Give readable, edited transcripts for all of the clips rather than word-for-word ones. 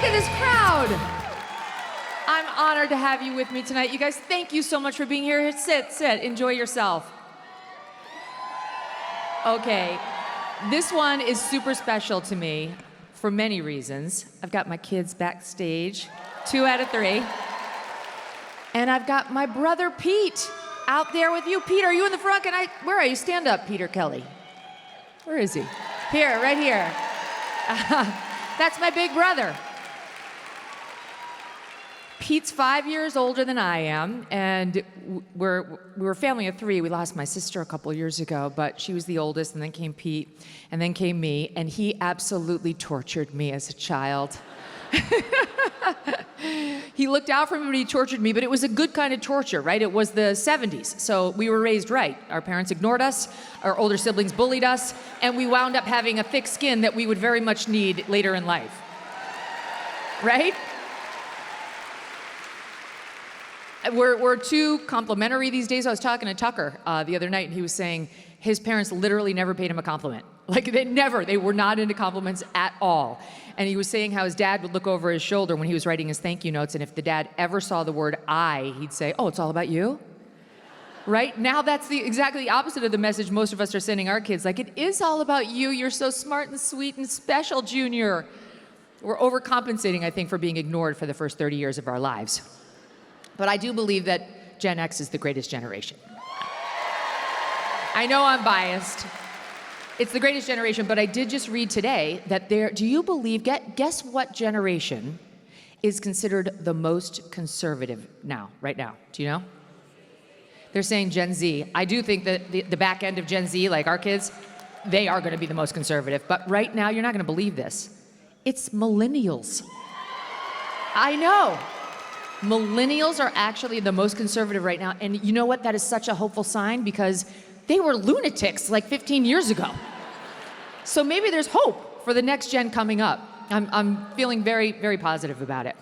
at this crowd. I'm honored to have you with me tonight. You guys, thank you so much for being here. Sit, enjoy yourself. Okay, this one is super special to me for many reasons. I've got my kids backstage, 2 out of 3. And I've got my brother Pete out there with you. Pete, are you in the front? Where are you? Stand up, Peter Kelly. Where is he? Here, right here. That's my big brother. Pete's 5 years older than I am, and we're a family of 3. We lost my sister a couple of years ago, but she was the oldest, and then came Pete, and then came me, and he absolutely tortured me as a child. He looked out for me when he tortured me, but it was a good kind of torture, right? It was the 70s, so we were raised right. Our parents ignored us, our older siblings bullied us, and we wound up having a thick skin that we would very much need later in life. Right? We're too complimentary these days. I was talking to Tucker the other night, and he was saying his parents literally never paid him a compliment. Like, they were not into compliments at all. And he was saying how his dad would look over his shoulder when he was writing his thank you notes, and if the dad ever saw the word I, he'd say, oh, it's all about you? Right? Now that's exactly the opposite of the message most of us are sending our kids. Like, it is all about you. You're so smart and sweet and special, Junior. We're overcompensating, I think, for being ignored for the first 30 years of our lives. But I do believe that Gen X is the greatest generation. I know I'm biased. It's the greatest generation, but I did just read today that do you believe, guess what generation is considered the most conservative right now? Do you know? They're saying Gen Z. I do think that the back end of Gen Z, like our kids, they are gonna be the most conservative. But right now, you're not gonna believe this. It's millennials. I know. Millennials are actually the most conservative right now. And you know what? That is such a hopeful sign because they were lunatics like 15 years ago. So maybe there's hope for the next gen coming up. I'm feeling very, very positive about it.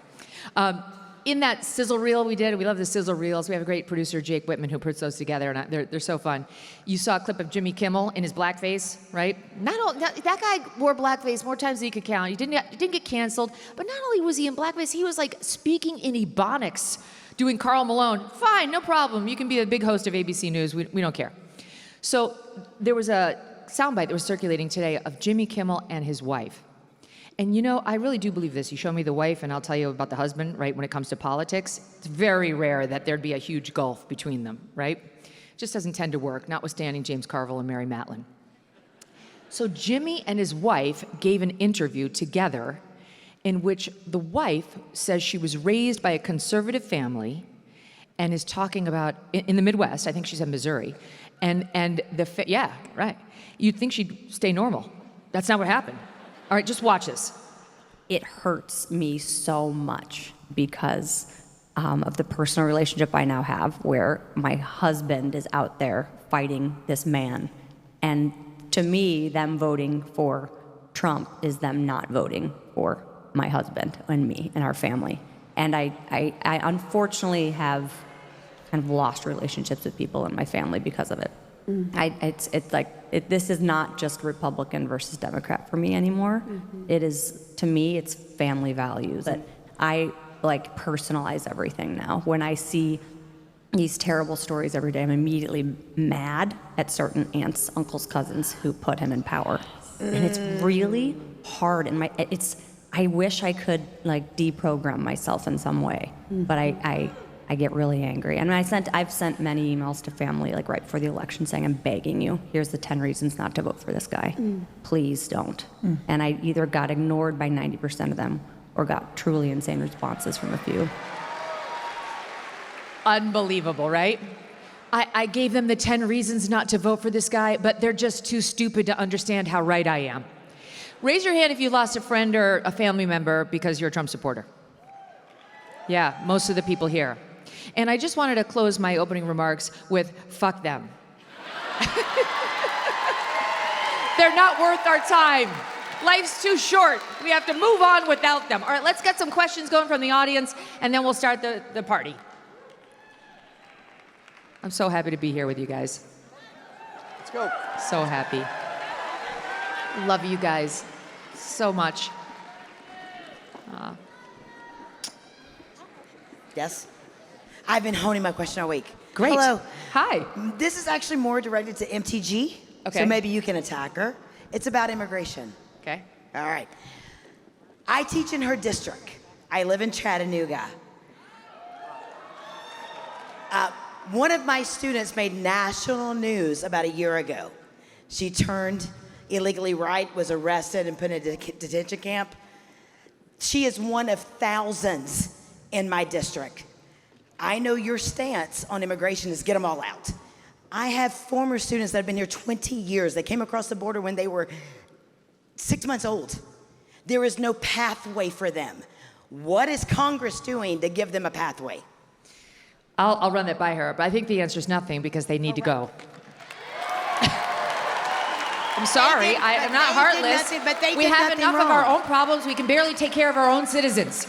In that sizzle reel we did, we love the sizzle reels. We have a great producer, Jake Whitman, who puts those together, and they're so fun. You saw a clip of Jimmy Kimmel in his blackface, right? That guy wore blackface more times than he could count. He didn't get canceled, but not only was he in blackface, he was like speaking in Ebonics, doing Karl Malone. Fine, no problem. You can be a big host of ABC News. We don't care. So there was a soundbite that was circulating today of Jimmy Kimmel and his wife. And you know, I really do believe this. You show me the wife and I'll tell you about the husband, right? When it comes to politics, it's very rare that there'd be a huge gulf between them, right? It just doesn't tend to work, notwithstanding James Carville and Mary Matlin. So Jimmy and his wife gave an interview together in which the wife says she was raised by a conservative family and is talking about, in the Midwest, I think she said Missouri, yeah, right. You'd think she'd stay normal. That's not what happened. All right, just watch this. It hurts me so much because of the personal relationship I now have where my husband is out there fighting this man. And to me, them voting for Trump is them not voting for my husband and me and our family. And I unfortunately have kind of lost relationships with people in my family because of it. Mm-hmm. This is not just Republican versus Democrat for me anymore. Mm-hmm. It is, to me, it's family values. That I personalize everything now. When I see these terrible stories every day, I'm immediately mad at certain aunts, uncles, cousins who put him in power. And it's really hard. And I wish I could deprogram myself in some way, mm-hmm. but I get really angry. And I've sent many emails to family right before the election saying, I'm begging you, here's the 10 reasons not to vote for this guy. Mm. Please don't. Mm. And I either got ignored by 90% of them or got truly insane responses from a few. Unbelievable, right? I gave them the 10 reasons not to vote for this guy, but they're just too stupid to understand how right I am. Raise your hand if you lost a friend or a family member because you're a Trump supporter. Yeah, most of the people here. And I just wanted to close my opening remarks with, fuck them. They're not worth our time. Life's too short. We have to move on without them. All right, let's get some questions going from the audience, and then we'll start the party. I'm so happy to be here with you guys. Let's go. So happy. Love you guys so much. Yes? I've been honing my question all week. Great. Hello. Hi. This is actually more directed to MTG. Okay. So maybe you can attack her. It's about immigration. Okay. All right. I teach in her district. I live in Chattanooga. One of my students made national news about a year ago. She turned illegally right, was arrested and put in a detention camp. She is one of thousands in my district. I know your stance on immigration is get them all out. I have former students that have been here 20 years. They came across the border when they were 6 months old. There is no pathway for them. What is Congress doing to give them a pathway? I'll run that by her, but I think the answer is nothing because they need to go. I'm sorry, I'm not heartless. We have enough of our own problems. We can barely take care of our own citizens.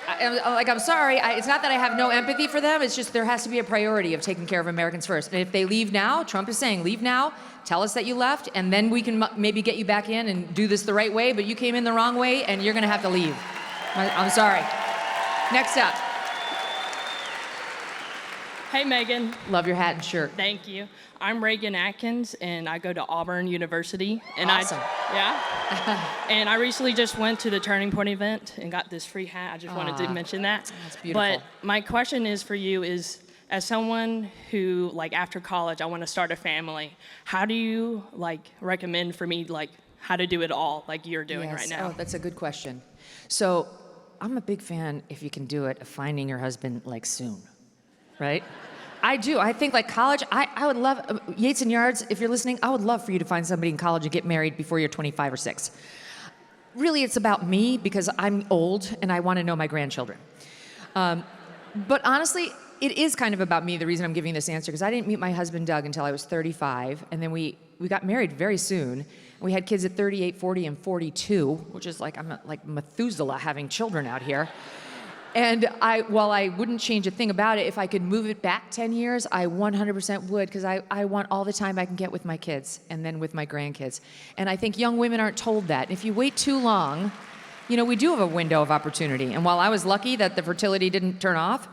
I'm sorry. It's not that I have no empathy for them. It's just there has to be a priority of taking care of Americans first. And if they leave now, Trump is saying, leave now, tell us that you left, and then we can maybe get you back in and do this the right way, but you came in the wrong way, and you're going to have to leave. I'm sorry. Next up. Hey, Megan. Love your hat and shirt. Thank you. I'm Reagan Atkins, and I go to Auburn University. And Awesome. And I recently just went to the Turning Point event and got this free hat. I just wanted to mention that. That's beautiful. But my question is for you is, as someone who, like, after college, I want to start a family, how do you, like, recommend for me, like, how to do it all, like you're doing right now? Oh, that's a good question. So I'm a big fan, if you can do it, of finding your husband, like, soon. Right? I do. I think like college, I would love, Yates and Yards, if you're listening, I would love for you to find somebody in college and get married before you're 25 or 6. Really, it's about me because I'm old and I want to know my grandchildren. But honestly, it is kind of about me, the reason I'm giving this answer, because I didn't meet my husband, Doug, until I was 35. And then we got married very soon. We had kids at 38, 40, and 42, which is like, I'm like Methuselah having children out here. And while I wouldn't change a thing about it, if I could move it back 10 years, I 100% would, because I want all the time I can get with my kids and then with my grandkids. And I think young women aren't told that. If you wait too long, you know, we do have a window of opportunity. And while I was lucky that the fertility didn't turn off,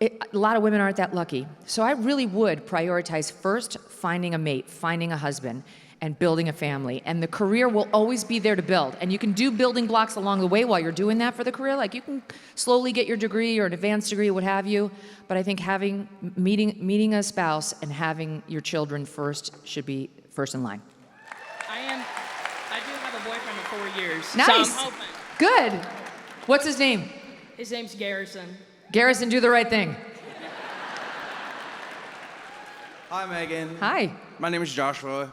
a lot of women aren't that lucky. So I really would prioritize first finding a mate, finding a husband, and building a family. And the career will always be there to build. And you can do building blocks along the way while you're doing that for the career. Like you can slowly get your degree or an advanced degree, what have you. But I think meeting a spouse and having your children first should be first in line. I do have a boyfriend of 4 years. Nice. So I'm hoping. Good. What's his name? His name's Garrison. Garrison, do the right thing. Hi, Megan. Hi. My name is Joshua.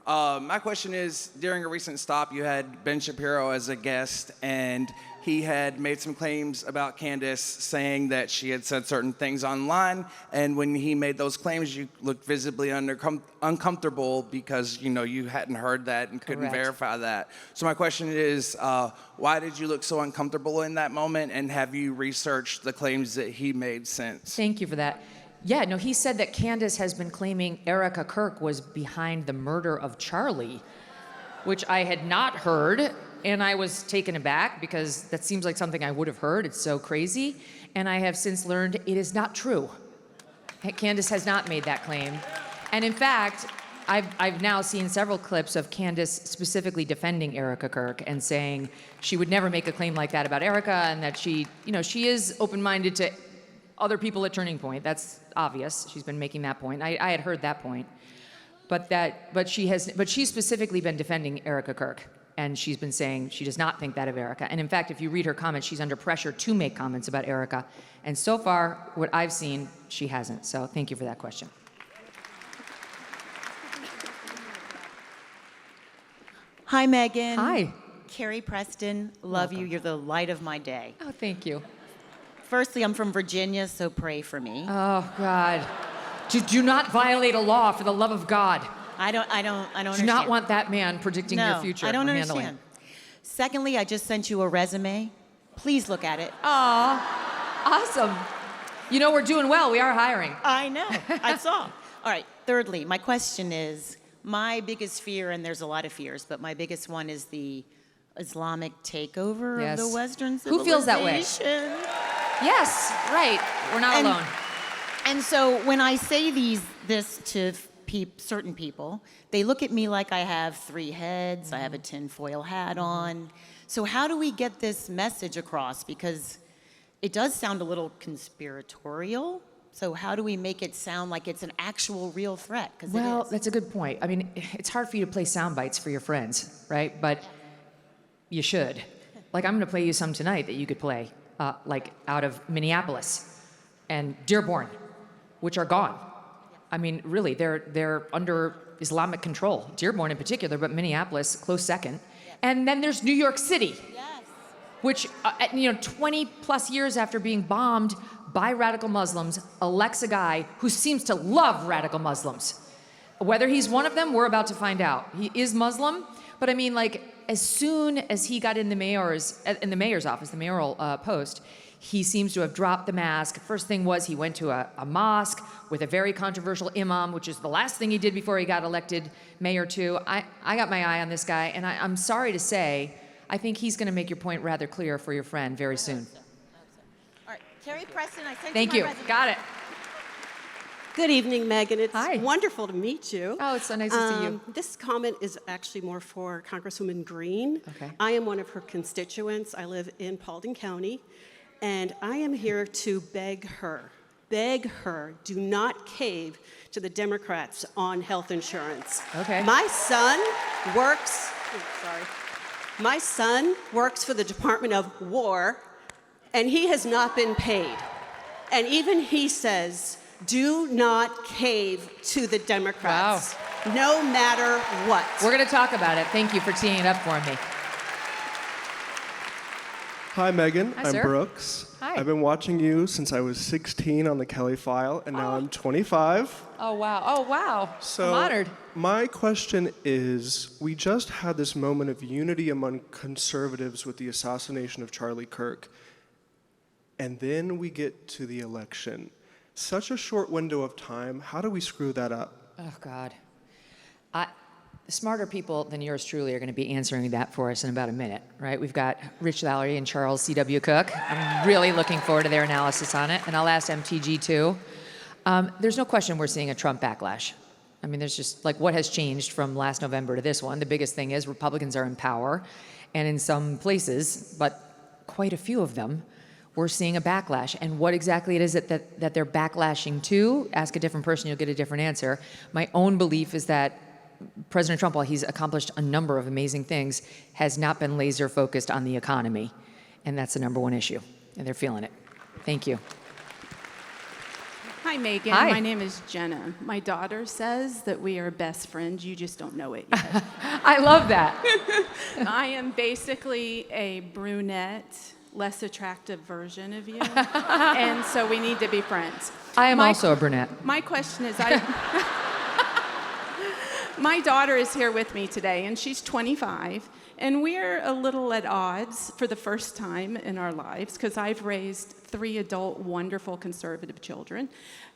My question is, during a recent stop, you had Ben Shapiro as a guest, and he had made some claims about Candace, saying that she had said certain things online, and when he made those claims, you looked visibly uncomfortable because, you know, you hadn't heard that and couldn't Correct. verify that. So my question is, why did you look so uncomfortable in that moment, and have you researched the claims that he made since? Thank you for that. Yeah, no, he said that Candace has been claiming Erica Kirk was behind the murder of Charlie, which I had not heard, and I was taken aback because that seems like something I would have heard. It's so crazy. And I have since learned it is not true. Candace has not made that claim. And in fact, I've now seen several clips of Candace specifically defending Erica Kirk and saying she would never make a claim like that about Erica, and that she is open-minded to other people at Turning Point. That's obvious. She's been making that point. I had heard that point, but she's specifically been defending Erica Kirk, and she's been saying she does not think that of Erica. And in fact, if you read her comments, she's under pressure to make comments about Erica. And so far, what I've seen, she hasn't. So thank you for that question. Hi, Megan. Hi. Carrie Preston, love you. You're the light of my day. Oh, thank you. Firstly, I'm from Virginia, so pray for me. Oh God. Do not violate a law, for the love of God. I don't Do understand. not want that man predicting no, your future. I don't or handling understand. Secondly, I just sent you a resume. Please look at it. Aw, awesome. You know, we're doing well. We are hiring. I know. I saw. All right. Thirdly, my question is, my biggest fear, and there's a lot of fears, but my biggest one is the Islamic takeover Yes. of the Western Who civilization. feels that way? Yes, right. We're not And- alone. And so when I say this to certain people, they look at me like I have 3 heads, I have a tinfoil hat on. So how do we get this message across? Because it does sound a little conspiratorial. So how do we make it sound like it's an actual real threat? Because Well, it is. that's a good point. I mean, it's hard for you to play sound bites for your friends, right? But you should. Like, I'm going to play you some tonight that you could play, like out of Minneapolis and Dearborn, which are gone. I mean, really, they're under Islamic control. Dearborn in particular, but Minneapolis close second. And then there's New York City, which 20 plus years after being bombed by radical Muslims, elects a guy who seems to love radical Muslims. Whether he's one of them, we're about to find out. He is Muslim, but I mean, like, as soon as he got in the mayor's office, the mayoral post, he seems to have dropped the mask. First thing was he went to a mosque with a very controversial imam, which is the last thing he did before he got elected mayor too. I got my eye on this guy, and I'm sorry to say, I think he's going to make your point rather clear for your friend very soon. All right, Terry Preston, I sent Thank you you. my resume. Got it. Good evening, Megan. It's Hi. wonderful to meet you. Oh, it's so nice to see you. This comment is actually more for Congresswoman Greene. Okay. I am one of her constituents. I live in Paulding County, and I am here to beg her, do not cave to the Democrats on health insurance. Okay. My son works for the Department of War, and he has not been paid. And even he says, do not cave to the Democrats, no matter what. We're going to talk about it. Thank you for teeing it up for me. Hi, Megan. Hi, I'm sir. Brooks. Hi. I've been watching you since I was 16 on the Kelly File, and now I'm 25. Oh, wow. Oh, wow. So I'm honored. my question is, we just had this moment of unity among conservatives with the assassination of Charlie Kirk, and then we get to the election. Such a short window of time. How do we screw that up? Oh, God. Smarter people than yours truly are going to be answering that for us in about a minute, right? We've got Rich Lowry and Charles C.W. Cooke. I'm really looking forward to their analysis on it, and I'll ask MTG too. There's no question we're seeing a Trump backlash. I mean, there's just, like, what has changed from last November to this one? The biggest thing is Republicans are in power, and in some places, but quite a few of them, we're seeing a backlash. And what exactly it is that they're backlashing to, ask a different person, you'll get a different answer. My own belief is that President Trump, while he's accomplished a number of amazing things, has not been laser focused on the economy. And that's the number one issue. And they're feeling it. Thank you. Hi, Megan. Hi. My name is Jenna. My daughter says that we are best friends. You just don't know it yet. I love that. I am basically a brunette, less attractive version of you. And so we need to be friends. I am also a brunette. My question is, my daughter is here with me today, and she's 25, and we're a little at odds for the first time in our lives, because I've raised 3 adult, wonderful conservative children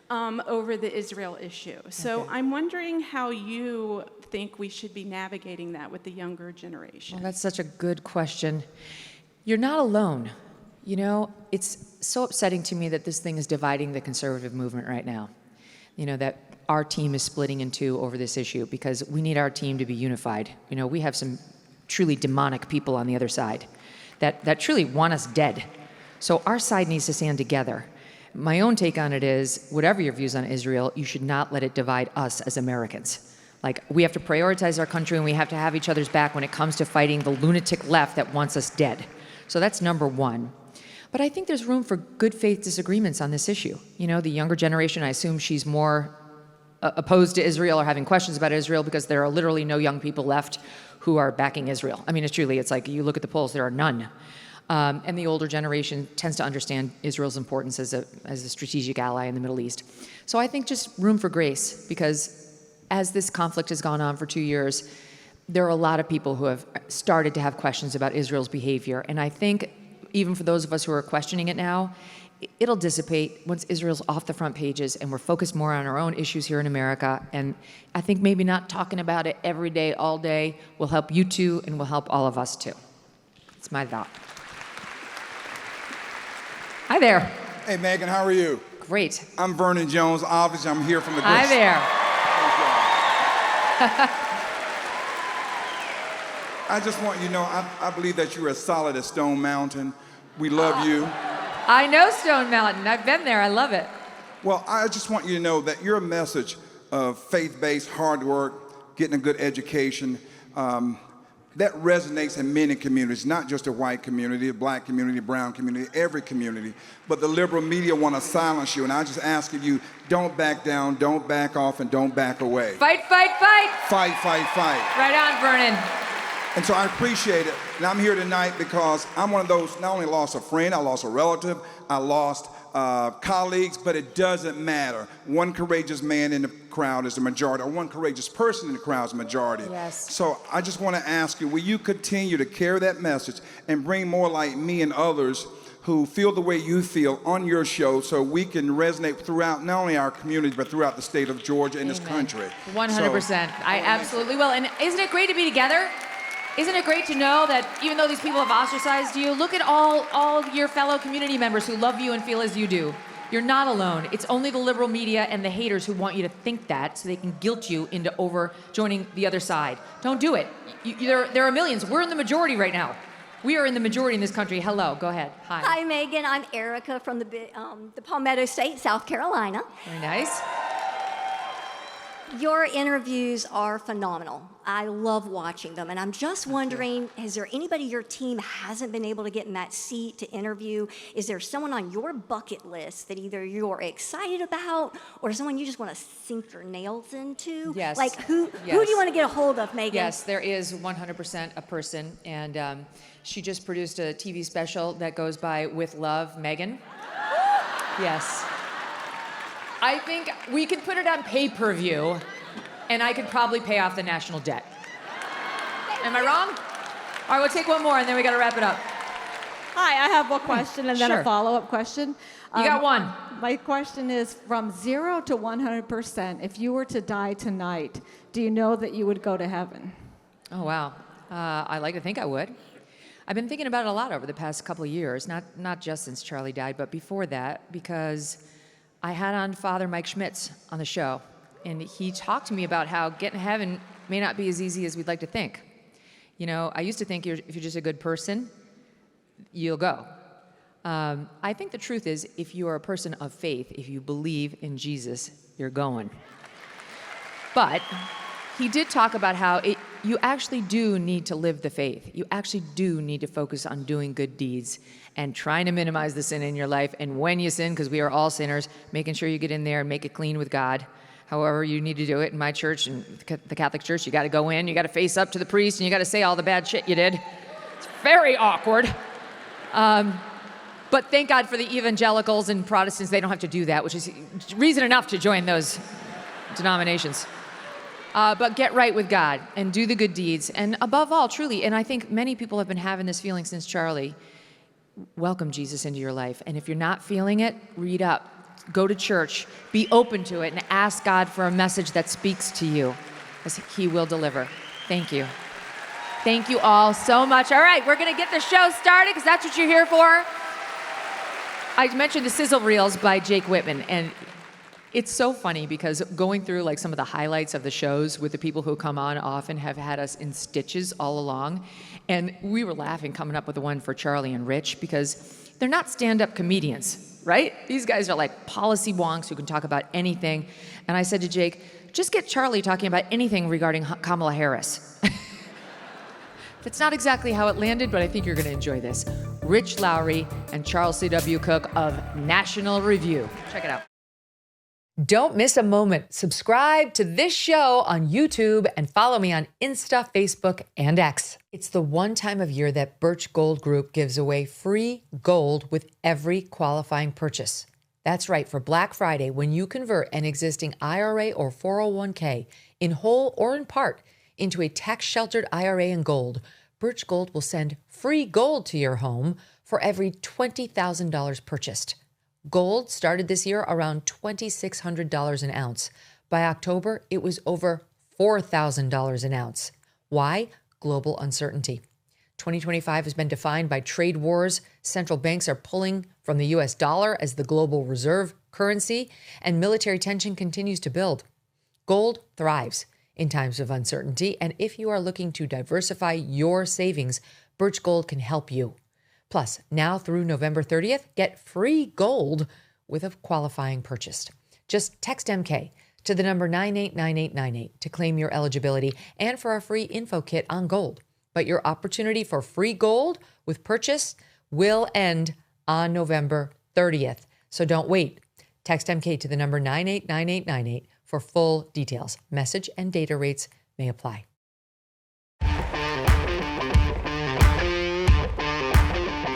over the Israel issue. So I'm wondering how you think we should be navigating that with the younger generation. Well, that's such a good question. You're not alone. You know, it's so upsetting to me that this thing is dividing the conservative movement right now. You know, that our team is splitting in two over this issue, because we need our team to be unified. You know, we have some truly demonic people on the other side that truly want us dead. So our side needs to stand together. My own take on it is, whatever your views on Israel, you should not let it divide us as Americans. Like, we have to prioritize our country, and we have to have each other's back when it comes to fighting the lunatic left that wants us dead. So that's number one. But I think there's room for good faith disagreements on this issue. You know, the younger generation, I assume she's more opposed to Israel or having questions about Israel because there are literally no young people left who are backing Israel. I mean, it's like, you look at the polls, there are none. And the older generation tends to understand Israel's importance as a strategic ally in the Middle East. So I think just room for grace, because as this conflict has gone on for 2 years, there are a lot of people who have started to have questions about Israel's behavior. And I think even for those of us who are questioning it now, it'll dissipate once Israel's off the front pages and we're focused more on our own issues here in America. And I think maybe not talking about it every day, all day, will help you too, and will help all of us too. It's my thought. Hi there. Hey, Megan, how are you? Great. I'm Vernon Jones. Obviously, I'm here from the Hi there. I just want you to know, I believe that you're as solid as Stone Mountain. We love you. I know Stone Mountain. I've been there. I love it. Well, I just want you to know that your message of faith-based hard work, getting a good education, that resonates in many communities, not just the white community, the black community, brown community, every community. But the liberal media want to silence you, and I just ask of you, don't back down, don't back off, and don't back away. Fight, fight, fight. Fight, fight, fight. Right on, Vernon. And so I appreciate it. And I'm here tonight because I'm one of those, not only lost a friend, I lost a relative, I lost colleagues, but it doesn't matter. One courageous man in the crowd is the majority, or one courageous person in the crowd is the majority. Yes. So I just want to ask you, will you continue to carry that message and bring more like me and others who feel the way you feel on your show so we can resonate throughout not only our community, but throughout the state of Georgia and this country? 100%. I absolutely will. And isn't it great to be together? Isn't it great to know that even though these people have ostracized you, look at all your fellow community members who love you and feel as you do. You're not alone. It's only the liberal media and the haters who want you to think that so they can guilt you into joining the other side. Don't do it. There are millions. We're in the majority right now. We are in the majority in this country. Hello, go ahead. Hi. Hi, Megan. I'm Erica from the Palmetto State, South Carolina. Very nice. Your interviews are phenomenal. I love watching them. And I'm just wondering, is there anybody your team hasn't been able to get in that seat to interview? Is there someone on your bucket list that either you're excited about or someone you just want to sink your nails into? Yes. Like who do you want to get a hold of, Megan? Yes, there is 100% a person. And she just produced a TV special that goes by With Love, Megyn. Yes. I think we could put it on pay-per-view, and I could probably pay off the national debt. Am I wrong? All right, we'll take one more, and then we got to wrap it up. Hi, I have one question and then Sure. a follow-up question. You got one. My question is, from 0 to 100%, if you were to die tonight, do you know that you would go to heaven? Oh, wow. I like to think I would. I've been thinking about it a lot over the past couple of years, not just since Charlie died, but before that, because I had on Father Mike Schmitz on the show, and he talked to me about how getting to heaven may not be as easy as we'd like to think. You know, I used to think if you're just a good person, you'll go. I think the truth is, if you are a person of faith, if you believe in Jesus, you're going. But he did talk about how you actually do need to live the faith. You actually do need to focus on doing good deeds and trying to minimize the sin in your life. And when you sin, because we are all sinners, making sure you get in there and make it clean with God. However you need to do it. In my church and the Catholic Church, you got to go in, you got to face up to the priest, and you got to say all the bad shit you did. It's very awkward. But thank God for the evangelicals and Protestants. They don't have to do that, which is reason enough to join those denominations. But get right with God and do the good deeds. And above all, truly, and I think many people have been having this feeling since Charlie, welcome Jesus into your life. And if you're not feeling it, read up, go to church, be open to it, and ask God for a message that speaks to you, as he will deliver. Thank you. Thank you all so much. All right, we're going to get the show started because that's what you're here for. I mentioned the sizzle reels by Jake Whitman, and it's so funny because going through like some of the highlights of the shows with the people who come on often have had us in stitches all along. And we were laughing coming up with the one for Charlie and Rich because they're not stand-up comedians, right? These guys are like policy wonks who can talk about anything. And I said to Jake, just get Charlie talking about anything regarding Kamala Harris. That's not exactly how it landed, but I think you're going to enjoy this. Rich Lowry and Charles C.W. Cooke of National Review. Check it out. Don't miss a moment. Subscribe to this show on YouTube and follow me on Insta, Facebook, and X. It's the one time of year that Birch Gold Group gives away free gold with every qualifying purchase. That's right, for Black Friday, when you convert an existing IRA or 401k in whole or in part into a tax-sheltered IRA in gold, Birch Gold will send free gold to your home for every $20,000 purchased. Gold started this year around $2,600 an ounce. By October, it was over $4,000 an ounce. Why? Global uncertainty. 2025 has been defined by trade wars. Central banks are pulling from the US dollar as the global reserve currency, and military tension continues to build. Gold thrives in times of uncertainty, and if you are looking to diversify your savings, Birch Gold can help you. Plus, now through November 30th, get free gold with a qualifying purchase. Just text MK to the number 989898 to claim your eligibility and for a free info kit on gold. But your opportunity for free gold with purchase will end on November 30th. So don't wait. Text MK to the number 989898 for full details. Message and data rates may apply.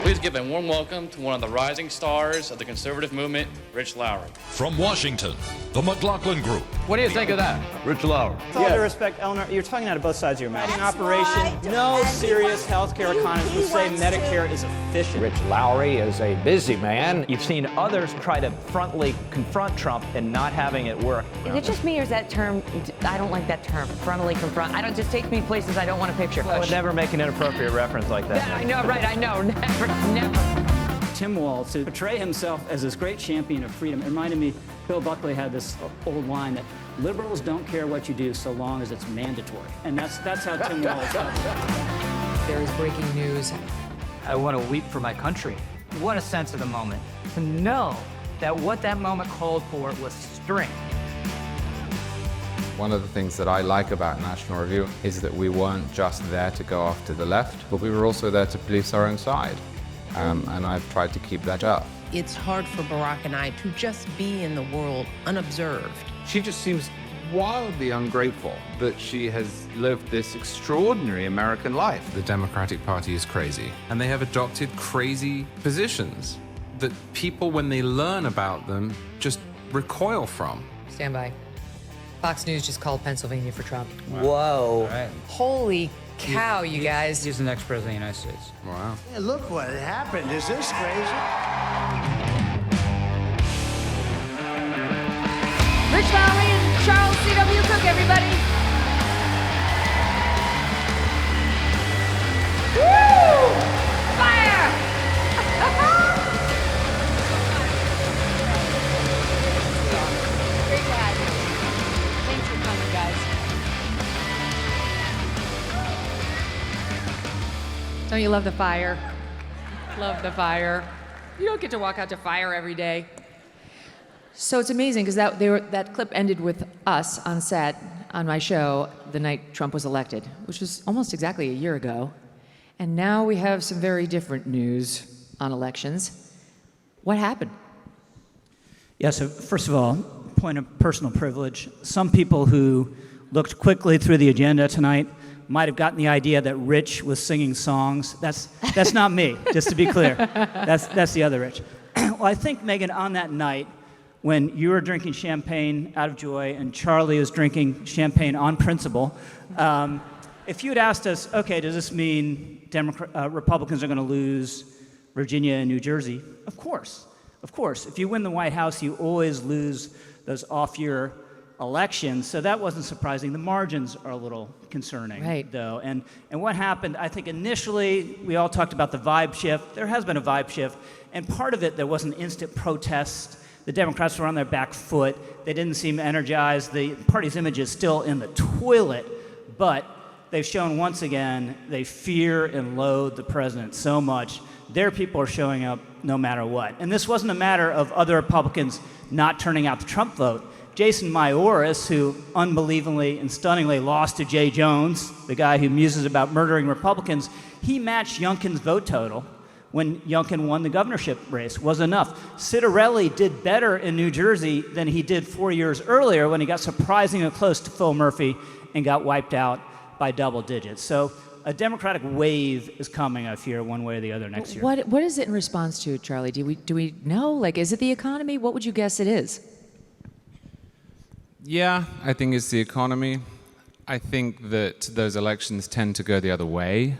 Please give a warm welcome to one of the rising stars of the conservative movement, Rich Lowry. From Washington, the McLaughlin Group. What do you think of that? Rich Lowry. With all due respect, Eleanor, you're talking out of both sides of your mouth. An operation, no serious healthcare economist would say Medicare is efficient. Rich Lowry is a busy man. You've seen others try to frontally confront Trump and not having it work. Is it just me, or is that term, I don't like that term, frontally confront. I don't, just take me places I don't want to picture. I would never make an inappropriate reference like that. Yeah, I know, right, I know, never. Tim Walz, to portray himself as this great champion of freedom, it reminded me, Bill Buckley had this old line that liberals don't care what you do so long as it's mandatory. And that's how Tim Walz felt. There is breaking news. I want to weep for my country. What a sense of the moment. To know that what that moment called for was strength. One of the things that I like about National Review is that we weren't just there to go after the left, but we were also there to police our own side. And I've tried to keep that up. It's hard for Barack and I to just be in the world unobserved. She just seems wildly ungrateful that she has lived this extraordinary American life. The Democratic Party is crazy, and they have adopted crazy positions that people, when they learn about them, just recoil from. Stand by. Fox News just called Pennsylvania for Trump. Whoa. Right. Holy cow, you guys. He's the next president of the United States. Wow. Hey, look what happened. Is this crazy? Rich Lowry and Charles C.W. Cooke, everybody. Woo! Fire! Great to have you. Thanks for coming, guys. Don't you love the fire? Love the fire. You don't get to walk out to fire every day. So it's amazing because that clip ended with us on set on my show the night Trump was elected, which was almost exactly a year ago. And now we have some very different news on elections. What happened? Yeah, so first of all, point of personal privilege. Some people who looked quickly through the agenda tonight might have gotten the idea that Rich was singing songs. That's not me, just to be clear. That's the other Rich. Well, I think, Megyn, on that night, when you were drinking champagne out of joy and Charlie was drinking champagne on principle, if you had asked us, okay, does this mean Republicans are going to lose Virginia and New Jersey? Of course. Of course. If you win the White House, you always lose those off-year elections, so that wasn't surprising. The margins are a little concerning, right, though. And what happened, I think initially, we all talked about the vibe shift. There has been a vibe shift, and part of it, there was an instant protest. The Democrats were on their back foot. They didn't seem energized. The party's image is still in the toilet, but they've shown once again they fear and loathe the president so much. Their people are showing up no matter what. And this wasn't a matter of other Republicans not turning out the Trump vote. Jason Maioris, who unbelievably and stunningly lost to Jay Jones, the guy who muses about murdering Republicans, he matched Youngkin's vote total when Youngkin won the governorship race, was enough. Citarelli did better in New Jersey than he did 4 years earlier when he got surprisingly close to Phil Murphy and got wiped out by double digits. So a Democratic wave is coming, I fear, one way or the other next year. What is it in response to, Charlie? Do we know? Like, is it the economy? What would you guess it is? Yeah, I think it's the economy. I think that those elections tend to go the other way,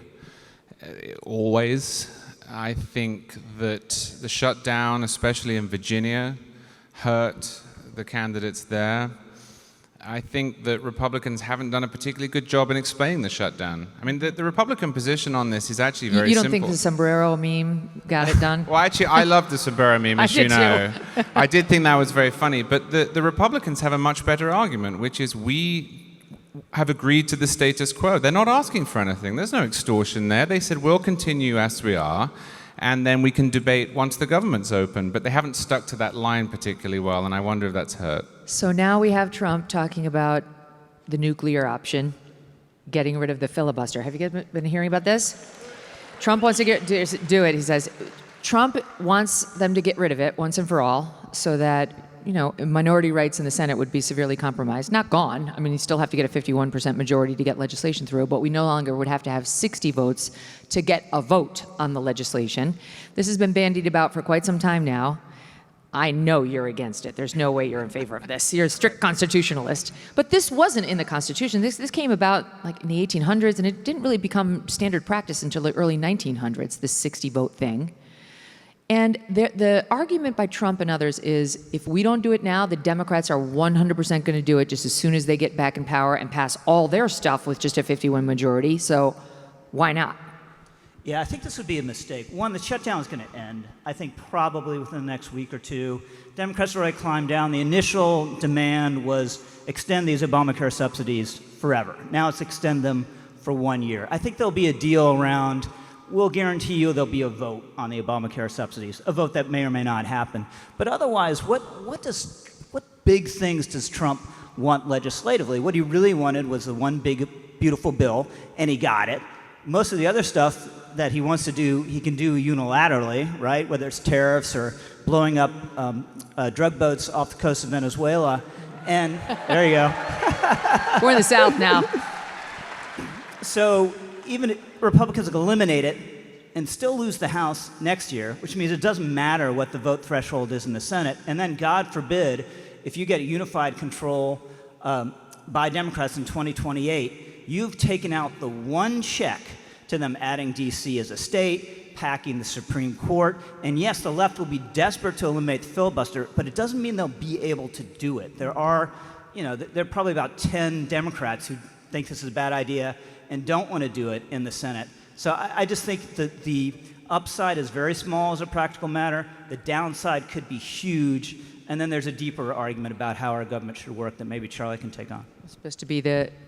always. I think that the shutdown, especially in Virginia, hurt the candidates there. I think that Republicans haven't done a particularly good job in explaining the shutdown. I mean, the Republican position on this is actually very simple. You don't think the sombrero meme got it done? Well, actually, I love the sombrero meme, as you know. I did think that was very funny. But the Republicans have a much better argument, which is we have agreed to the status quo. They're not asking for anything. There's no extortion there. They said, we'll continue as we are, and then we can debate once the government's open. But they haven't stuck to that line particularly well, and I wonder if that's hurt. So now we have Trump talking about the nuclear option, getting rid of the filibuster. Have you guys been hearing about this? Trump wants to do it. He says Trump wants them to get rid of it once and for all so that, you know, minority rights in the Senate would be severely compromised. Not gone. I mean, you still have to get a 51% majority to get legislation through, but we no longer would have to have 60 votes to get a vote on the legislation. This has been bandied about for quite some time now. I know you're against it. There's no way you're in favor of this. You're a strict constitutionalist. But this wasn't in the Constitution. This came about like in the 1800s, and it didn't really become standard practice until the early 1900s, this 60-vote thing. And the argument by Trump and others is if we don't do it now, the Democrats are 100% going to do it just as soon as they get back in power and pass all their stuff with just a 51 majority. So why not? Yeah, I think this would be a mistake. One, the shutdown is going to end, I think probably within the next week or two. Democrats already climbed down. The initial demand was extend these Obamacare subsidies forever. Now it's extend them for 1 year. I think there'll be a deal around, we'll guarantee you there'll be a vote on the Obamacare subsidies, a vote that may or may not happen. But otherwise, what big things does Trump want legislatively? What he really wanted was the one big, beautiful bill, and he got it. Most of the other stuff that he wants to do, he can do unilaterally, right? Whether it's tariffs or blowing up drug boats off the coast of Venezuela. And there you go. We're in the South now. So even Republicans will eliminate it and still lose the House next year, which means it doesn't matter what the vote threshold is in the Senate. And then, God forbid, if you get unified control by Democrats in 2028, you've taken out the one check to them adding D.C. as a state, packing the Supreme Court. And yes, the left will be desperate to eliminate the filibuster, but it doesn't mean they'll be able to do it. There are, there are probably about 10 Democrats who think this is a bad idea and don't want to do it in the Senate. So I just think that the upside is very small as a practical matter. The downside could be huge. And then there's a deeper argument about how our government should work that maybe Charlie can take on. It's supposed to be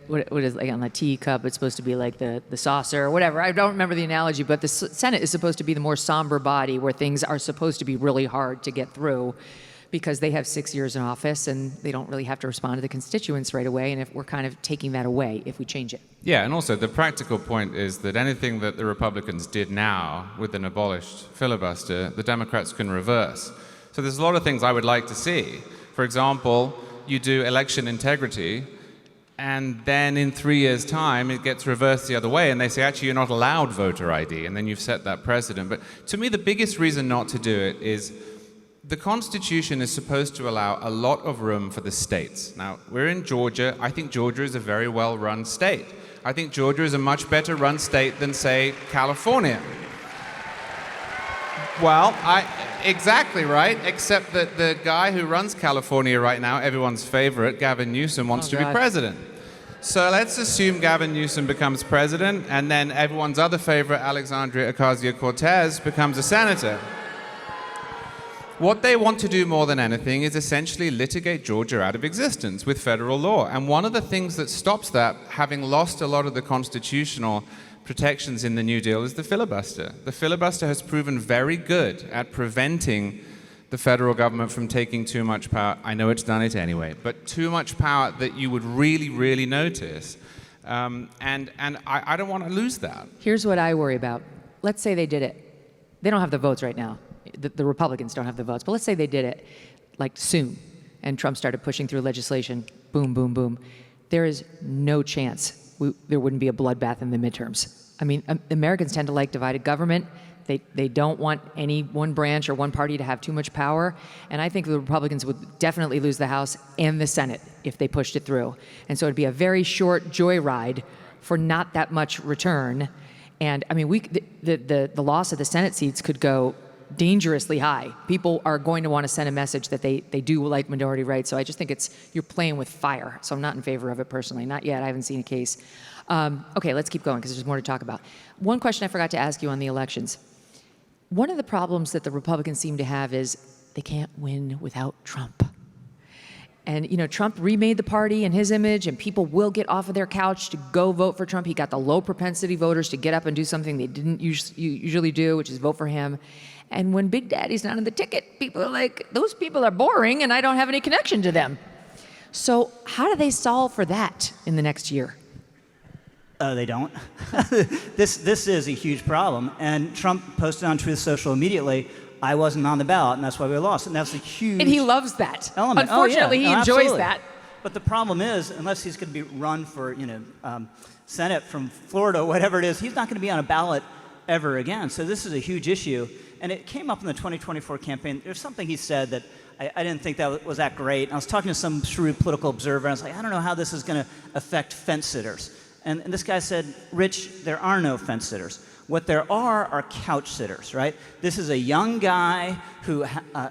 what is like on the teacup, it's supposed to be like the saucer or whatever. I don't remember the analogy, but the Senate is supposed to be the more somber body where things are supposed to be really hard to get through because they have 6 years in office and they don't really have to respond to the constituents right away. And if we're kind of taking that away if we change it. Yeah, and also the practical point is that anything that the Republicans did now with an abolished filibuster, the Democrats can reverse. So there's a lot of things I would like to see. For example, you do election integrity, and then in 3 years' time, it gets reversed the other way, and they say, actually, you're not allowed voter ID, and then you've set that precedent. But to me, the biggest reason not to do it is the Constitution is supposed to allow a lot of room for the states. Now, we're in Georgia. I think Georgia is a very well-run state. I think Georgia is a much better-run state than, say, California. Well, exactly right, except that the guy who runs California right now, everyone's favorite, Gavin Newsom, wants to be president. So let's assume Gavin Newsom becomes president, and then everyone's other favorite, Alexandria Ocasio-Cortez, becomes a senator. What they want to do more than anything is essentially litigate Georgia out of existence with federal law. And one of the things that stops that, having lost a lot of the constitutional protections in the New Deal, is the filibuster. The filibuster has proven very good at preventing the federal government from taking too much power. I know it's done it anyway, but too much power that you would really, really notice. And I don't want to lose that. Here's what I worry about. Let's say they did it. They don't have the votes right now. The Republicans don't have the votes, but let's say they did it like soon, and Trump started pushing through legislation, boom, boom, boom. There is no chance there wouldn't be a bloodbath in the midterms. I mean, Americans tend to like divided government. They don't want any one branch or one party to have too much power. And I think the Republicans would definitely lose the House and the Senate if they pushed it through. And so it'd be a very short joyride for not that much return. And I mean, the loss of the Senate seats could go dangerously high. People are going to want to send a message that they do like minority rights. So I just think you're playing with fire. So I'm not in favor of it personally. Not yet. I haven't seen a case. Okay, let's keep going because there's more to talk about. One question I forgot to ask you on the elections. One of the problems that the Republicans seem to have is they can't win without Trump. And, Trump remade the party in his image, and people will get off of their couch to go vote for Trump. He got the low propensity voters to get up and do something they didn't usually do, which is vote for him. And when Big Daddy's not on the ticket, people are like, those people are boring, and I don't have any connection to them. So how do they solve for that in the next year? They don't. This is a huge problem. And Trump posted on Truth Social immediately, I wasn't on the ballot, and that's why we lost. And that's a huge And he loves that. element. Unfortunately, he enjoys absolutely. that. But the problem is, unless he's going to be run for, Senate from Florida, whatever it is, he's not going to be on a ballot ever again. So this is a huge issue. And it came up in the 2024 campaign. There's something he said that I didn't think that was that great. And I was talking to some shrewd political observer, and I was like, I don't know how this is going to affect fence sitters. And this guy said, Rich, there are no fence sitters. What there are couch sitters, right? This is a young guy who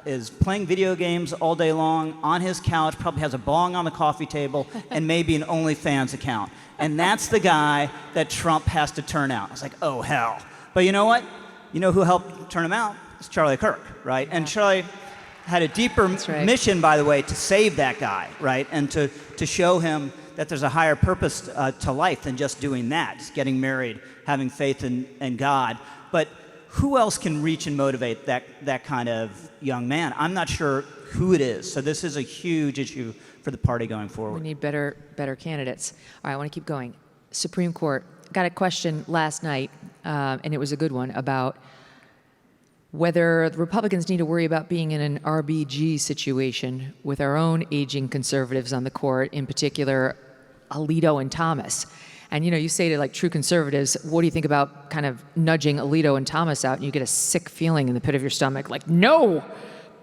is playing video games all day long on his couch, probably has a bong on the coffee table, and maybe an OnlyFans account. And that's the guy that Trump has to turn out. I was like, oh, hell. But you know what? You know who helped turn him out? It's Charlie Kirk, right? And Charlie had a deeper mission, by the way, to save that guy, right? And to show him that there's a higher purpose to life than just doing that, just getting married, having faith in God. But who else can reach and motivate that kind of young man? I'm not sure who it is. So this is a huge issue for the party going forward. We need better candidates. All right, I want to keep going. Supreme Court. Got a question last night, and it was a good one, about whether the Republicans need to worry about being in an RBG situation with our own aging conservatives on the court, in particular, Alito and Thomas. And you say to true conservatives, what do you think about kind of nudging Alito and Thomas out? And you get a sick feeling in the pit of your stomach, like, no!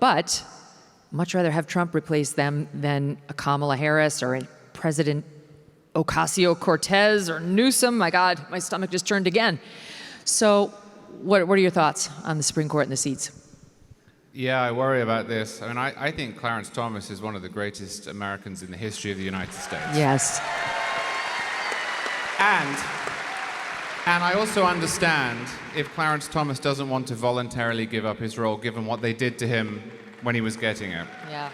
But much rather have Trump replace them than a Kamala Harris or a President Ocasio-Cortez or Newsom. My God, my stomach just turned again. So what are your thoughts on the Supreme Court and the seats? Yeah, I worry about this. I mean, I think Clarence Thomas is one of the greatest Americans in the history of the United States. Yes. And I also understand if Clarence Thomas doesn't want to voluntarily give up his role, given what they did to him when he was getting it. Yeah.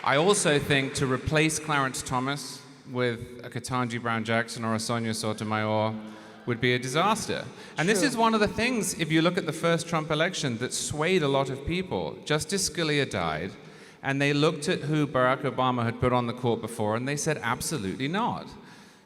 I also think to replace Clarence Thomas with a Ketanji Brown Jackson or a Sonia Sotomayor would be a disaster. And this is one of the things, if you look at the first Trump election, that swayed a lot of people. Justice Scalia died, and they looked at who Barack Obama had put on the court before, and they said, absolutely not.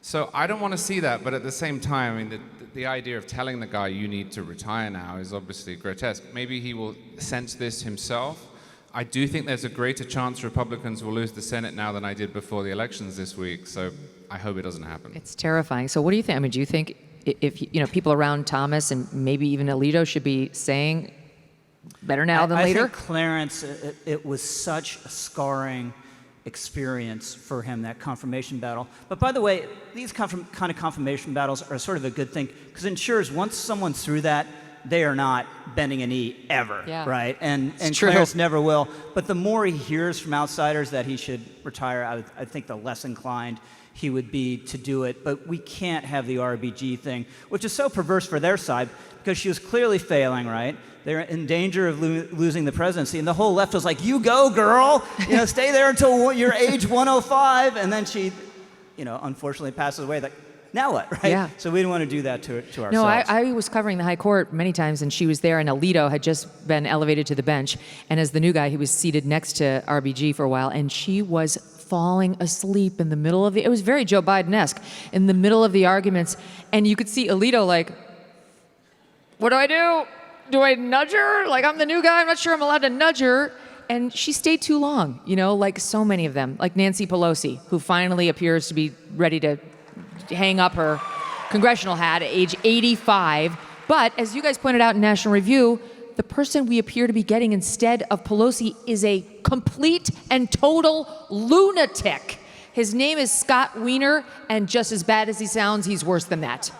So I don't want to see that, but at the same time, I mean, the idea of telling the guy you need to retire now is obviously grotesque. Maybe he will sense this himself. I do think there's a greater chance Republicans will lose the Senate now than I did before the elections this week, so I hope it doesn't happen. It's terrifying. So what do you think? I mean, do you think if people around Thomas and maybe even Alito should be saying better now than later? I think Clarence, it was such a scarring experience for him, that confirmation battle. But by the way, these kind of confirmation battles are sort of a good thing, because it ensures once someone's through that, they are not bending a knee ever, right? And Clarence never will. But the more he hears from outsiders that he should retire, I think the less inclined he would be to do it. But we can't have the RBG thing, which is so perverse for their side, because she was clearly failing, right? They're in danger of losing the presidency. And the whole left was like, you go, girl. Stay there until you're age 105. And then she, unfortunately passes away. Like, now what, right? Yeah. So we didn't want to do that to ourselves. No, I was covering the high court many times, and she was there, and Alito had just been elevated to the bench. And as the new guy, he was seated next to RBG for a while, and she was falling asleep in the middle of it was very Joe Biden-esque, in the middle of the arguments. And you could see Alito like, what do I do? Do I nudge her? Like, I'm the new guy, I'm not sure I'm allowed to nudge her. And she stayed too long, like so many of them, like Nancy Pelosi, who finally appears to be ready to hang up her congressional hat at age 85. But as you guys pointed out in National Review, the person we appear to be getting instead of Pelosi is a complete and total lunatic. His name is Scott Wiener, and just as bad as he sounds, he's worse than that.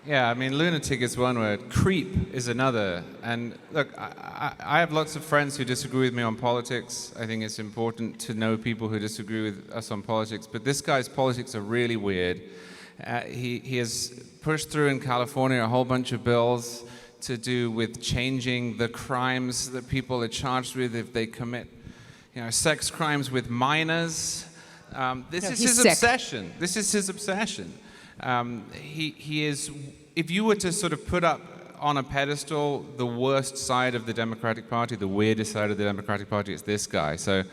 Yeah, I mean, lunatic is one word. Creep is another. And look, I have lots of friends who disagree with me on politics. I think it's important to know people who disagree with us on politics. But this guy's politics are really weird. He has pushed through in California a whole bunch of bills to do with changing the crimes that people are charged with if they commit, sex crimes with minors. This is his obsession. This is his obsession. He is, if you were to sort of put up on a pedestal the worst side of the Democratic Party, the weirdest side of the Democratic Party, it's this guy. So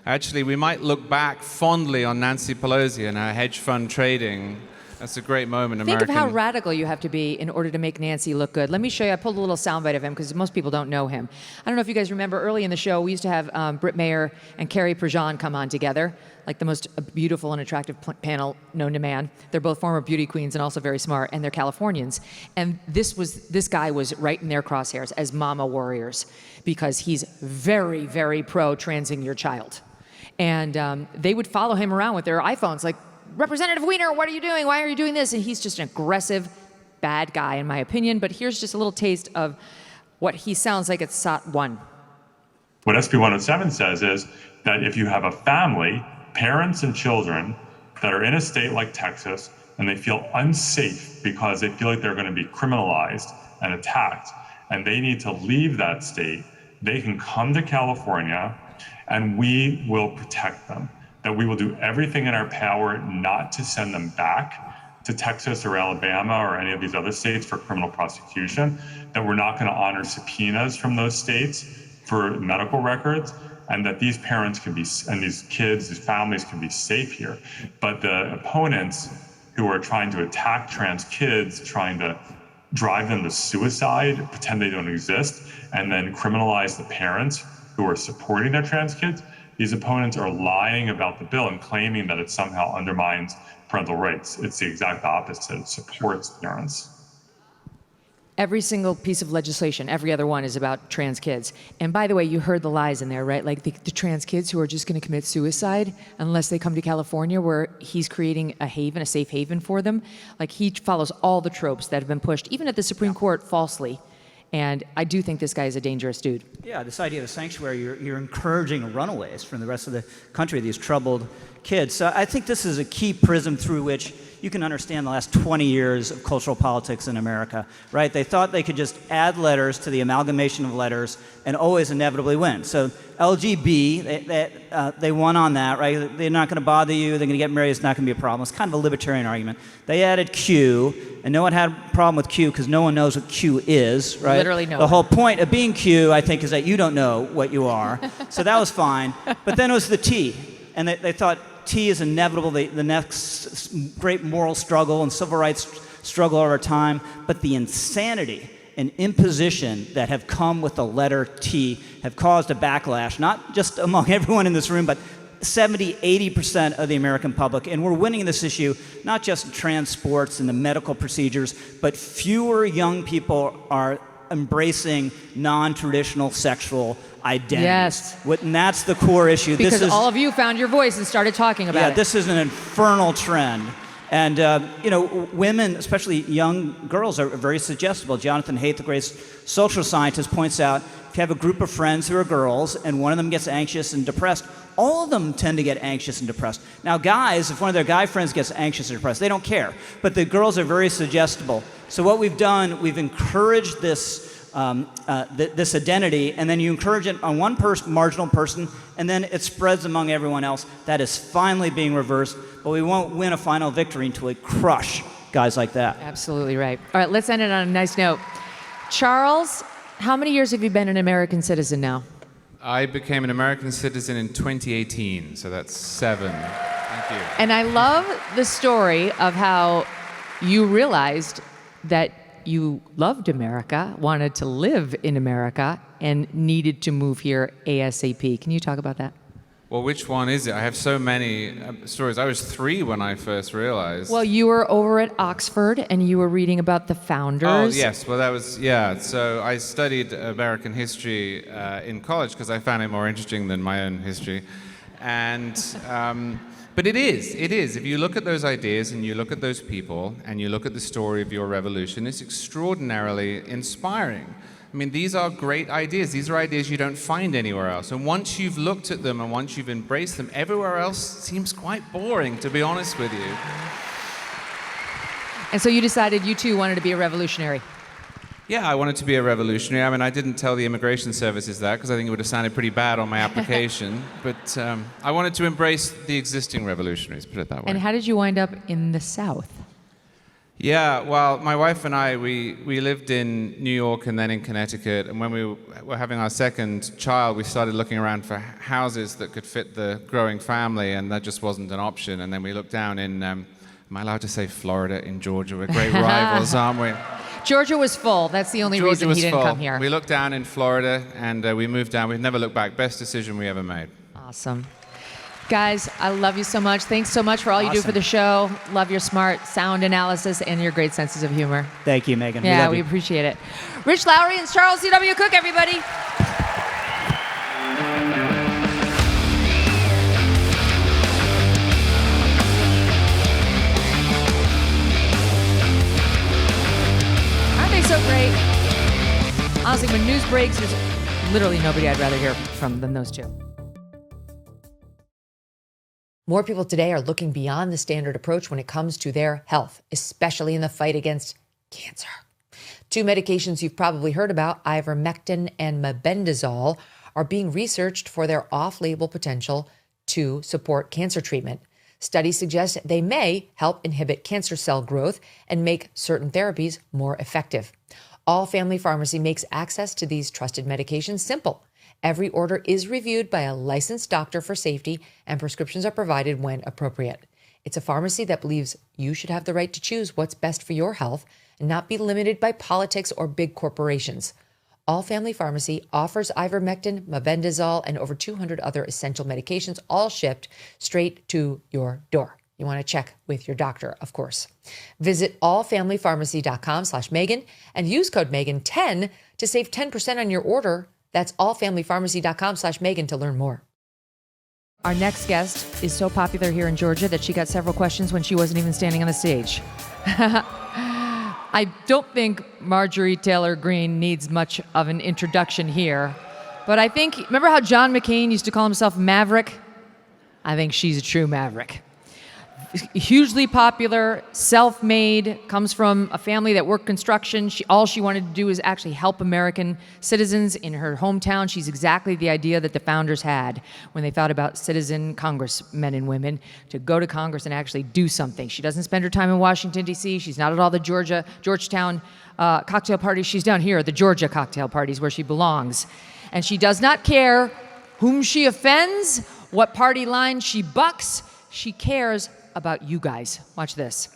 actually, we might look back fondly on Nancy Pelosi and her hedge fund trading. That's a great moment. Think of how radical you have to be in order to make Nancy look good. Let me show you. I pulled a little soundbite of him because most people don't know him. I don't know if you guys remember early in the show, we used to have Britt Mayer and Carrie Prejean come on together, like the most beautiful and attractive panel known to man. They're both former beauty queens and also very smart, and they're Californians. And this guy was right in their crosshairs as mama warriors because he's very, very pro-transing your child. And they would follow him around with their iPhones like, Representative Wiener, what are you doing? Why are you doing this? And he's just an aggressive, bad guy, in my opinion. But here's just a little taste of what he sounds like at SOT 1. What SB 107 says is that if you have a family, parents and children, that are in a state like Texas, and they feel unsafe because they feel like they're going to be criminalized and attacked, and they need to leave that state, they can come to California, and we will protect them. That we will do everything in our power not to send them back to Texas or Alabama or any of these other states for criminal prosecution, that we're not going to honor subpoenas from those states for medical records, and that these parents can be, and these kids, these families can be safe here. But the opponents who are trying to attack trans kids, trying to drive them to suicide, pretend they don't exist, and then criminalize the parents who are supporting their trans kids, these opponents are lying about the bill and claiming that it somehow undermines parental rights. It's the exact opposite. It supports parents. Every single piece of legislation, every other one, is about trans kids. And by the way, you heard the lies in there, right? Like the trans kids who are just going to commit suicide unless they come to California, where he's creating a haven, a safe haven for them. Like he follows all the tropes that have been pushed, even at the Supreme Court, falsely. And I do think this guy is a dangerous dude. Yeah, this idea of a sanctuary, you're encouraging runaways from the rest of the country, these troubled kids. So I think this is a key prism through which you can understand the last 20 years of cultural politics in America, right? They thought they could just add letters to the amalgamation of letters and always inevitably win. So LGB, they won on that, right? They're not going to bother you. They're going to get married. It's not going to be a problem. It's kind of a libertarian argument. They added Q, and no one had a problem with Q because no one knows what Q is, right? Literally no one. The whole point of being Q, I think, is that you don't know what you are. So that was fine. But then it was the T, and they thought T is inevitable, the next great moral struggle and civil rights struggle over time. But the insanity and imposition that have come with the letter T have caused a backlash, not just among everyone in this room, but 70-80% of the American public. And we're winning this issue, not just in trans sports and the medical procedures, but fewer young people are embracing non-traditional sexual identities. Yes. And that's the core issue. Because all of you found your voice and started talking about it. Yeah, this is an infernal trend. And, women, especially young girls, are very suggestible. Jonathan Haidt, the great social scientist, points out if you have a group of friends who are girls and one of them gets anxious and depressed, all of them tend to get anxious and depressed. Now, guys, if one of their guy friends gets anxious or depressed, they don't care. But the girls are very suggestible. So what we've done, we've encouraged this this identity, and then you encourage it on one marginal person, and then it spreads among everyone else. That is finally being reversed, but we won't win a final victory until we crush guys like that. Absolutely right. All right, let's end it on a nice note. Charles, how many years have you been an American citizen now? I became an American citizen in 2018, so that's 7. Thank you. And I love the story of how you realized that you loved America, wanted to live in America, and needed to move here ASAP. Can you talk about that? Well, which one is it? I have so many stories. I was 3 when I first realized. Well, you were over at Oxford, and you were reading about the founders. Oh, yes. Well, that was, yeah. So I studied American history in college because I found it more interesting than my own history. And, but But it is. If you look at those ideas and you look at those people and you look at the story of your revolution, it's extraordinarily inspiring. I mean, these are great ideas. These are ideas you don't find anywhere else. And once you've looked at them and once you've embraced them, everywhere else seems quite boring, to be honest with you. And so you decided you too wanted to be a revolutionary. Yeah, I wanted to be a revolutionary. I mean, I didn't tell the immigration services that because I think it would have sounded pretty bad on my application. But I wanted to embrace the existing revolutionaries, put it that way. And how did you wind up in the South? Yeah, well, my wife and I, we lived in New York and then in Connecticut. And when we were having our second child, we started looking around for houses that could fit the growing family, and that just wasn't an option. And then we looked down in, am I allowed to say Florida, in Georgia? We're great rivals, aren't we? Georgia was full. That's the only reason he didn't come here. We looked down in Florida, and we moved down. We've never looked back. Best decision we ever made. Awesome. Guys, I love you so much. Thanks so much for all you do for the show. Love your smart sound analysis and your great senses of humor. Thank you, Megyn. Yeah, we appreciate it. Rich Lowry and Charles C.W. Cooke, everybody. Aren't they so great? Honestly, when news breaks, there's literally nobody I'd rather hear from than those two. More people today are looking beyond the standard approach when it comes to their health, especially in the fight against cancer. Two medications you've probably heard about, ivermectin and mebendazole, are being researched for their off-label potential to support cancer treatment. Studies suggest they may help inhibit cancer cell growth and make certain therapies more effective. All Family Pharmacy makes access to these trusted medications simple. Every order is reviewed by a licensed doctor for safety, and prescriptions are provided when appropriate. It's a pharmacy that believes you should have the right to choose what's best for your health and not be limited by politics or big corporations. All Family Pharmacy offers ivermectin, mebendazole, and over 200 other essential medications, all shipped straight to your door. You want to check with your doctor, of course. Visit allfamilypharmacy.com/Megyn and use code Megyn10 to save 10% on your order. That's allfamilypharmacy.com/Megyn to learn more. Our next guest is so popular here in Georgia that she got several questions when she wasn't even standing on the stage. I don't think Marjorie Taylor Greene needs much of an introduction here, but I think, remember how John McCain used to call himself Maverick? I think she's a true maverick. Hugely popular, self-made, comes from a family that worked construction. All she wanted to do is actually help American citizens in her hometown. She's exactly the idea that the founders had when they thought about citizen congressmen and women, to go to Congress and actually do something. She doesn't spend her time in Washington, D.C. She's not at all the Georgetown cocktail parties. She's down here at the Georgia cocktail parties where she belongs. And she does not care whom she offends, what party line she bucks. She cares about you guys. Watch this.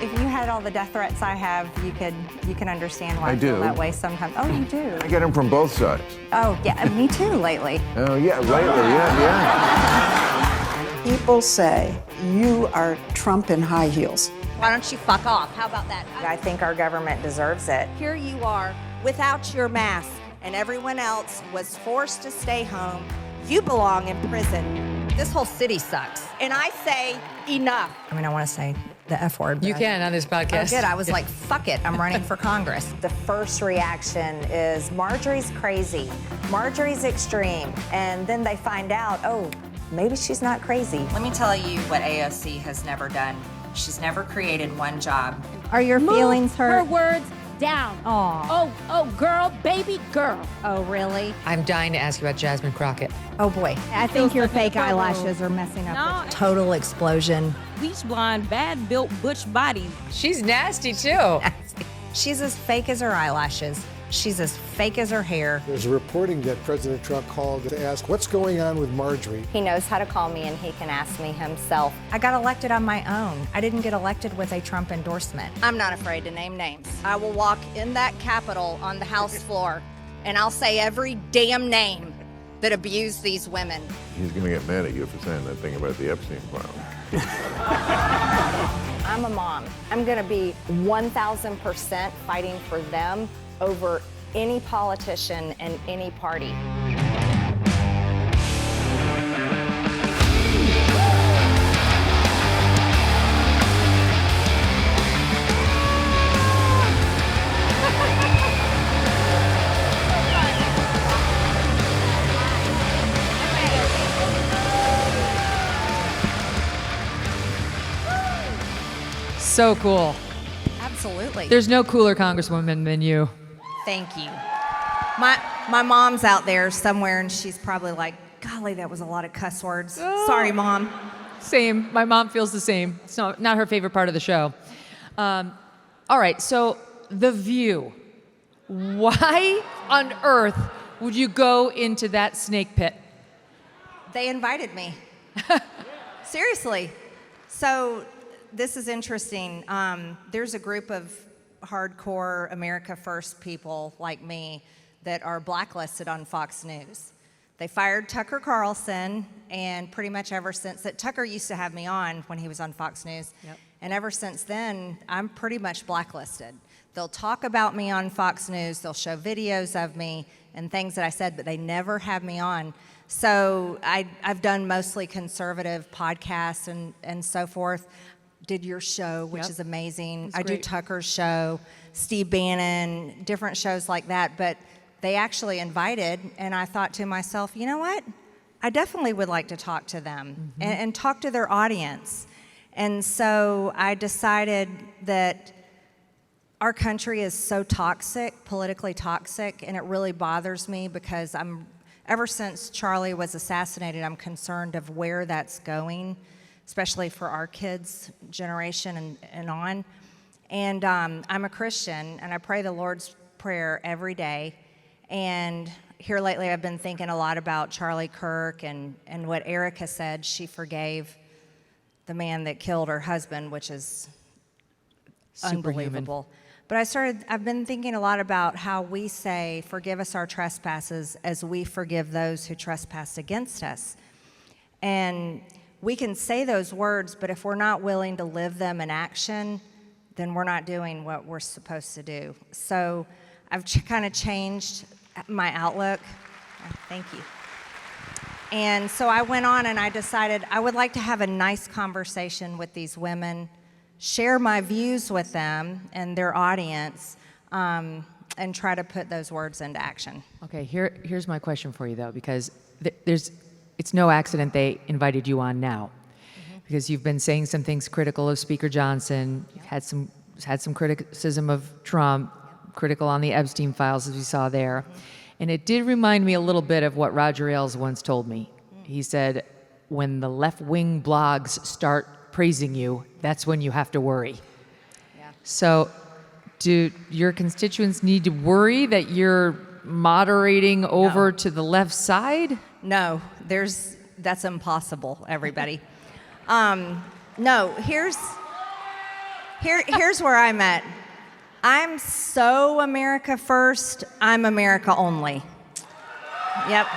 If you had all the death threats I have, you can understand why I feel do. that way sometimes. Oh, you do? I get them from both sides. Oh, yeah, me too lately. Oh, yeah, lately, yeah. People say you are Trump in high heels. Why don't you fuck off? How about that? I think our government deserves it. Here you are without your mask, and everyone else was forced to stay home. You belong in prison. This whole city sucks. And I say enough. I mean, I want to say the F word. You can on this podcast. Oh, good. I was like, fuck it. I'm running for Congress. The first reaction is Marjorie's crazy. Marjorie's extreme. And then they find out, oh, maybe she's not crazy. Let me tell you what AOC has never done. She's never created one job. Are your feelings hurt? Her words down. Aw. Oh, girl, baby girl. Oh, really? I'm dying to ask you about Jasmine Crockett. Oh, boy. I think your fake eyelashes are messing up. No. Total explosion. Bleach blonde, bad built butch body. She's nasty too. She's as fake as her eyelashes. She's as fake as her hair. There's a reporting that President Trump called to ask what's going on with Marjorie. He knows how to call me and he can ask me himself. I got elected on my own. I didn't get elected with a Trump endorsement. I'm not afraid to name names. I will walk in that Capitol on the House floor and I'll say every damn name that abused these women. He's going to get mad at you for saying that thing about the Epstein file. I'm a mom. I'm going to be 1,000% fighting for them over any politician and any party. So cool. Absolutely. There's no cooler congresswoman than you. Thank you. My mom's out there somewhere, and she's probably like, golly, that was a lot of cuss words. Sorry, Mom. Same. My mom feels the same. It's not her favorite part of the show. All right, so The View. Why on earth would you go into that snake pit? They invited me. Seriously. So this is interesting. There's a group of hardcore America First people like me that are blacklisted on Fox News. They fired Tucker Carlson, and pretty much ever since that, Tucker used to have me on when he was on Fox News. Yep. And ever since then, I'm pretty much blacklisted. They'll talk about me on Fox News, they'll show videos of me and things that I said, but they never have me on. So I've done mostly conservative podcasts and so forth. Did your show, which is amazing. I do Tucker's show, Steve Bannon, different shows like that. But they actually invited, and I thought to myself, you know what? I definitely would like to talk to them and talk to their audience. And so I decided that our country is so toxic, politically toxic, and it really bothers me because ever since Charlie was assassinated, I'm concerned of where that's going, especially for our kids' generation and on. And I'm a Christian, and I pray the Lord's Prayer every day. And here lately, I've been thinking a lot about Charlie Kirk and what Erica said. She forgave the man that killed her husband, which is unbelievable. But I've been thinking a lot about how we say, forgive us our trespasses as we forgive those who trespass against us. And we can say those words, but if we're not willing to live them in action, then we're not doing what we're supposed to do. So I've kind of changed my outlook. Thank you. And so I went on and I decided I would like to have a nice conversation with these women, share my views with them and their audience, and try to put those words into action. Okay, here's my question for you, though, because it's no accident they invited you on now, because you've been saying some things critical of Speaker Johnson, you've had some criticism of Trump, critical on the Epstein files, as we saw there. And it did remind me a little bit of what Roger Ailes once told me. He said, when the left-wing blogs start praising you, that's when you have to worry. Yeah. So do your constituents need to worry that you're moderating over to the left side? No, that's impossible, everybody. No, here's where I'm at. I'm so America first, I'm America only. Yep.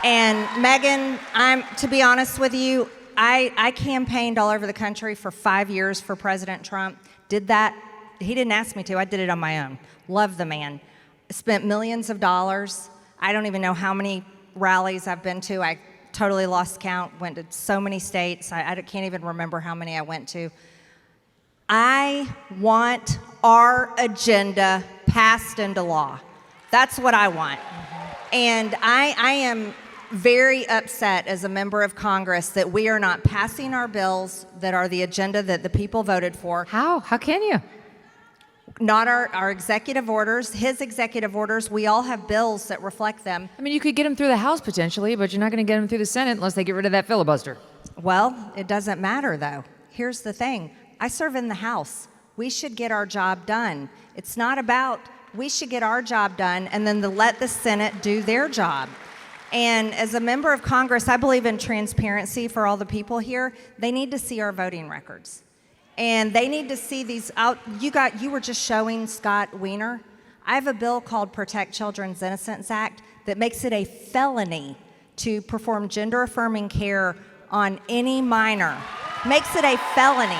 And Megyn, to be honest with you, I campaigned all over the country for 5 years for President Trump. Did that. He didn't ask me to. I did it on my own. Love the man. Spent millions of dollars. I don't even know how many rallies I've been to. I totally lost count. Went to so many states. I can't even remember how many I went to. I want our agenda passed into law. That's what I want. And I am very upset as a member of Congress that we are not passing our bills that are the agenda that the people voted for. How? How can you? Not our executive orders, his executive orders. We all have bills that reflect them. I mean, you could get them through the House potentially, but you're not going to get them through the Senate unless they get rid of that filibuster. Well, it doesn't matter, though. Here's the thing. I serve in the House. We should get our job done. It's not about, we should get our job done and then let the Senate do their job. And as a member of Congress, I believe in transparency for all the people here. They need to see our voting records. And they need to see these out. You were just showing Scott Wiener. I have a bill called Protect Children's Innocence Act that makes it a felony to perform gender-affirming care on any minor. Makes it a felony.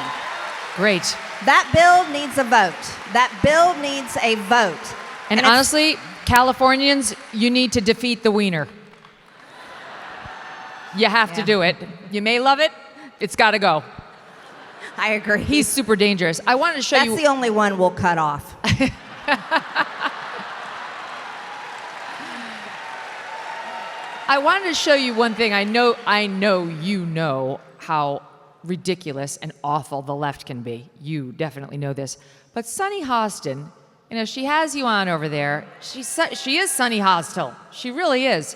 Great. That bill needs a vote. That bill needs a vote. And honestly, Californians, you need to defeat the wiener. You have to do it. You may love it. It's got to go. I agree. He's super dangerous. I wanted to show you. That's the only one we'll cut off. I wanted to show you one thing. I know you know how ridiculous and awful the left can be. You definitely know this. But Sunny Hostin, you know, she has you on over there. She is Sunny Hostile. She really is.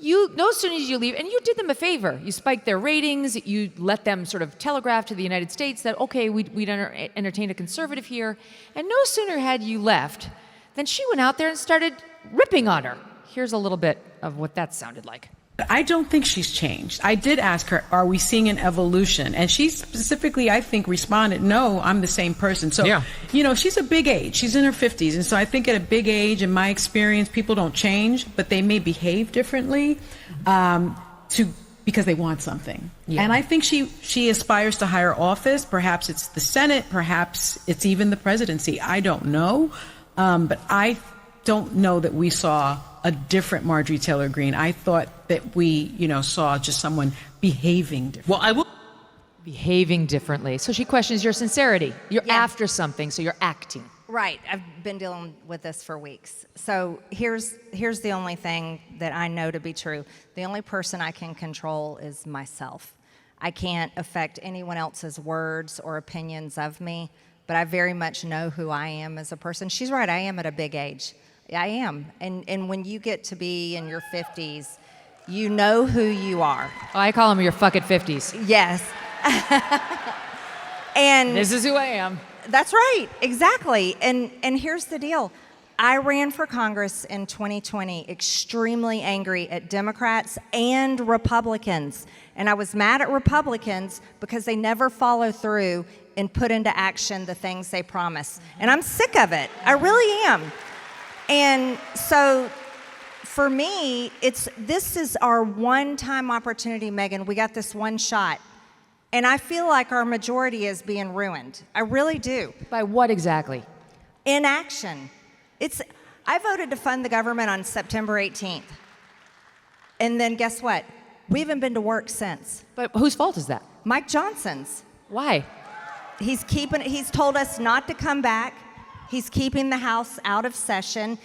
No sooner as you leave, and you did them a favor. You spiked their ratings. You let them sort of telegraph to the United States that, okay, we'd entertain a conservative here. And no sooner had you left than she went out there and started ripping on her. Here's a little bit of what that sounded like. I don't think she's changed. I did ask her, are we seeing an evolution? And she specifically, I think, responded, no, I'm the same person. So, you know, she's a big age. She's in her 50s. And so I think at a big age, in my experience, people don't change, but they may behave differently because they want something. Yeah. And I think she aspires to higher office. Perhaps it's the Senate. Perhaps it's even the presidency. I don't know. But I don't know that we saw a different Marjorie Taylor Greene. I thought that we, you know, saw just someone behaving differently. Well, I will behaving differently. So she questions your sincerity. You're after something, so you're acting. Right. I've been dealing with this for weeks. So here's the only thing that I know to be true. The only person I can control is myself. I can't affect anyone else's words or opinions of me, but I very much know who I am as a person. She's right. I am at a big age. I am. And when you get to be in your 50s, you know who you are. Oh, I call them your fuck it 50s. Yes. And this is who I am. That's right. Exactly. And here's the deal. I ran for Congress in 2020 extremely angry at Democrats and Republicans. And I was mad at Republicans because they never follow through and put into action the things they promise. And I'm sick of it. I really am. And so for me, this is our one-time opportunity, Megyn. We got this one shot. And I feel like our majority is being ruined. I really do. By what exactly? Inaction. I voted to fund the government on September 18th. And then guess what? We haven't been to work since. But whose fault is that? Mike Johnson's. Why? He's told us not to come back. He's keeping the House out of session.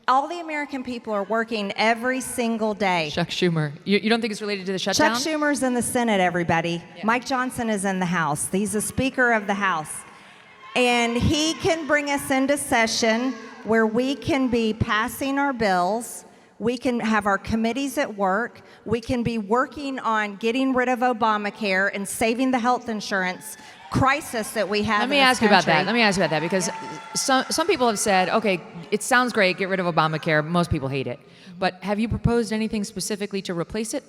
All the American people are working every single day. Chuck Schumer. You don't think it's related to the shutdown? Chuck Schumer's in the Senate, everybody. Yeah. Mike Johnson is in the House. He's the Speaker of the House. And he can bring us into session where we can be passing our bills. We can have our committees at work. We can be working on getting rid of Obamacare and saving the health insurance crisis that we have. Let me ask you about that because some people have said, okay, it sounds great, get rid of Obamacare. Most people hate it. But have you proposed anything specifically to replace it?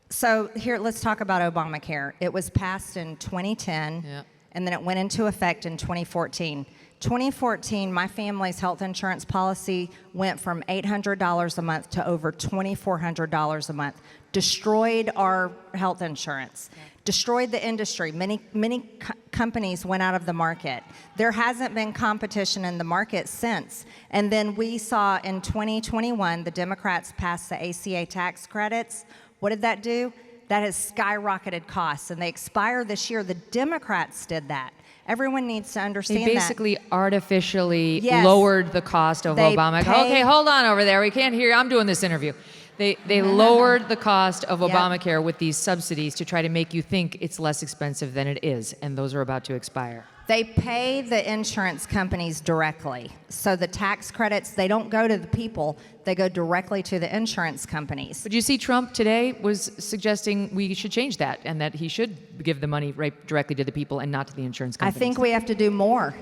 So here, let's talk about Obamacare. It was passed in 2010, and then it went into effect in 2014. 2014, my family's health insurance policy went from $800 a month to over $2,400 a month. Destroyed our health insurance. Destroyed the industry. Many companies went out of the market. There hasn't been competition in the market since. And then we saw in 2021, the Democrats passed the ACA tax credits. What did that do? That has skyrocketed costs, and they expire this year. The Democrats did that. Everyone needs to understand that. They basically artificially lowered the cost of Obamacare. Okay, hold on over there. We can't hear you. I'm doing this interview. They lowered the cost of Obamacare with these subsidies to try to make you think it's less expensive than it is, and those are about to expire. They pay the insurance companies directly. So the tax credits, they don't go to the people, they go directly to the insurance companies. But you see, Trump today was suggesting we should change that and that he should give the money right directly to the people and not to the insurance companies. I think we have to do more.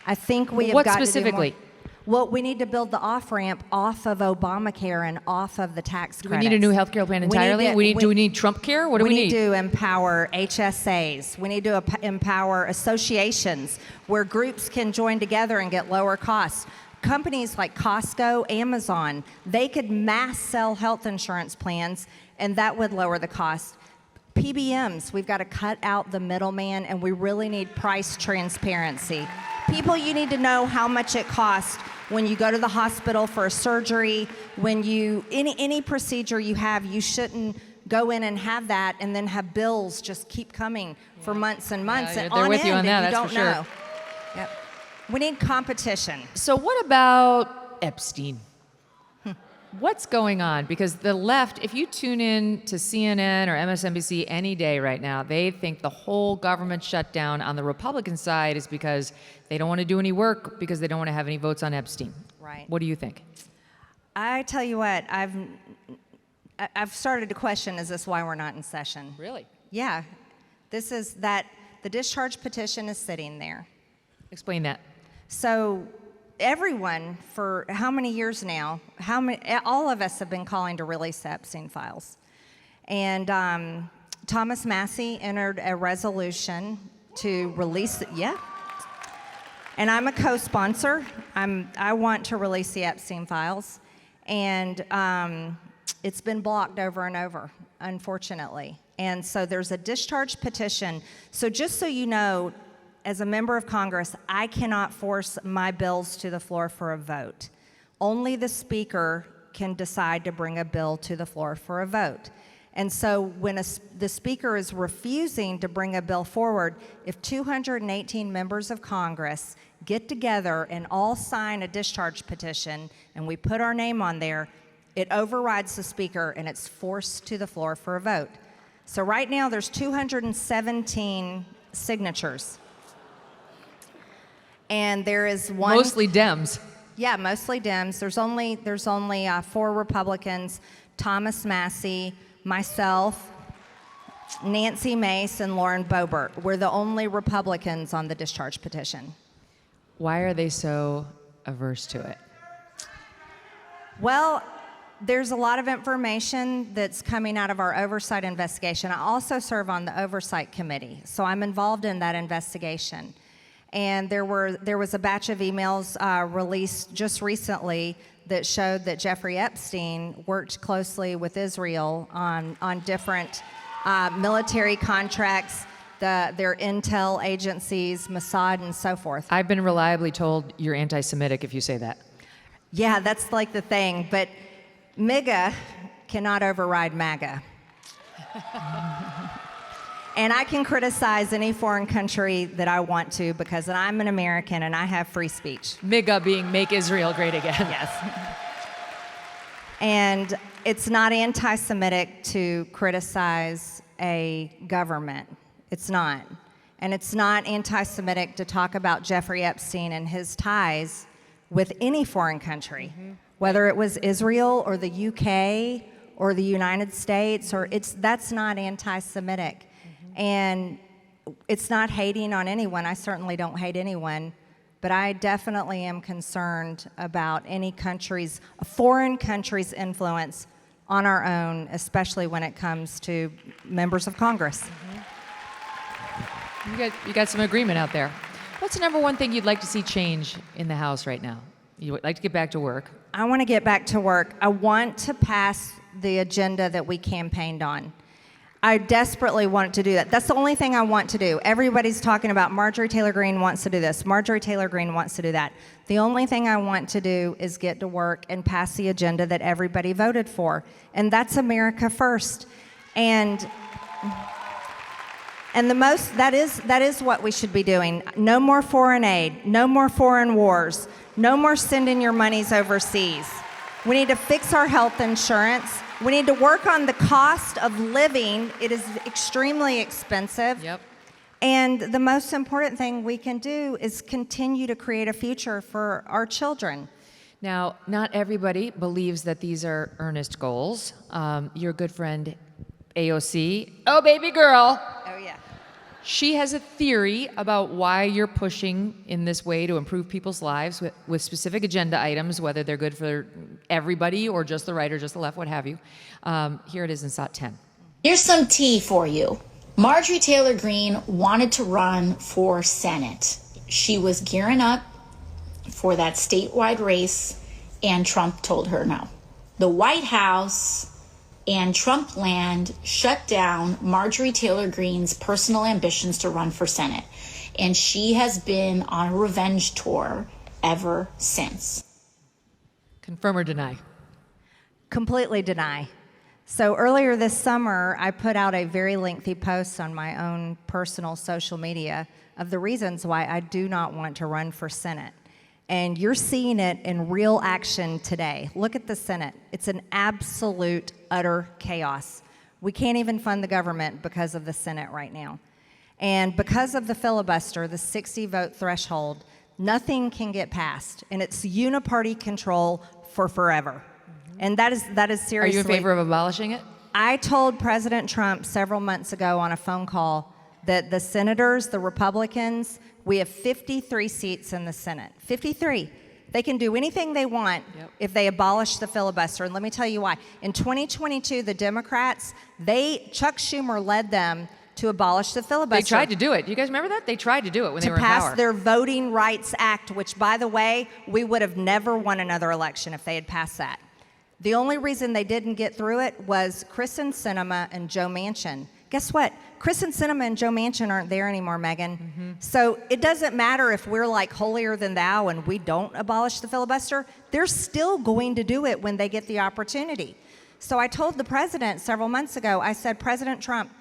I think we have got to do more. What specifically? Well, we need to build the off-ramp off of Obamacare and off of the tax credits. Do we need a new health care plan entirely? Do we need Trump care? What do we need? We need to empower HSAs. We need to empower associations where groups can join together and get lower costs. Companies like Costco, Amazon, they could mass sell health insurance plans, and that would lower the cost. PBMs, we've got to cut out the middleman, and we really need price transparency. People, you need to know how much it costs when you go to the hospital for a surgery, when you, any procedure you have, you shouldn't go in and have that and then have bills just keep coming for months and months. Yeah, they're with you on that, that's for sure. Yep. We need competition. So what about Epstein? What's going on? Because the left, if you tune in to CNN or MSNBC any day right now, they think the whole government shutdown on the Republican side is because they don't want to do any work because they don't want to have any votes on Epstein. Right. What do you think? I tell you what, I've started to question, is this why we're not in session? Really? Yeah. This is that the discharge petition is sitting there. Explain that. So everyone, for how many years now, all of us have been calling to release the Epstein files. And Thomas Massie entered a resolution to release it. Yeah. And I'm a co-sponsor. I want to release the Epstein files. And it's been blocked over and over, unfortunately. And so there's a discharge petition. So just so you know, as a member of Congress, I cannot force my bills to the floor for a vote. Only the Speaker can decide to bring a bill to the floor for a vote. And so when the Speaker is refusing to bring a bill forward, if 218 members of Congress get together and all sign a discharge petition and we put our name on there, it overrides the Speaker and it's forced to the floor for a vote. So right now there's 217 signatures. And there is one... Mostly Dems. Yeah, mostly Dems. There's only 4 Republicans, Thomas Massie, myself, Nancy Mace, and Lauren Boebert. We're the only Republicans on the discharge petition. Why are they so averse to it? Well, there's a lot of information that's coming out of our oversight investigation. I also serve on the oversight committee, so I'm involved in that investigation. And there was a batch of emails released just recently that showed that Jeffrey Epstein worked closely with Israel on different military contracts, their intel agencies, Mossad, and so forth. I've been reliably told you're anti-Semitic if you say that. Yeah, that's like the thing, but MAGA cannot override MAGA. And I can criticize any foreign country that I want to because I'm an American and I have free speech. MAGA being Make Israel Great Again. Yes. And it's not anti-Semitic to criticize a government. It's not. And it's not anti-Semitic to talk about Jeffrey Epstein and his ties with any foreign country, whether it was Israel or the UK or the United States, that's not anti-Semitic. And it's not hating on anyone. I certainly don't hate anyone, but I definitely am concerned about any foreign country's influence on our own, especially when it comes to members of Congress. You got some agreement out there. What's the number one thing you'd like to see change in the House right now? You would like to get back to work? I want to get back to work. I want to pass the agenda that we campaigned on. I desperately want to do that. That's the only thing I want to do. Everybody's talking about Marjorie Taylor Greene wants to do this. Marjorie Taylor Greene wants to do that. The only thing I want to do is get to work and pass the agenda that everybody voted for. And that's America first. And that is what we should be doing. No more foreign aid, no more foreign wars, no more sending your monies overseas. We need to fix our health insurance. We need to work on the cost of living. It is extremely expensive. Yep. And the most important thing we can do is continue to create a future for our children. Now, not everybody believes that these are earnest goals. Your good friend AOC, oh baby girl. Oh yeah. She has a theory about why you're pushing in this way to improve people's lives with specific agenda items, whether they're good for everybody or just the right or just the left, what have you. Here it is in SOT 10. Here's some tea for you. Marjorie Taylor Greene wanted to run for Senate. She was gearing up for that statewide race, and Trump told her no. The White House and Trump land shut down Marjorie Taylor Greene's personal ambitions to run for Senate. And she has been on a revenge tour ever since. Confirm or deny? Completely deny. So earlier this summer, I put out a very lengthy post on my own personal social media of the reasons why I do not want to run for Senate. And you're seeing it in real action today. Look at the Senate. It's an absolute, utter chaos. We can't even fund the government because of the Senate right now. And because of the filibuster, the 60-vote threshold, nothing can get passed. And it's uniparty control for forever. And that is seriously... Are you in favor of abolishing it? I told President Trump several months ago on a phone call that the senators, the Republicans, we have 53 seats in the Senate. 53. They can do anything they want if they abolish the filibuster. And let me tell you why. In 2022, the Democrats, Chuck Schumer led them to abolish the filibuster. They tried to do it. You guys remember that? They tried to do it when they were in power. To pass their Voting Rights Act, which, by the way, we would have never won another election if they had passed that. The only reason they didn't get through it was Kristen Sinema and Joe Manchin. Guess what? Kristen Sinema and Joe Manchin aren't there anymore, Megyn. So it doesn't matter if we're like holier than thou and we don't abolish the filibuster. They're still going to do it when they get the opportunity. So I told the president several months ago, I said, President Trump,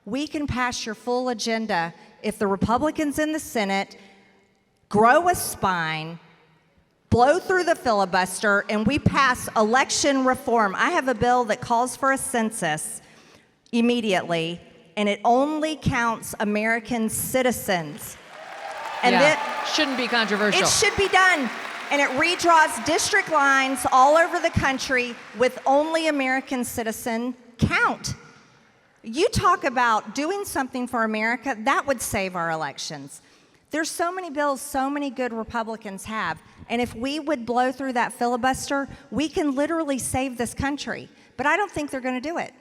we can pass your full agenda if the Republicans in the Senate grow a spine, blow through the filibuster, and we pass election reform. I have a bill that calls for a census immediately, and it only counts American citizens. And that shouldn't be controversial. It should be done. And it redraws district lines all over the country with only American citizen count. You talk about doing something for America, that would save our elections. There's so many bills so many good Republicans have. And if we would blow through that filibuster, we can literally save this country. But I don't think they're going to do it.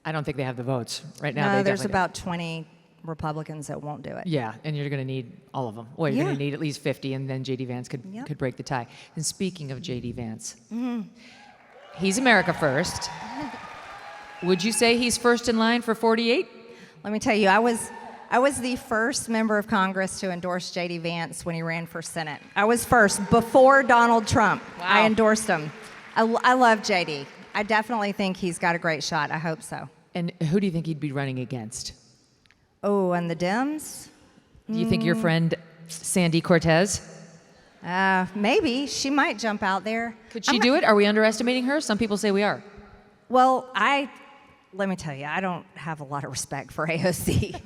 I don't think they have the votes right now. No, there's about 20 Republicans that won't do it. Yeah, and you're going to need all of them. Well, you're going to need at least 50, and then JD Vance could break the tie. And speaking of JD Vance, he's America first. Would you say he's first in line for 48? Let me tell you, I was the first member of Congress to endorse JD Vance when he ran for Senate. I was first, before Donald Trump. Wow. I endorsed him. I love JD. I definitely think he's got a great shot. I hope so. And who do you think he'd be running against? Oh, and the Dems? Do you think your friend Sandy Cortez? Maybe. She might jump out there. Could she do it? Are we underestimating her? Some people say we are. Well, let me tell you, I don't have a lot of respect for AOC.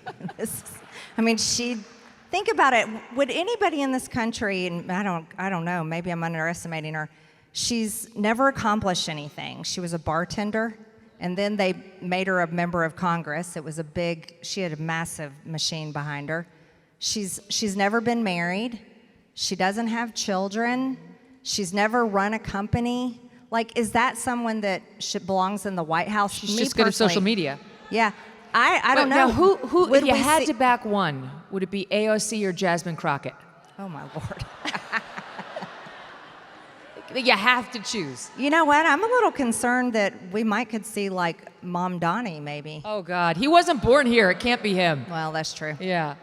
Think about it. Would anybody in this country, and I don't know, maybe I'm underestimating her, she's never accomplished anything. She was a bartender, and then they made her a member of Congress. She had a massive machine behind her. She's never been married. She doesn't have children. She's never run a company. Like, is that someone that belongs in the White House? She's just good at social media. Yeah. I don't know. Now, who if you had to back one, would it be AOC or Jasmine Crockett? Oh, my Lord. You have to choose. You know what? I'm a little concerned that we could see, like, Mom Donnie, maybe. Oh, God. He wasn't born here. It can't be him. Well, that's true. Yeah.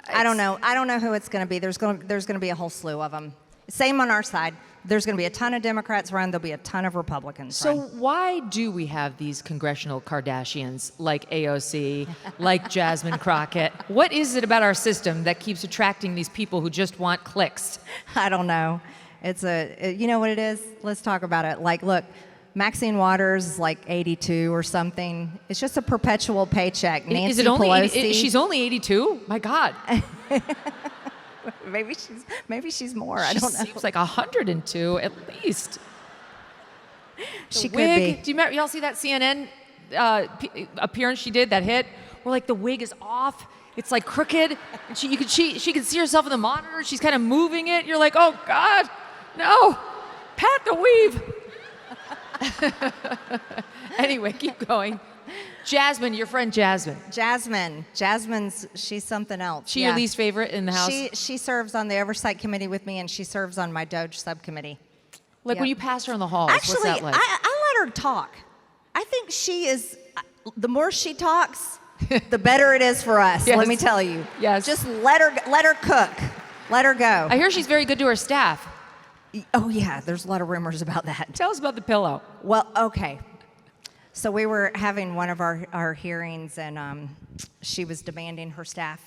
I don't know. I don't know who it's going to be. There's going to be a whole slew of them. Same on our side. There's going to be a ton of Democrats run. There'll be a ton of Republicans run. So why do we have these congressional Kardashians like AOC, like Jasmine Crockett? What is it about our system that keeps attracting these people who just want clicks? I don't know. You know what it is? Let's talk about it. Like, look, Maxine Waters is like 82 or something. It's just a perpetual paycheck. Nancy Is it only Pelosi. She's only 82? My God. Maybe she's more. I don't know. She seems like 102 at least. She could be. Do y'all see that CNN appearance she did, that hit? Where like the wig is off, it's like crooked, and she can see herself in the monitor. She's kind of moving it. You're like, oh God, no, pat the weave. Anyway, keep going. Jasmine, your friend Jasmine. She's something else. She your least favorite in the House? She serves on the Oversight Committee with me, and she serves on my Doge subcommittee. Like when you pass her in the halls, actually, what's that like? I let her talk. I think the more she talks, the better it is for us, let me tell you. Yes. Just let her cook. Let her go. I hear she's very good to her staff. Oh, yeah, there's a lot of rumors about that. Tell us about the pillow. Well, okay. So we were having one of our hearings, and she was demanding her staff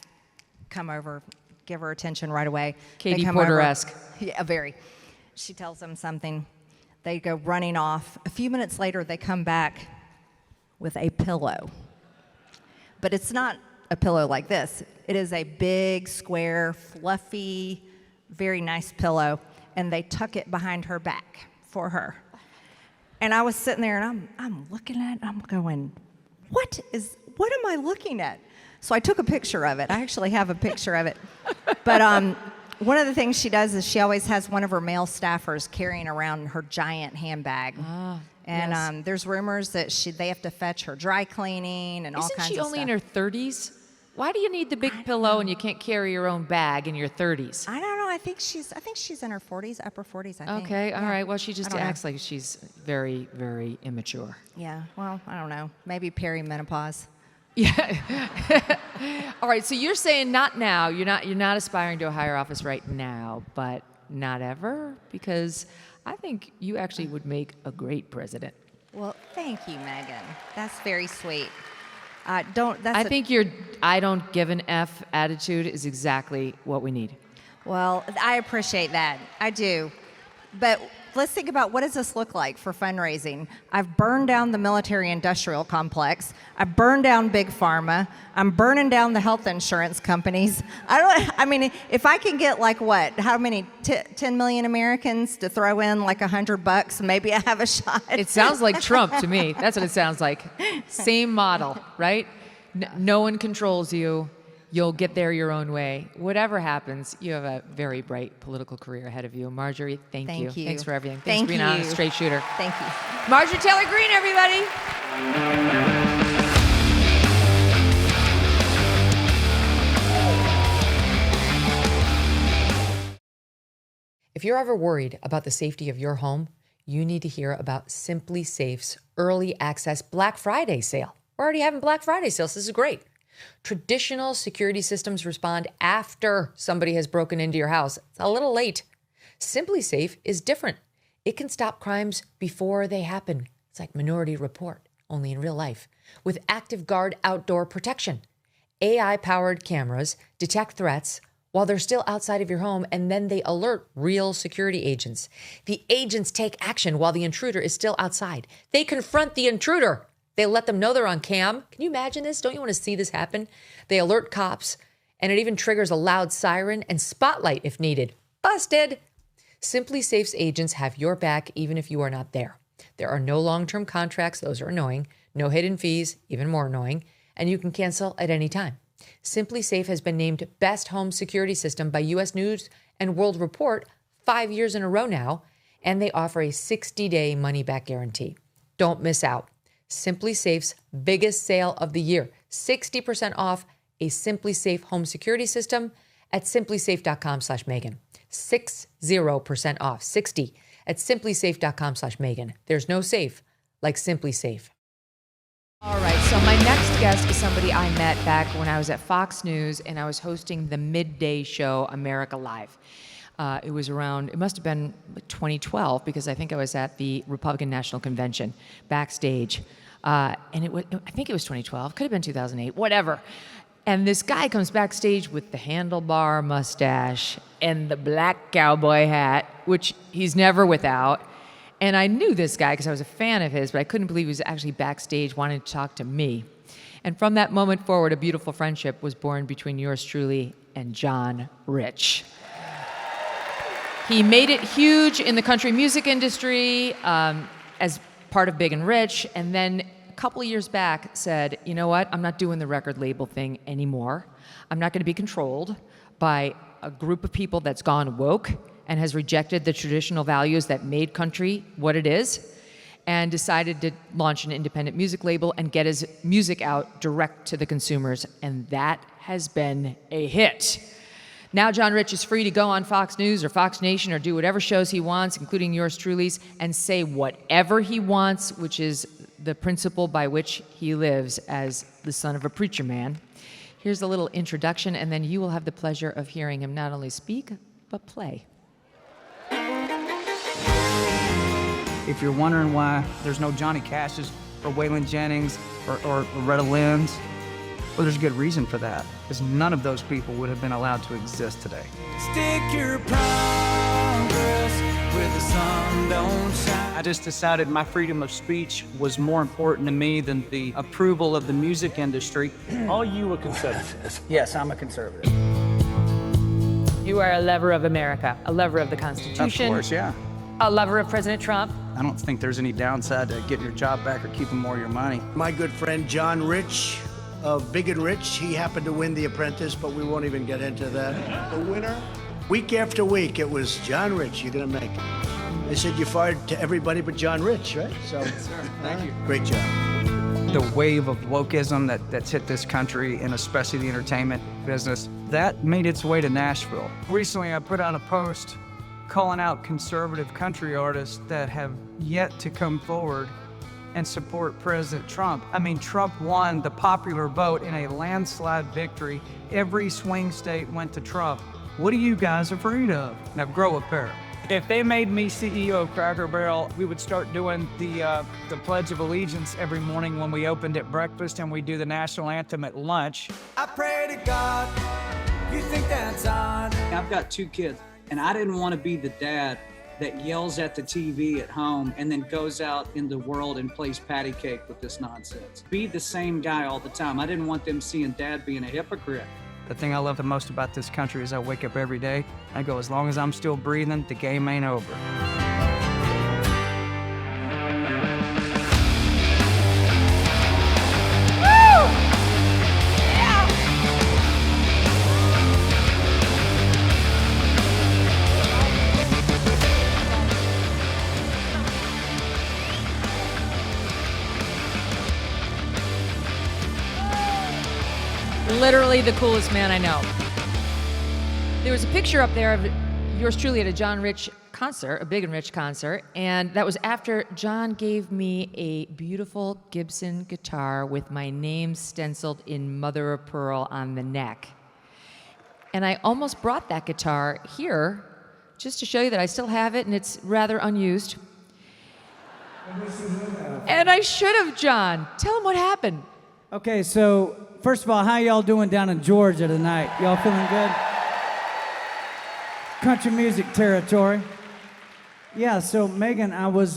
come over give her attention right away. Katie Porter-esque. Yeah, very. She tells them something. They go running off. A few minutes later, they come back with a pillow. But it's not a pillow like this. It is a big, square, fluffy, very nice pillow, and they tuck it behind her back for her. And I was sitting there, and I'm looking at it, I'm going, what am I looking at? So I took a picture of it. I actually have a picture of it. But one of the things she does is she always has one of her male staffers carrying around her giant handbag. And yes. There's rumors that they have to fetch her dry cleaning and all kinds of stuff. Isn't she only in her 30s? Why do you need the big pillow and you can't carry your own bag in your 30s? I don't know. I think she's in her 40s, upper 40s, I think. Okay, all Yeah. right. Well, she just I don't know. acts like she's very, very immature. Yeah, well, I don't know. Maybe perimenopause. Yeah. All right, so you're saying not now. You're not aspiring to a higher office right now, but not ever? Because I think you actually would make a great president. Well, thank you, Megyn. That's very sweet. I think your I don't give an F attitude is exactly what we need. Well, I appreciate that. I do. But let's think about, what does this look like for fundraising? I've burned down the military-industrial complex. I've burned down Big Pharma. I'm burning down the health insurance companies. I mean, if I can get how many, 10 million Americans to throw in like $100, maybe I have a shot. It sounds like Trump to me. That's what it sounds like. Same model, right? No one controls you. You'll get there your own way. Whatever happens, you have a very bright political career ahead of you. Marjorie, thank you. Thanks for everything. Thanks for being on, a straight shooter. Thank you. Marjorie Taylor Greene, everybody. If you're ever worried about the safety of your home, you need to hear about Simply Safe's early access Black Friday sale. We're already having Black Friday sales. This is great. Traditional security systems respond after somebody has broken into your house. It's a little late. Simply Safe is different. It can stop crimes before they happen. It's like Minority Report, only in real life, with Active Guard outdoor protection. AI-powered cameras detect threats while they're still outside of your home, and then they alert real security agents. The agents take action while the intruder is still outside. They confront the intruder. They let them know they're on cam. Can you imagine this? Don't you want to see this happen? They alert cops, and it even triggers a loud siren and spotlight if needed. Busted! Simply Safe's agents have your back even if you are not there. There are no long-term contracts. Those are annoying. No hidden fees, even more annoying. And you can cancel at any time. Simply Safe has been named Best Home Security System by U.S. News and World Report 5 years in a row now, and they offer a 60-day money-back guarantee. Don't miss out. Simply Safe's biggest sale of the year. 60% off a Simply Safe home security system at simplysafe.com/Megyn. 60% off, 60 at simplysafe.com/Megyn. There's no safe like Simply Safe. All right, so my next guest is somebody I met back when I was at Fox News and I was hosting the midday show America Live. It must have been 2012 because I think I was at the Republican National Convention backstage. I think it was 2012, could have been 2008, whatever. And this guy comes backstage with the handlebar mustache and the black cowboy hat, which he's never without. And I knew this guy because I was a fan of his, but I couldn't believe he was actually backstage wanting to talk to me. And from that moment forward, a beautiful friendship was born between yours truly and John Rich. He made it huge in the country music industry as part of Big and Rich, and then a couple of years back said, you know what, I'm not doing the record label thing anymore. I'm not going to be controlled by a group of people that's gone woke and has rejected the traditional values that made country what it is, and decided to launch an independent music label and get his music out direct to the consumers, and that has been a hit. Now John Rich is free to go on Fox News or Fox Nation or do whatever shows he wants, including yours truly's, and say whatever he wants, which is the principle by which he lives as the son of a preacher man. Here's a little introduction, and then you will have the pleasure of hearing him not only speak, but play. If you're wondering why there's no Johnny Cash's or Waylon Jennings or Loretta Lynn's, Well, there's a good reason for that, because none of those people would have been allowed to exist today. Stick your progress where the sun don't shine. I just decided my freedom of speech was more important to me than the approval of the music industry. Are you a conservative? Yes, I'm a conservative. You are a lover of America, a lover of the Constitution. Of course, yeah. A lover of President Trump. I don't think there's any downside to getting your job back or keeping more of your money. My good friend John Rich of Big and Rich, he happened to win The Apprentice, but we won't even get into that. The winner? Week after week, it was John Rich, you're gonna make it. They said you fired to everybody but John Rich, right? So, thank you. Great job. The wave of wokeism that's hit this country, and especially the entertainment business, that made its way to Nashville. Recently, I put out a post calling out conservative country artists that have yet to come forward and support President Trump. I mean, Trump won the popular vote in a landslide victory. Every swing state went to Trump. What are you guys afraid of? Now grow a pair. If they made me CEO of Cracker Barrel, we would start doing the Pledge of Allegiance every morning when we opened at breakfast, and we do the national anthem at lunch. I pray to God, you think that's odd. I've got 2 kids, and I didn't want to be the dad that yells at the TV at home and then goes out in the world and plays patty cake with this nonsense. Be the same guy all the time. I didn't want them seeing dad being a hypocrite. The thing I love the most about this country is I wake up every day, I go, as long as I'm still breathing, the game ain't over. Literally the coolest man I know. There was a picture up there of yours truly at a John Rich concert, a Big and Rich concert, and that was after John gave me a beautiful Gibson guitar with my name stenciled in mother of pearl on the neck. And I almost brought that guitar here just to show you that I still have it and it's rather unused. And I should have, John. Tell him what happened. Okay, so first of all, how y'all doing down in Georgia tonight? Y'all feeling good? Country music territory. Yeah, so Megyn, I was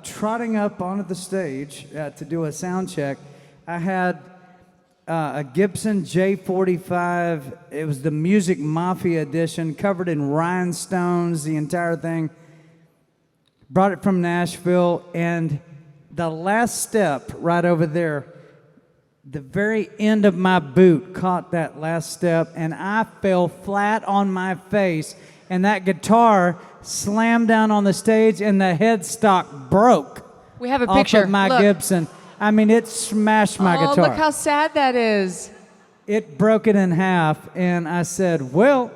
trotting up onto the stage to do a sound check. I had a Gibson J45. It was the Music Mafia edition, covered in rhinestones, the entire thing. Brought it from Nashville, and the last step right over there, the very end of my boot caught that last step, and I fell flat on my face, and that guitar slammed down on the stage, and the headstock broke. We have a picture. Off of my Gibson. I mean, it smashed my guitar. Oh, look how sad that is. It broke it in half, and I said, well,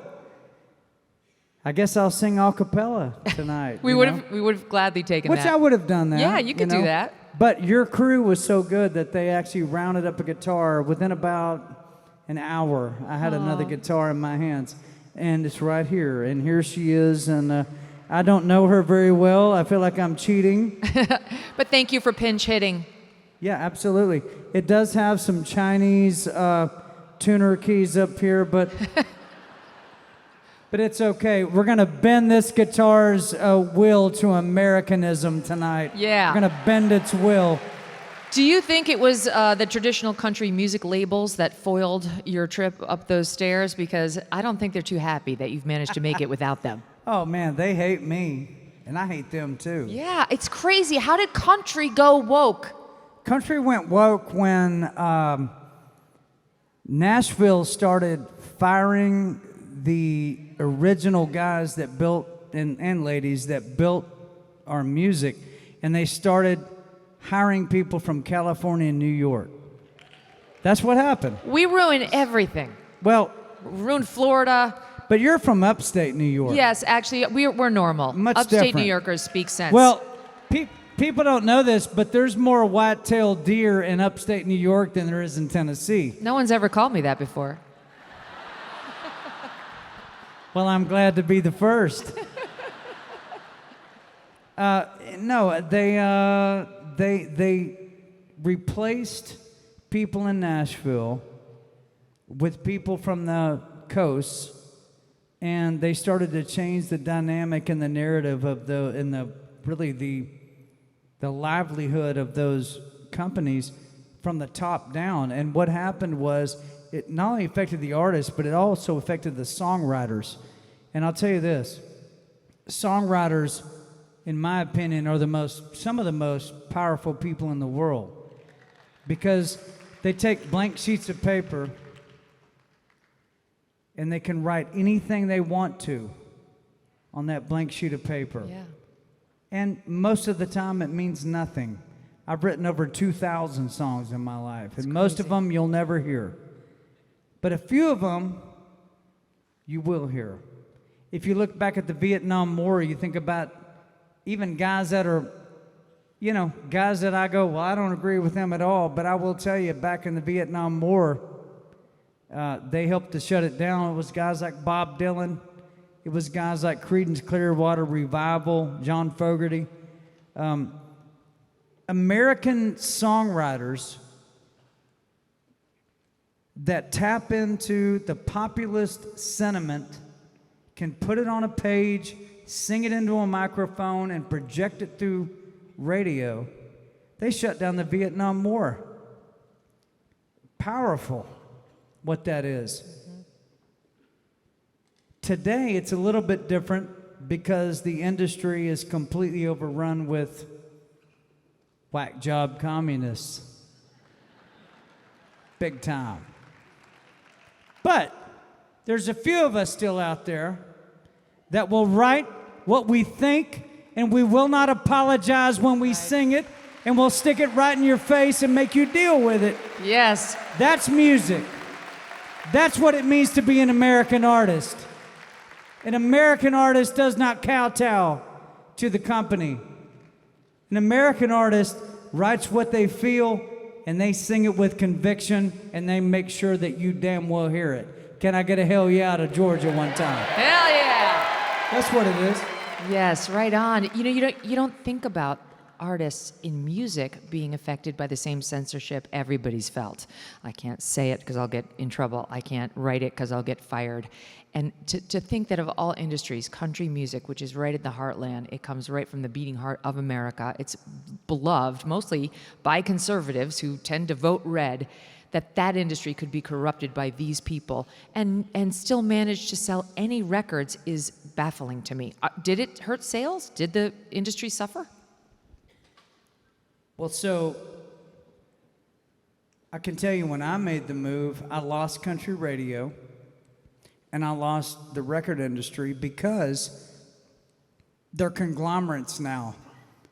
I guess I'll sing a cappella tonight. We would have gladly taken Which that. I would have done that. Yeah, you could do that. But your crew was so good that they actually rounded up a guitar within about an hour. I had another guitar in my hands, and it's right here. And here she is, and I don't know her very well. I feel like I'm cheating. But thank you for pinch hitting. Yeah, absolutely. It does have some Chinese tuner keys up here, but but it's okay. We're gonna bend this guitar's will to Americanism tonight. Yeah. We're gonna bend its will. Do you think it was the traditional country music labels that foiled your trip up those stairs? Because I don't think they're too happy that you've managed to make it without them. Oh man, they hate me, and I hate them too. Yeah, it's crazy. How did country go woke? Country went woke when Nashville started firing the original guys that built, and ladies that built our music, and they started hiring people from California and New York. That's what happened. We ruin everything. Well, ruined Florida. But you're from upstate New York. Yes, actually, we're normal. Much upstate different. New Yorkers speak sense. Well, people don't know this, but there's more white-tailed deer in upstate New York than there is in Tennessee. No one's ever called me that before. Well, I'm glad to be the first. No, they replaced people in Nashville with people from the coast, and they started to change the dynamic and the narrative of the livelihood of those companies from the top down. And what happened was it not only affected the artists, but it also affected the songwriters. And I'll tell you this, songwriters, in my opinion, are some of the most powerful people in the world, because they take blank sheets of paper and they can write anything they want to on that blank sheet of paper. Yeah. And most of the time it means nothing. I've written over 2,000 songs in my life, and most of them you'll never hear. But a few of them you will hear. If you look back at the Vietnam War, you think about even guys that are, guys that I go, well, I don't agree with them at all, but I will tell you, back in the Vietnam War, they helped to shut it down. It was guys like Bob Dylan. It was guys like Creedence Clearwater Revival, John Fogerty. American songwriters that tap into the populist sentiment can put it on a page, sing it into a microphone, and project it through radio. They shut down the Vietnam War. Powerful, what that is. Today, it's a little bit different because the industry is completely overrun with whack job communists. Big time. But there's a few of us still out there that will write what we think, and we will not apologize when we sing it, and we'll stick it right in your face and make you deal with it. Yes. That's music. That's what it means to be an American artist. An American artist does not kowtow to the company. An American artist writes what they feel, and they sing it with conviction, and they make sure that you damn well hear it. Can I get a hell yeah out of Georgia one time? Hell yeah! That's what it is. Yes, right on. You don't think about artists in music being affected by the same censorship everybody's felt. I can't say it because I'll get in trouble. I can't write it because I'll get fired. And to think that of all industries, country music, which is right in the heartland, it comes right from the beating heart of America. It's beloved mostly by conservatives who tend to vote red, that industry could be corrupted by these people and still manage to sell any records is baffling to me. Did it hurt sales? Did the industry suffer? Well, so I can tell you when I made the move, I lost country radio and I lost the record industry because they're conglomerates now.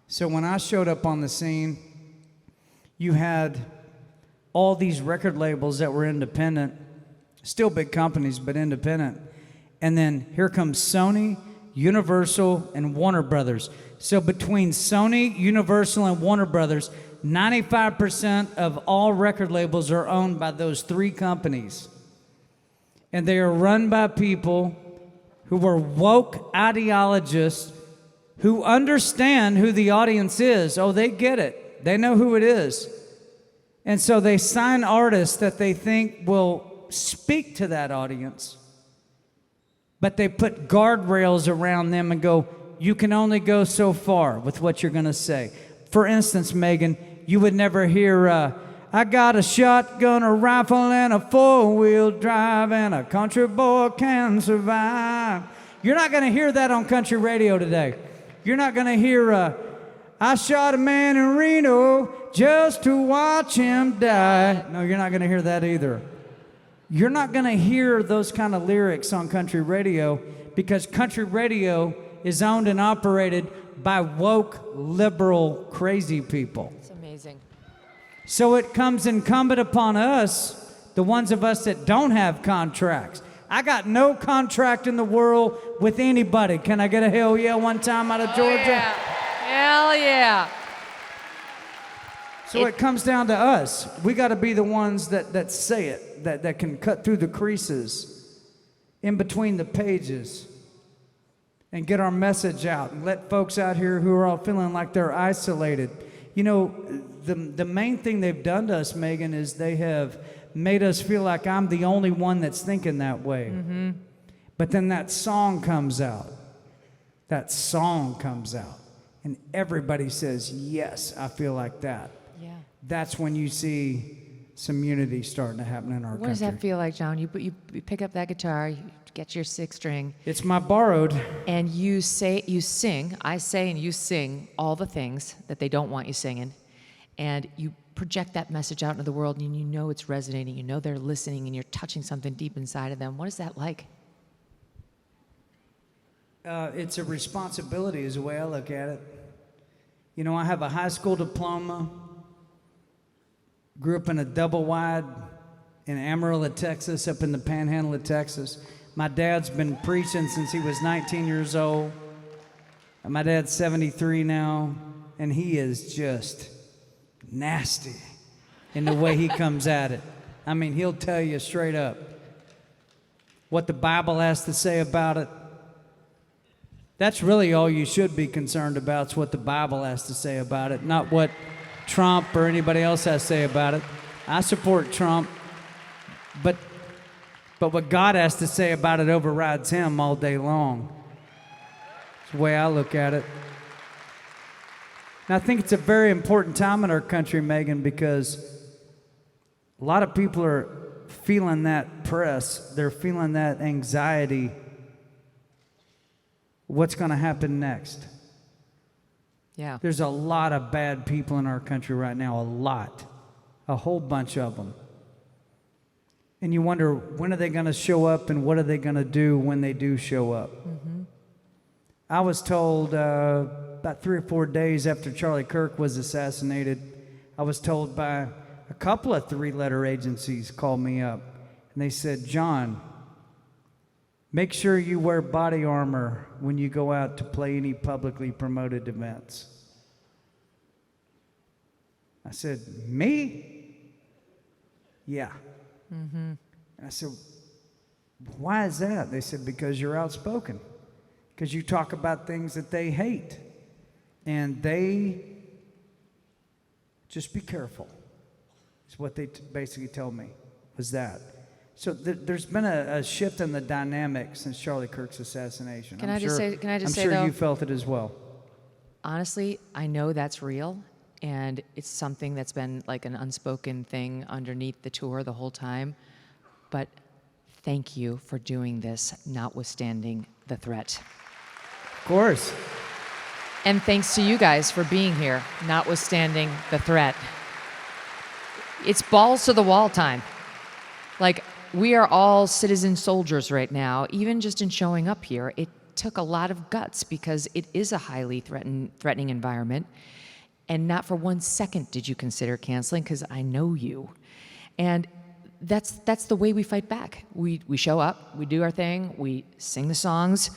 So when I showed up on the scene, you had all these record labels that were independent, still big companies, but independent. And then here comes Sony, Universal, and Warner Brothers. So between Sony, Universal, and Warner Brothers, 95% of all record labels are owned by those three companies. And they are run by people who are woke ideologists who understand who the audience is. Oh, they get it. They know who it is. And so they sign artists that they think will speak to that audience. But they put guardrails around them and go, you can only go so far with what you're going to say. For instance, Megyn, you would never hear, I got a shotgun, a rifle, and a four-wheel drive, and a country boy can survive. You're not going to hear that on country radio today. You're not going to hear, I shot a man in Reno just to watch him die. No, you're not going to hear that either. You're not going to hear those kind of lyrics on country radio because country radio is owned and operated by woke, liberal, crazy people. It's amazing. So it comes incumbent upon us, the ones of us that don't have contracts. I got no contract in the world with anybody. Can I get a hell yeah one time out of Georgia? Yeah. Hell yeah. So it comes down to us. We got to be the ones that say it, that can cut through the creases in between the pages and get our message out and let folks out here who are all feeling like they're isolated. You know, the main thing they've done to us, Megyn, is they have made us feel like I'm the only one that's thinking that way. Mm-hmm. But then that song comes out. That song comes out. And everybody says, yes, I feel like that. Yeah. That's when you see some unity starting to happen in our What does country. that feel like, John? You pick up that guitar, you get your 6-string. It's my borrowed. And you sing, I say and you sing all the things that they don't want you singing. And you project that message out into the world, and you know it's resonating, you know they're listening, and you're touching something deep inside of them. What is that like? It's a responsibility is the way I look at it. You know, I have a high school diploma, grew up in a double wide in Amarillo, Texas, up in the panhandle of Texas. My dad's been preaching since he was 19 years old. My dad's 73 now, and he is just nasty in the way he comes at it. I mean, he'll tell you straight up what the Bible has to say about it. That's really all you should be concerned about, is what the Bible has to say about it, not what Trump or anybody else has to say about it. I support Trump, but what God has to say about it overrides him all day long. It's the way I look at it. And I think it's a very important time in our country, Megyn, because a lot of people are feeling that press. They're feeling that anxiety. What's going to happen next? Yeah. There's a lot of bad people in our country right now, a lot. A whole bunch of them. And you wonder, when are they going to show up and what are they going to do when they do show up? Mm-hmm. I was told about 3 or 4 days after Charlie Kirk was assassinated, I was told by a couple of 3-letter agencies called me up. And they said, John, make sure you wear body armor when you go out to play any publicly promoted events. I said, me? Yeah. Mm-hmm. And I said, why is that? They said, because you're outspoken. Because you talk about things that they hate. And they, just be careful, is what they basically told me, was that. So there's been a shift in the dynamic since Charlie Kirk's assassination. Can I just say I'm though, sure you felt it as well. Honestly, I know that's real, and it's something that's been like an unspoken thing underneath the tour the whole time. But thank you for doing this, notwithstanding the threat. Of course. And thanks to you guys for being here, notwithstanding the threat. It's balls to the wall time. Like, we are all citizen soldiers right now. Even just in showing up here, it took a lot of guts because it is a highly threatening environment. And not for 1 second did you consider canceling, because I know you. And that's the way we fight back. We show up, we do our thing, we sing the songs,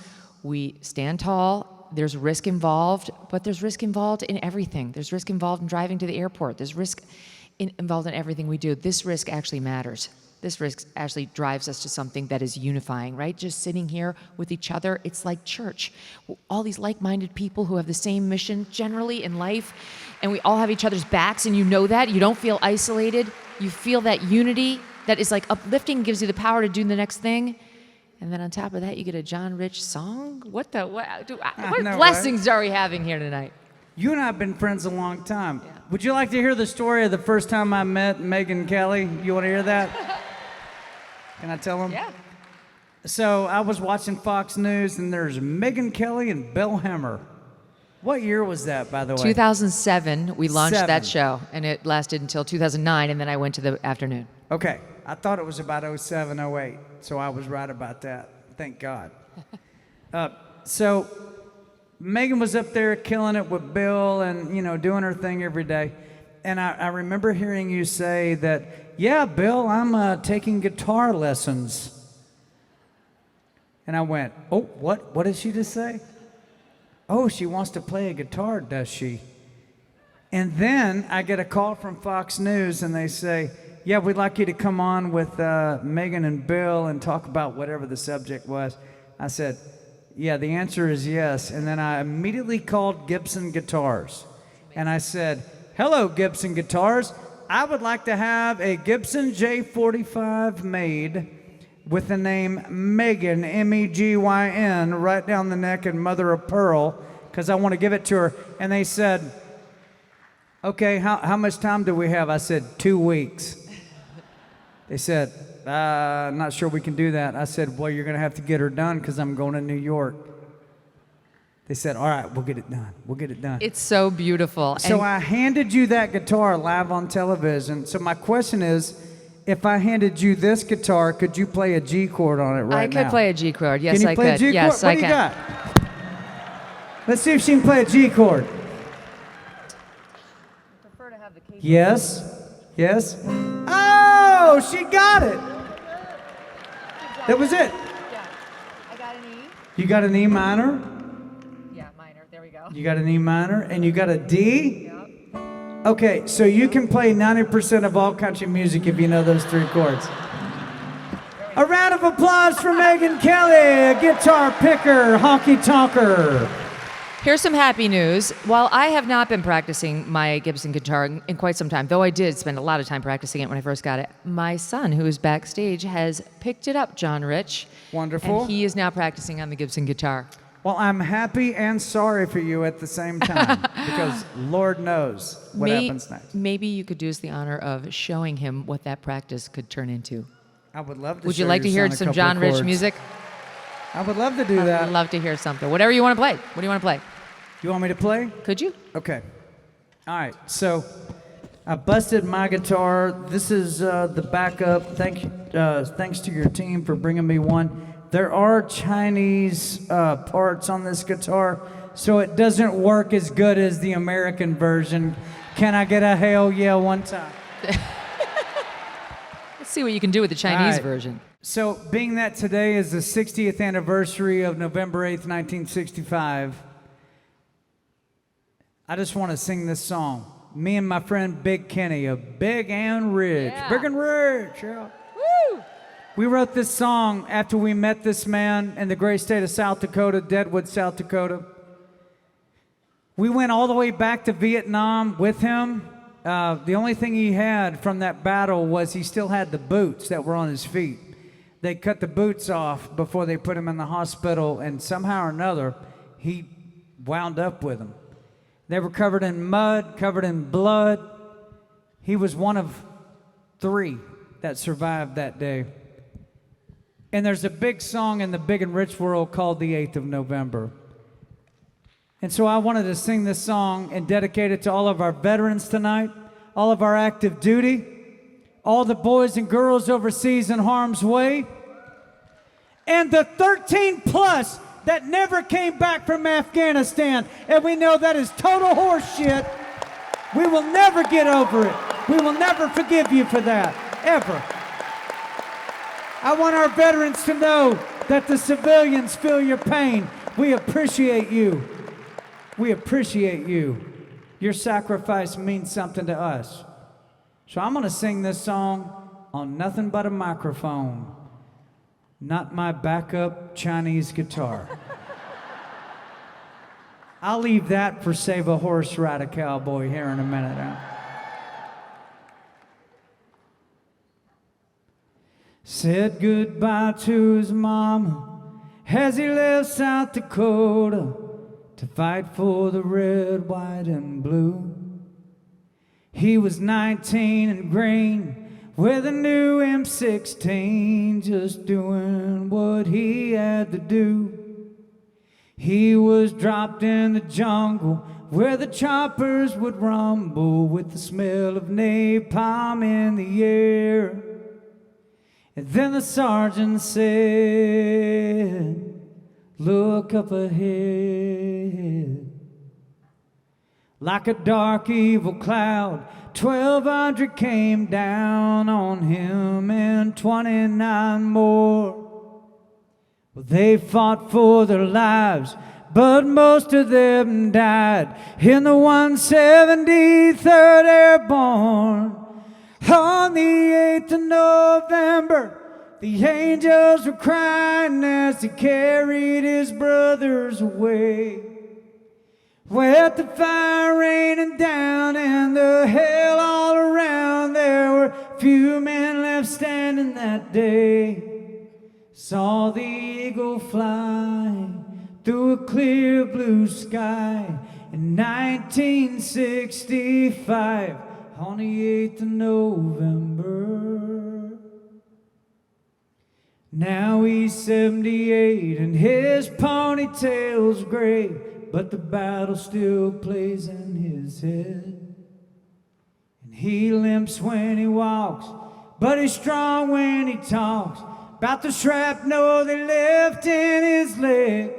we stand tall. There's risk involved, but there's risk involved in everything. There's risk involved in driving to the airport. There's risk involved in everything we do. This risk actually matters. This risk actually drives us to something that is unifying, right? Just sitting here with each other, it's like church. All these like-minded people who have the same mission generally in life, and we all have each other's backs, and you know that. You don't feel isolated. You feel that unity that is like uplifting, gives you the power to do the next thing. And then on top of that, you get a John Rich song? What blessings are we having here tonight? You and I have been friends a long time. Yeah. Would you like to hear the story of the first time I met Megyn Kelly? You want to hear that? Can I tell them? Yeah. So I was watching Fox News, and there's Megyn Kelly and Bill Hemmer. What year was that, by the way? 2007, we launched that show, and it lasted until 2009, and then I went to the afternoon. Okay. I thought it was about 07, 08, so I was right about that. Thank God. So Megyn was up there killing it with Bill and, doing her thing every day. And I remember hearing you say that, yeah, Bill, I'm taking guitar lessons. And I went, oh, what? What did she just say? Oh, she wants to play a guitar, does she? And then I get a call from Fox News, and they say, yeah, we'd like you to come on with Megyn and Bill and talk about whatever the subject was. I said, yeah, the answer is yes. And then I immediately called Gibson Guitars. And I said, hello, Gibson Guitars. I would like to have a Gibson J45 made with the name Megyn, M-E-G-Y-N, right down the neck and mother of pearl, because I want to give it to her. And they said, okay, how much time do we have? I said, 2 weeks. They said, I'm not sure we can do that. I said, well, you're going to have to get her done because I'm going to New York. They said, all right, we'll get it done. We'll get it done. It's so beautiful. So I handed you that guitar live on television. So my question is, if I handed you this guitar, could you play a G chord on it right now? I could play a G chord. Yes, can you I play could. A G yes, chord? What I do can. you got? Let's see if she can play a G chord. Yes. Yes. Oh, she got it. That was it. Yeah. I got an E. You got an E minor. Yeah, minor. There we go. You got an E minor, and you got a D. Yep. Okay, so you can play 90% of all country music if you know those 3 chords. A round of applause for Megyn Kelly, a guitar picker, honky tonker. Here's some happy news. While I have not been practicing my Gibson guitar in quite some time, though I did spend a lot of time practicing it when I first got it, my son, who is backstage, has picked it up, John Rich. Wonderful. And he is now practicing on the Gibson guitar. Well, I'm happy and sorry for you at the same time, because Lord knows what happens next. Maybe you could do us the honor of showing him what that practice could turn into. I would love to. Would you like to hear some John Rich music? I would love to do that. I'd love to hear something. Whatever you want to play. What do you want to play? You want me to play? Could you? Okay. All right. So I busted my guitar. This is the backup. Thanks to your team for bringing me one. There are Chinese parts on this guitar, so it doesn't work as good as the American version. Can I get a hell yeah one time? Let's see what you can do with the Chinese version. So, being that today is the 60th anniversary of November 8th, 1965, I just want to sing this song. Me and my friend Big Kenny of Big and Rich. Yeah. Big and Rich, yeah. Woo! We wrote this song after we met this man in the great state of South Dakota, Deadwood, South Dakota. We went all the way back to Vietnam with him. The only thing he had from that battle was he still had the boots that were on his feet. They cut the boots off before they put him in the hospital, and somehow or another, he wound up with them. They were covered in mud, covered in blood. He was one of 3 that survived that day. And there's a big song in the big and rich world called The 8th of November. And so I wanted to sing this song and dedicate it to all of our veterans tonight, all of our active duty, all the boys and girls overseas in harm's way, and the 13 plus that never came back from Afghanistan. And we know that is total horse shit. We will never get over it. We will never forgive you for that, ever. I want our veterans to know that the civilians feel your pain. We appreciate you. We appreciate you. Your sacrifice means something to us. So I'm going to sing this song on nothing but a microphone, not my backup Chinese guitar. I'll leave that for Save a Horse, Ride a Cowboy here in a minute. Huh? Said goodbye to his mama as he left South Dakota to fight for the red, white, and blue. He was 19 and green with a new M16, just doing what he had to do. He was dropped in the jungle where the choppers would rumble with the smell of napalm in the air. And then the sergeant said, look up ahead. Like a dark evil cloud, 1,200 came down on him and 29 more. Well, they fought for their lives, but most of them died in the 173rd Airborne. On the 8th of November, the angels were crying as they carried his brothers away. With the fire raining down and the hell all around, there were few men left standing that day. Saw the eagle fly through a clear blue sky in 1965 on the 8th of November. Now he's 78 and his ponytail's gray, but the battle still plays in his head. And he limps when he walks, but he's strong when he talks about the shrapnel they left in his leg.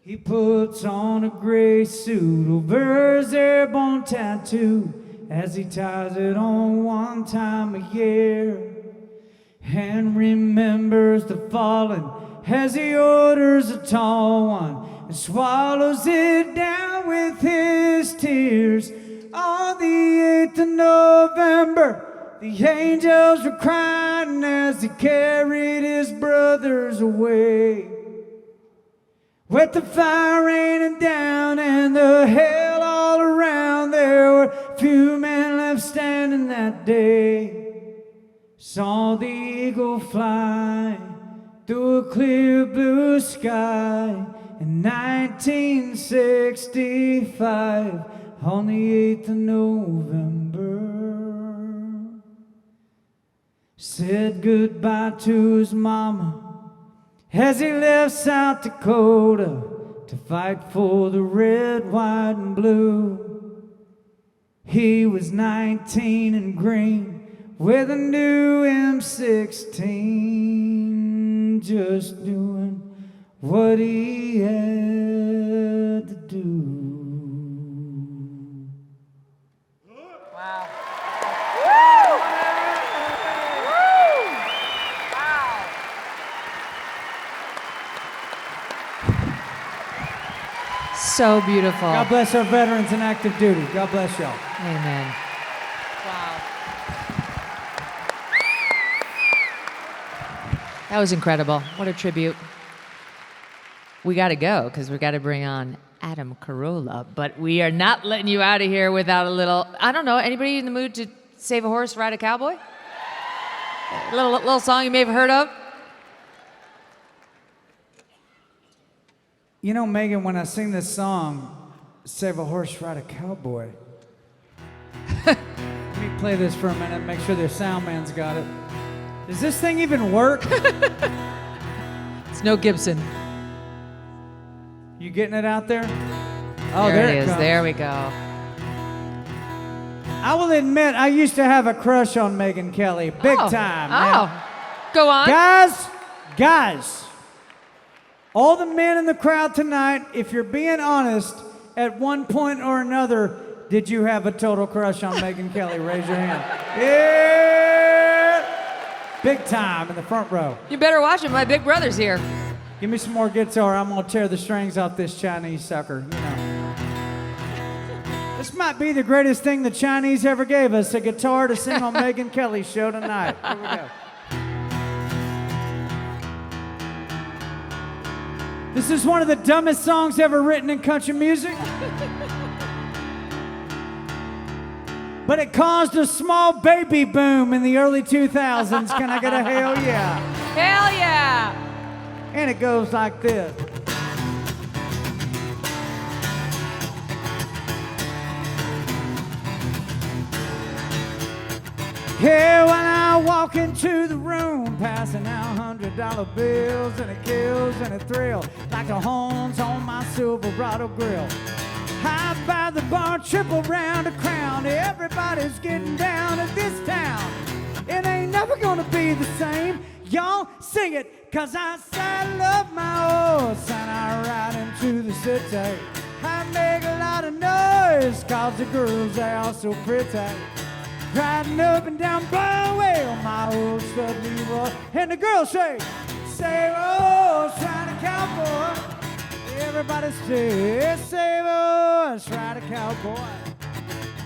He puts on a gray suit over his airborne tattoo as he ties it on one time a year, and remembers the fallen as he orders a tall one and swallows it down with his tears. On the 8th of November, the angels were crying as he carried his brothers away. With the fire raining down and the hell all around, there were few men left standing that day. Saw the eagle fly through a clear blue sky in 1965 on the 8th of November. Said goodbye to his mama as he left South Dakota to fight for the red, white, and blue. He was 19 and green with a new M16, just doing what he had to do. Wow. Woo! Woo! Wow. So beautiful. God bless our veterans in active duty. God bless y'all. Amen. Wow. That was incredible. What a tribute. We got to go because we got to bring on Adam Carolla, but we are not letting you out of here without a little, I don't know, anybody in the mood to save a horse, ride a cowboy? A little song you may have heard of? You know, Megan, when I sing this song, Save a Horse, Ride a Cowboy. Let me play this for a minute, make sure their sound man's got it. Does this thing even work? It's no Gibson. You getting it out there? Oh, there it is. comes. There we go. I will admit, I used to have a crush on Megyn Kelly, big time. Now, Go on. Guys, all the men in the crowd tonight, if you're being honest, at one point or another, did you have a total crush on Megyn Kelly? Raise your hand. Yeah! Big time in the front row. You better watch it. My big brother's here. Give me some more guitar. I'm going to tear the strings off this Chinese sucker. You know. This might be the greatest thing the Chinese ever gave us, a guitar to sing on Megyn Kelly's show tonight. Here we go. This is one of the dumbest songs ever written in country music. But it caused a small baby boom in the early 2000s. Can I get a hell yeah? Hell yeah! And it goes like this. Yeah, when I walk into the room, passing out $100 bills, and it kills and it thrills like the horns on my Silverado grill. High by the bar, triple round a crown. Everybody's getting down at this town. It ain't never gonna be the same. Y'all sing it, 'cause I saddle up my horse and I ride into the city. I make a lot of noise, 'cause the girls, they are so pretty. Riding up and down Broadway on my old stud Leroy. And the girls say, save a horse, ride a cowboy. Everybody say, save a horse, ride a cowboy.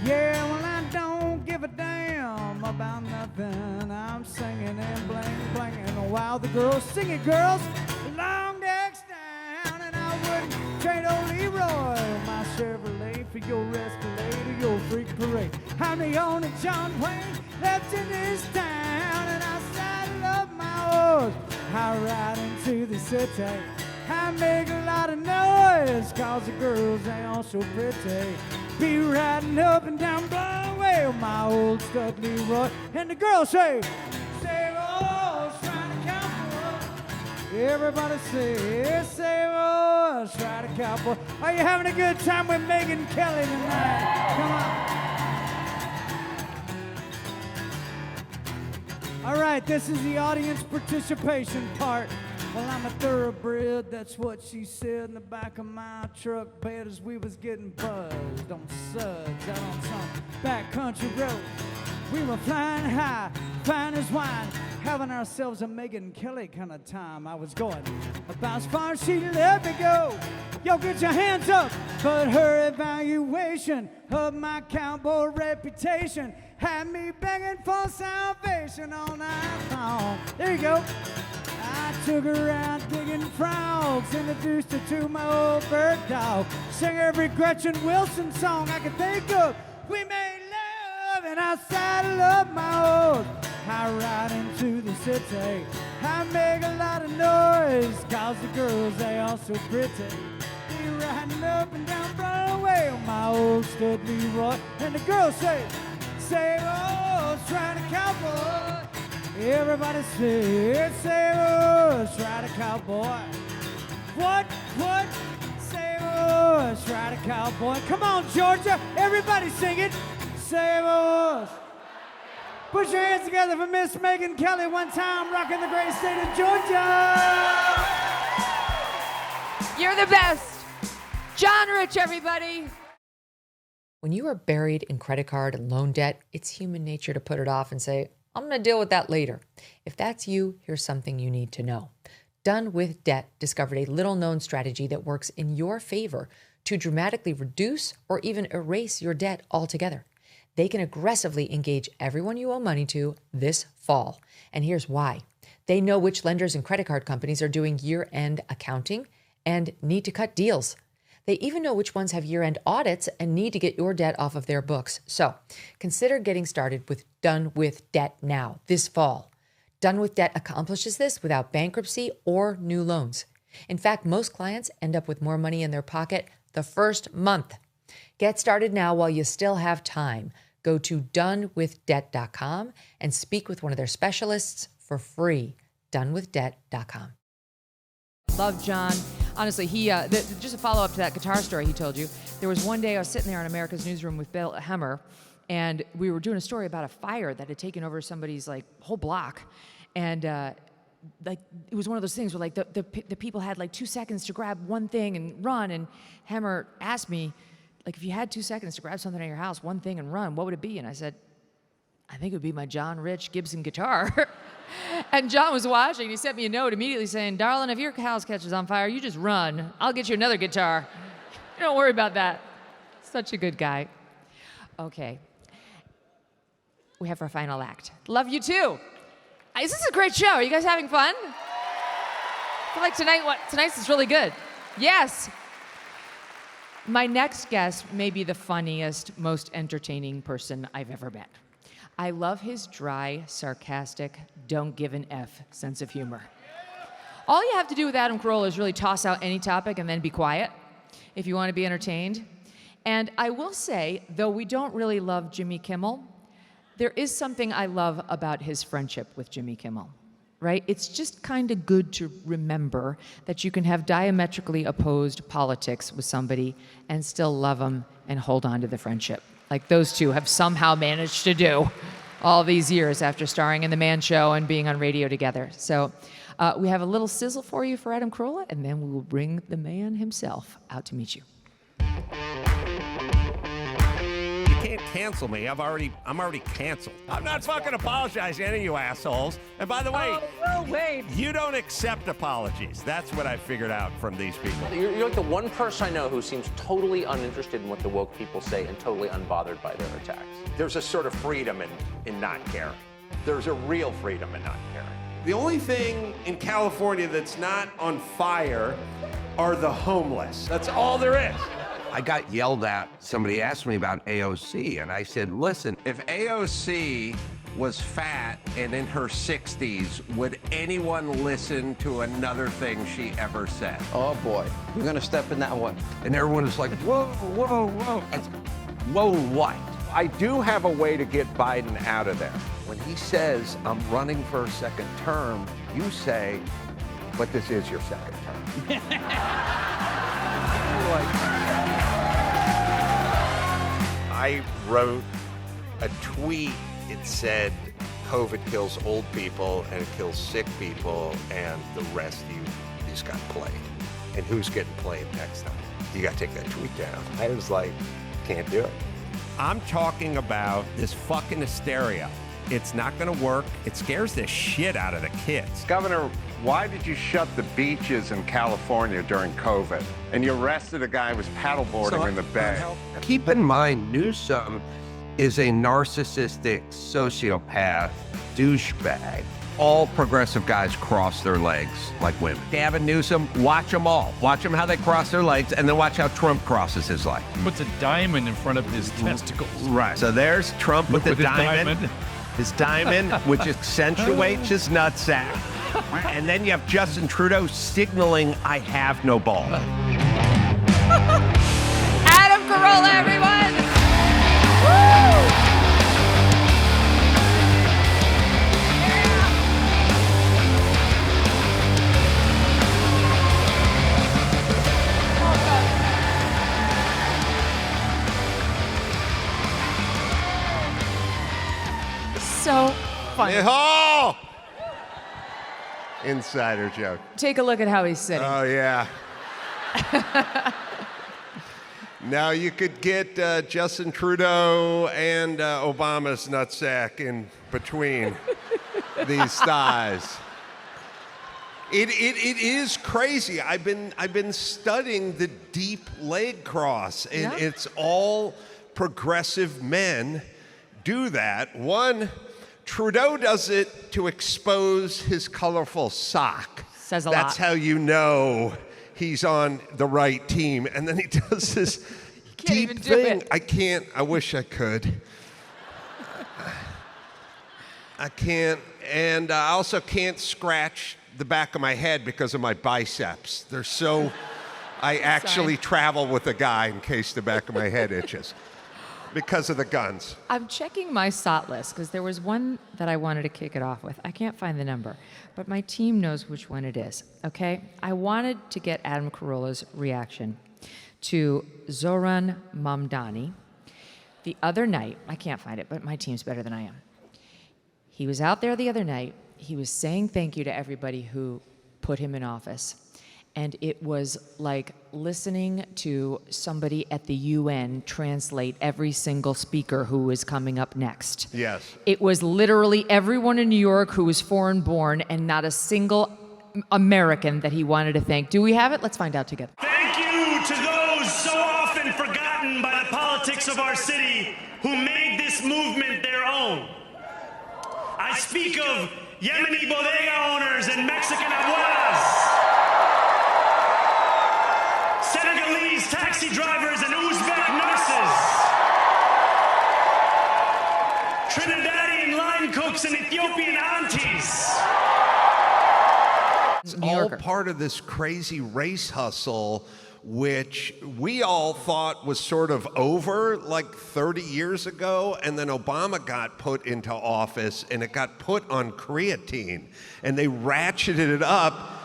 Yeah, well, I don't give a damn about nothing. I'm singing and blinging while the girls sing it, girls. Long decks down, and I wouldn't trade old Leroy, my Chevrolet for your Escalade or your freak parade. I'm the only John Wayne left in this town, and I saddle up my horse. I ride into the city. I make a lot of noise, cause the girls, they all so pretty. Be riding up and down Broadway with my old stud Leroy. And the girls say, oh, trying to cowboy. Everybody say, oh, try to cowboy. Are you having a good time with Megyn Kelly tonight? Come on. All right, this is the audience participation part. Well, I'm a thoroughbred, that's what she said in the back of my truck bed as we was getting buzzed on suds out on some backcountry road. We were flying high, fine as wine, having ourselves a Megyn Kelly kind of time. I was going about as far as she let me go. Yo, get your hands up, but her evaluation of my cowboy reputation had me begging for salvation all night long. There you go. I took her out digging frogs, introduced her to my old bird dog, sang every Gretchen Wilson song I could think of. We made love and I saddle up my horse. I ride into the city. I make a lot of noise, cause the girls, they all so pretty. Be riding up and down Broadway on my old stud Leroy. And the girls say, oh, trying to cowboy. Everybody say, oh, try to cowboy. What? Say, oh, try to cowboy. Come on, Georgia, everybody sing it. Say, oh. Put your hands together for Miss Megyn Kelly one time, rocking the great state of Georgia. You're the best. John Rich, everybody. When you are buried in credit card and loan debt, it's human nature to put it off and say, I'm going to deal with that later. If that's you, here's something you need to know. Done with Debt discovered a little-known strategy that works in your favor to dramatically reduce or even erase your debt altogether. They can aggressively engage everyone you owe money to this fall. And here's why. They know which lenders and credit card companies are doing year-end accounting and need to cut deals. They even know which ones have year-end audits and need to get your debt off of their books. So consider getting started with Done with Debt now, this fall. Done with Debt accomplishes this without bankruptcy or new loans. In fact, most clients end up with more money in their pocket the first month. Get started now while you still have time. Go to donewithdebt.com and speak with one of their specialists for free. Donewithdebt.com. Love John. Honestly, he just a follow-up to that guitar story he told you. There was one day I was sitting there in America's Newsroom with Bill Hemmer, and we were doing a story about a fire that had taken over somebody's whole block, and it was one of those things where the people had 2 seconds to grab one thing and run, and Hemmer asked me, if you had 2 seconds to grab something in your house, one thing and run, what would it be? And I said, I think it would be my John Rich Gibson guitar. And John was watching. He sent me a note immediately saying, darling, if your house catches on fire, you just run. I'll get you another guitar. Don't worry about that. Such a good guy. Okay. We have our final act. Love you too. This is a great show. Are you guys having fun? I feel like tonight's is really good. Yes. My next guest may be the funniest, most entertaining person I've ever met. I love his dry, sarcastic, don't give an F sense of humor. All you have to do with Adam Carolla is really toss out any topic and then be quiet if you want to be entertained. And I will say, though we don't really love Jimmy Kimmel, there is something I love about his friendship with Jimmy Kimmel, right? It's just kind of good to remember that you can have diametrically opposed politics with somebody and still love them and hold on to the friendship. Like those two have somehow managed to do all these years after starring in The Man Show and being on radio together. So we have a little sizzle for you for Adam Carolla, and then we will bring the man himself out to meet you. You can't cancel me. I'm already canceled. I'm not fucking apologizing to any of you assholes. And by the way, you don't accept apologies. That's what I figured out from these people. You're like the one person I know who seems totally uninterested in what the woke people say and totally unbothered by their attacks. There's a sort of freedom in not caring. There's a real freedom in not caring. The only thing in California that's not on fire are the homeless. That's all there is. I got yelled at. Somebody asked me about AOC, and I said, listen, If AOC was fat and in her 60s, would anyone listen to another thing she ever said? oh boy, you're gonna step in that one. And everyone was like, whoa, whoa, whoa. Whoa, what? I do have a way to get Biden out of there. When he says, I'm running for a second term, you say, but this is your second term. I wrote a tweet. It said, COVID kills old people and it kills sick people, and the rest you just got played. And who's getting played next time? You got to take that tweet down. I was like, can't do it. I'm talking about this fucking hysteria. It's not going to work. It scares the shit out of the kids. Governor, why did you shut the beaches in California during COVID? And you arrested a guy who was paddleboarding in the bay. Keep in mind, Newsom is a narcissistic sociopath douchebag. All progressive guys cross their legs like women. Gavin Newsom, watch them all. Watch them how they cross their legs, and then watch how Trump crosses his leg. Puts a diamond in front of his testicles. Right. So there's Trump with the diamond. His diamond, which accentuates his nutsack. And then you have Justin Trudeau signaling, I have no balls. Adam Carolla, everyone! Woo! So funny. Oh! Insider joke. Take a look at how he's sitting. Oh, yeah. Now you could get Justin Trudeau and Obama's nutsack in between these thighs. It is crazy. I've been studying the deep leg cross, and it's all progressive men do that. One, Trudeau does it to expose his colorful sock. Says a lot. That's how you know he's on the right team. And then he does this deep thing. I can't. I wish I could. I can't. And I also can't scratch the back of my head because of my biceps. They're so. I actually travel with a guy in case the back of my head itches. Because of the guns. I'm checking my SOT list because there was one that I wanted to kick it off with. I can't find the number, but my team knows which one it is, okay? I wanted to get Adam Carolla's reaction to Zoran Mamdani the other night. I can't find it, but my team's better than I am. He was out there the other night. He was saying thank you to everybody who put him in office. And it was like listening to somebody at the UN translate every single speaker who was coming up next. Yes. It was literally everyone in New York who was foreign born and not a single American that he wanted to thank. Do we have it? Let's find out together. Thank you to those so often forgotten by the politics of our city who made this movement their own. I speak of Yemeni bodega owners and Mexican abuelas, Senegalese taxi drivers and Uzbek nurses, Trinidadian line cooks and Ethiopian aunties. It's all part of this crazy race hustle, which we all thought was sort of over like 30 years ago, and then Obama got put into office and it got put on creatine, and they ratcheted it up.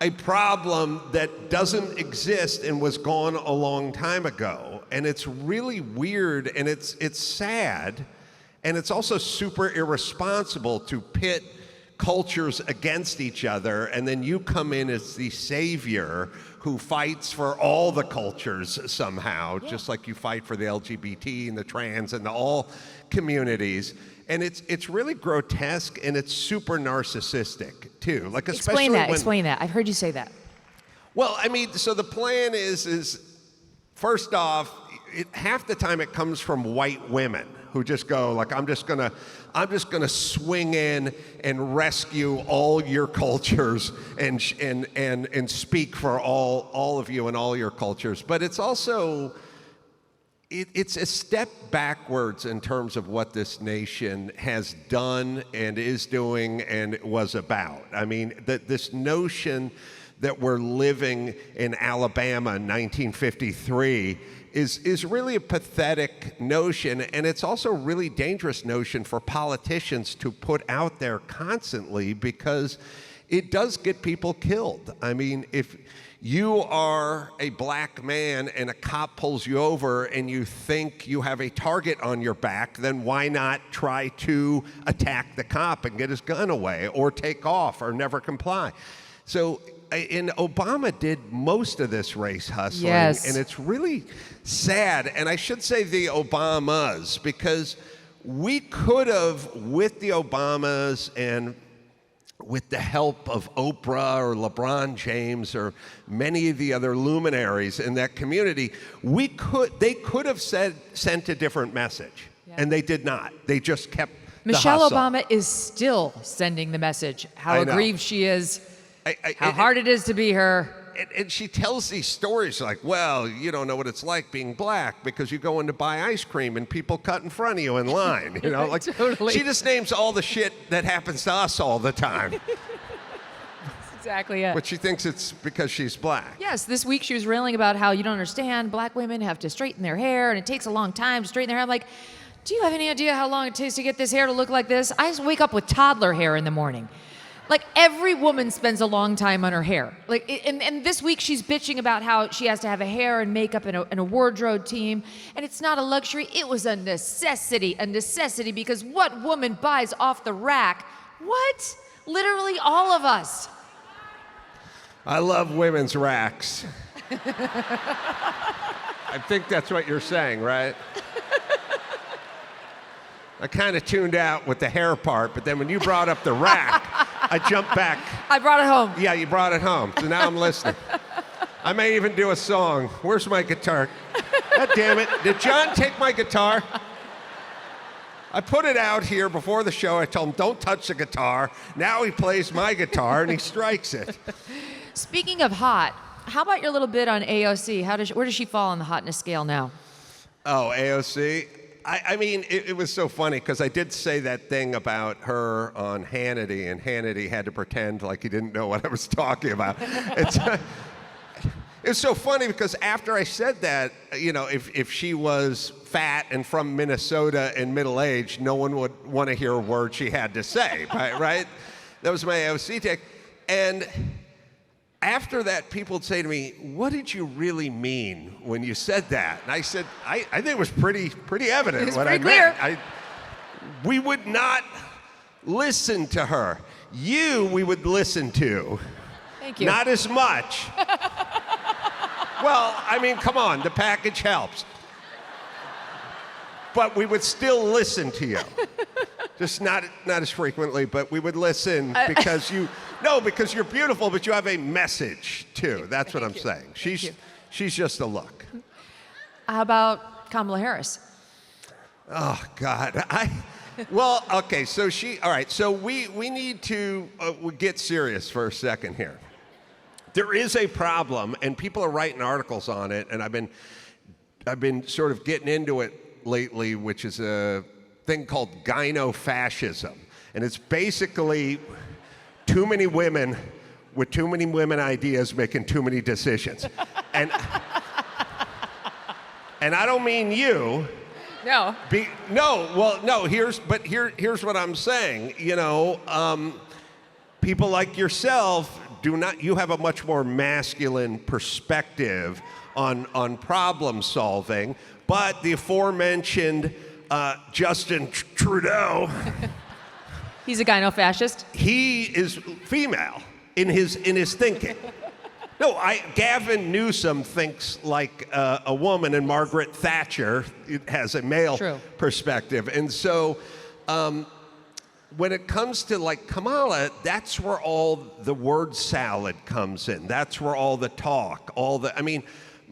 A problem that doesn't exist and was gone a long time ago. And it's really weird, and it's sad, and it's also super irresponsible to pit cultures against each other, and then you come in as the savior who fights for all the cultures somehow, just like you fight for the LGBT and the trans and all communities. And it's really grotesque, and it's super narcissistic too. Like especially Explain that. I've heard you say that. Well, I mean, so the plan is first off, half the time it comes from white women who just go like, I'm just gonna swing in and rescue all your cultures and speak for all of you and all your cultures. But it's also it's a step backwards in terms of what this nation has done and is doing and was about. I mean, this notion that we're living in Alabama in 1953 is really a pathetic notion, and it's also a really dangerous notion for politicians to put out there constantly, because it does get people killed. I mean, if you are a black man and a cop pulls you over and you think you have a target on your back, then why not try to attack the cop and get his gun away, or take off, or never comply? So, and Obama did most of this race hustling, Yes. and it's really sad. And I should say the Obamas, because we could have, with the Obamas and with the help of Oprah or LeBron James or many of the other luminaries in that community, they could have sent a different message, and they did not. They just kept Michelle the hustle. Obama is still sending the message how I know. aggrieved she is, how hard it is to be her. And she tells these stories like, well, you don't know what it's like being black because you go in to buy ice cream and people cut in front of you in line. You know, like Totally. She just names all the shit that happens to us all the time. That's exactly it. But she thinks it's because she's black. Yes, this week she was railing about how you don't understand, black women have to straighten their hair and it takes a long time to straighten their hair. I'm like, do you have any idea how long it takes to get this hair to look like this? I just wake up with toddler hair in the morning. Like, every woman spends a long time on her hair. Like, and this week she's bitching about how she has to have a hair and makeup and a wardrobe team, and it's not a luxury. It was a necessity, because what woman buys off the rack? What? Literally all of us. I love women's racks. I think that's what you're saying, right? I kind of tuned out with the hair part, but then when you brought up the rack, I jumped back. I brought it home. Yeah, you brought it home. So now I'm listening. I may even do a song. Where's my guitar? God damn it. Did John take my guitar? I put it out here before the show. I told him, don't touch the guitar. Now he plays my guitar and he strikes it. Speaking of hot, how about your little bit on AOC? Where does she fall on the hotness scale now? Oh, AOC? I mean, it was so funny because I did say that thing about her on Hannity, and Hannity had to pretend like he didn't know what I was talking about. It was so funny because after I said that, you know, if she was fat and from Minnesota and middle-aged, no one would want to hear a word she had to say, right? That was my AOC take. And after that, people would say to me, what did you really mean when you said that? And I said, I think it was pretty evident It's what pretty I meant. clear. We would not listen to her. We would listen to. Thank you. Not as much. Well, I mean, come on, the package helps. But we would still listen to you. Just not as frequently, but we would listen because because you're beautiful, but you have a message too. That's what I'm saying. She's just a look. How about Kamala Harris? Oh God. Well, okay. So all right. So we need to get serious for a second here. There is a problem, and people are writing articles on it, and I've been sort of getting into it lately, which is a thing called Gyno-Fascism. And it's basically too many women with too many women ideas making too many decisions. And I don't mean you. No. Here's what I'm saying. You know, people like yourself you have a much more masculine perspective on problem solving, but the aforementioned Justin Trudeau. He's a gyno-fascist. He is female in his thinking. No, Gavin Newsom thinks like a woman, and Margaret Thatcher has a male perspective. And so when it comes to like Kamala, that's where all the word salad comes in. That's where all the talk,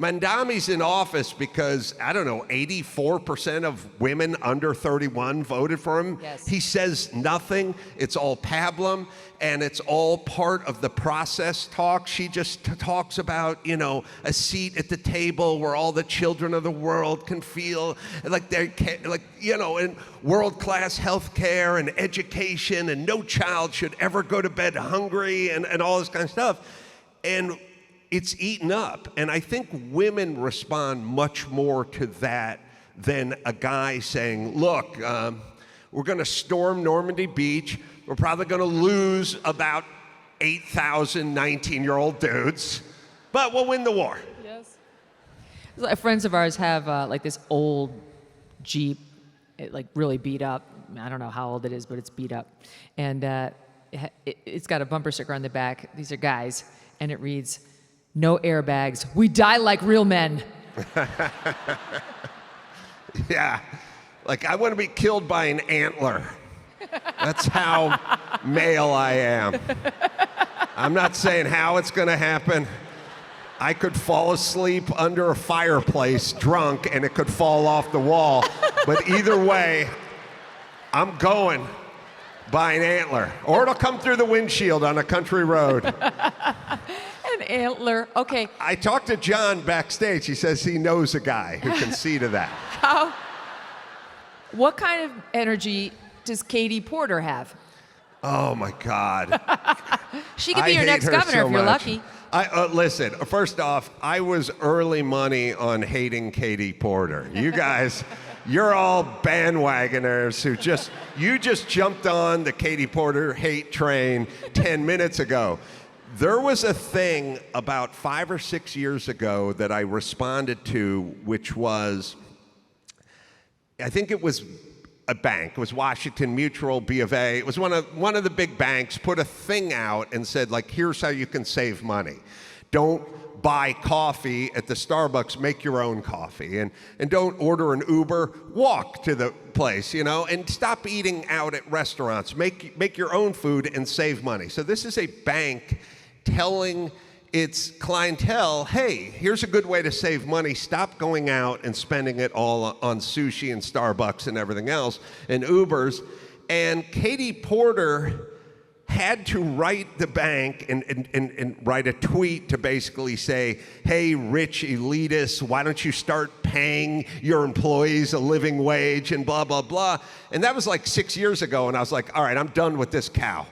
Mandami's in office because, I don't know, 84% of women under 31 voted for him. Yes. He says nothing. It's all pablum, and it's all part of the process talk. She just talks about, you know, a seat at the table where all the children of the world can feel like they're, like, you know, and world-class health care and education, and no child should ever go to bed hungry, and all this kind of stuff. And it's eaten up. And I think women respond much more to that than a guy saying, look, we're going to storm Normandy Beach. We're probably going to lose about 8,000 19-year-old dudes, but we'll win the war. Yes. Friends of ours have like this old Jeep, like really beat up. I don't know how old it is, but it's beat up. And it's got a bumper sticker on the back. These are guys. And it reads, "No airbags. We die like real men." Yeah. Like, I want to be killed by an antler. That's how male I am. I'm not saying how it's going to happen. I could fall asleep under a fireplace drunk and it could fall off the wall. But either way, I'm going by an antler. Or it'll come through the windshield on a country road. An antler. Okay. I talked to John backstage. He says he knows a guy who can see to that. What kind of energy does Katie Porter have? Oh my God. She could be your next governor if you're lucky. Listen, first off, I was early money on hating Katie Porter. You guys, you're all bandwagoners who you just jumped on the Katie Porter hate train 10 minutes ago. There was a thing about 5 or 6 years ago that I responded to, which was, I think it was a bank. It was Washington Mutual, B of A. It was one of the big banks put a thing out and said, like, here's how you can save money. Don't buy coffee at the Starbucks, make your own coffee. And don't order an Uber, walk to the place, you know, and stop eating out at restaurants. Make your own food and save money. So this is a bank telling its clientele, hey, here's a good way to save money. Stop going out and spending it all on sushi and Starbucks and everything else and Ubers. And Katie Porter had to write the bank and write a tweet to basically say, hey, rich elitists, why don't you start paying your employees a living wage and blah, blah, blah. And that was like 6 years ago. And I was like, all right, I'm done with this cow.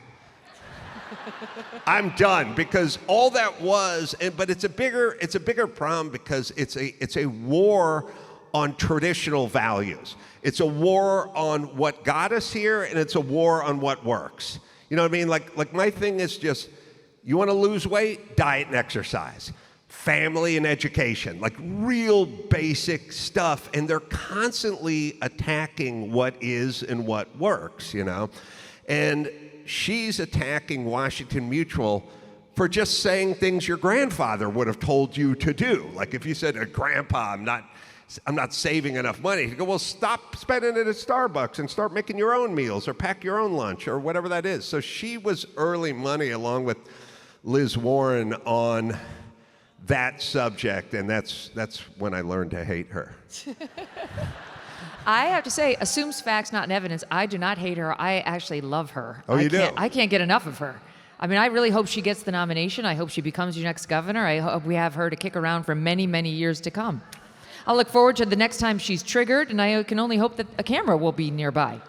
I'm done, because all that was, but it's a bigger problem because it's a war on traditional values. It's a war on what got us here, and it's a war on what works. You know what I mean? Like my thing is just, you want to lose weight? Diet and exercise. Family and education, like real basic stuff. And they're constantly attacking what is and what works, you know? And she's attacking Washington Mutual for just saying things your grandfather would have told you to do. Like if you said, Grandpa, I'm not saving enough money. You go, well, stop spending it at Starbucks and start making your own meals or pack your own lunch or whatever that is. So she was early money along with Liz Warren on that subject, and that's when I learned to hate her. I have to say, assumes facts, not evidence. I do not hate her. I actually love her. Oh, you do? I can't get enough of her. I mean, I really hope she gets the nomination. I hope she becomes your next governor. I hope we have her to kick around for many, many years to come. I'll look forward to the next time she's triggered, and I can only hope that a camera will be nearby.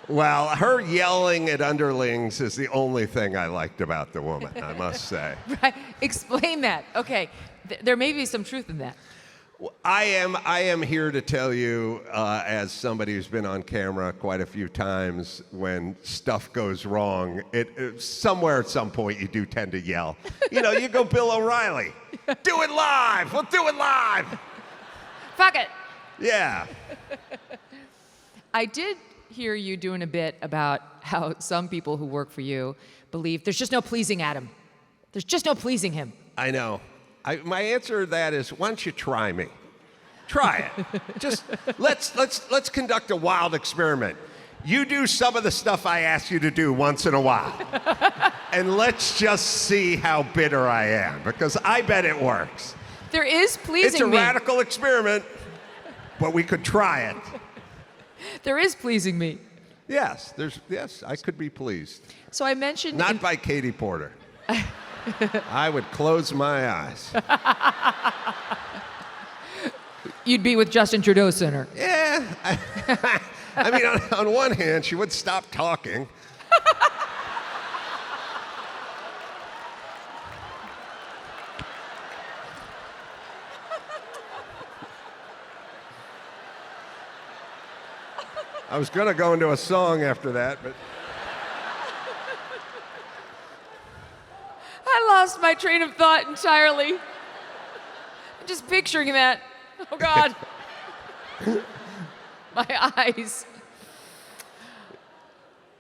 Well, her yelling at underlings is the only thing I liked about the woman, I must say. Right. Explain that. Okay. There may be some truth in that. I am here to tell you, as somebody who's been on camera quite a few times, when stuff goes wrong, somewhere at some point you do tend to yell. You know, you go Bill O'Reilly. Do it live. We'll do it live. Fuck it. Yeah. I did hear you doing a bit about how some people who work for you believe there's just no pleasing Adam. There's just no pleasing him. I know. My answer to that is, why don't you try me? Try it. Just let's conduct a wild experiment. You do some of the stuff I ask you to do once in a while. And let's just see how bitter I am, because I bet it works. There is pleasing It's a me. radical experiment, but we could try it. There is pleasing me. Yes, I could be pleased. So I mentioned... Not by Katie Porter. I would close my eyes. You'd be with Justin Trudeau sooner. Yeah. I mean, on one hand, she would stop talking. I was going to go into a song after that, but... I lost my train of thought entirely. I'm just picturing that. Oh, God. My eyes.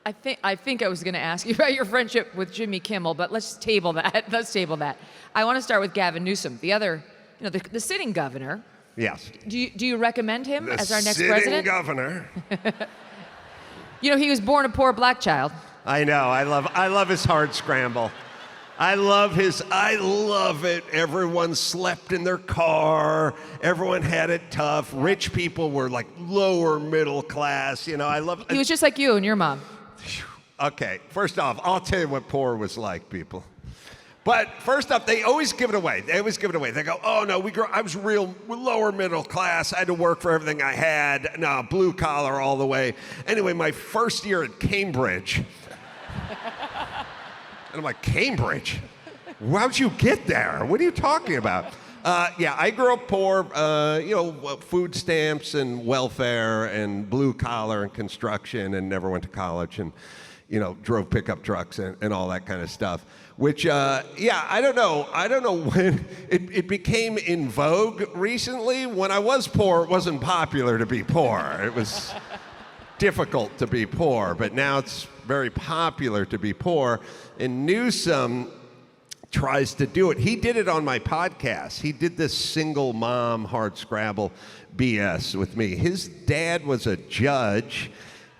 I think I was going to ask you about your friendship with Jimmy Kimmel, but let's table that. Let's table that. I want to start with Gavin Newsom, the other, the sitting governor. Yes. Do you recommend him as our next sitting president? governor. He was born a poor black child. I know. I love his hard scramble. I love it. Everyone slept in their car. Everyone had it tough. Rich people were like lower middle class. He was just like you and your mom. Okay, first off, I'll tell you what poor was like, people. But first off, they always give it away. They go, oh no, I was real lower middle class. I had to work for everything I had. No, blue collar all the way. Anyway, my first year at Cambridge. And I'm like, Cambridge? How'd you get there? What are you talking about? I grew up poor, food stamps and welfare and blue collar and construction, and never went to college, and, drove pickup trucks and all that kind of stuff. Which, I don't know when it became in vogue recently. When I was poor, it wasn't popular to be poor. It was difficult to be poor, but now it's very popular to be poor. And Newsom tries to do it. He did it on my podcast. He did this single mom hard scrabble BS with me. His dad was a judge,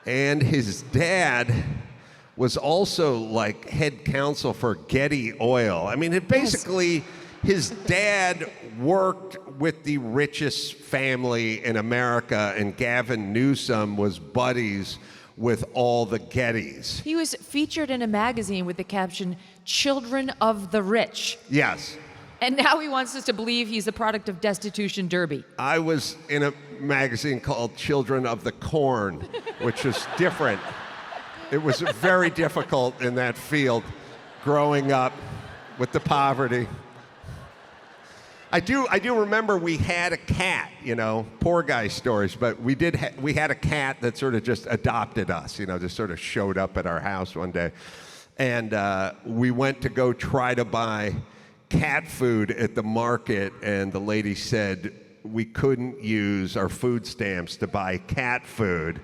and his dad was also like head counsel for Getty Oil. I mean, his dad worked with the richest family in America, and Gavin Newsom was buddies with all the Gettys. He was featured in a magazine with the caption, "Children of the Rich." Yes. And now he wants us to believe he's the product of destitution derby. I was in a magazine called Children of the Corn, which is different. It was very difficult in that field, growing up with the poverty. I do remember we had a cat, poor guy stories, but we had a cat that sort of just adopted us, just sort of showed up at our house one day. And we went to go try to buy cat food at the market, and the lady said we couldn't use our food stamps to buy cat food.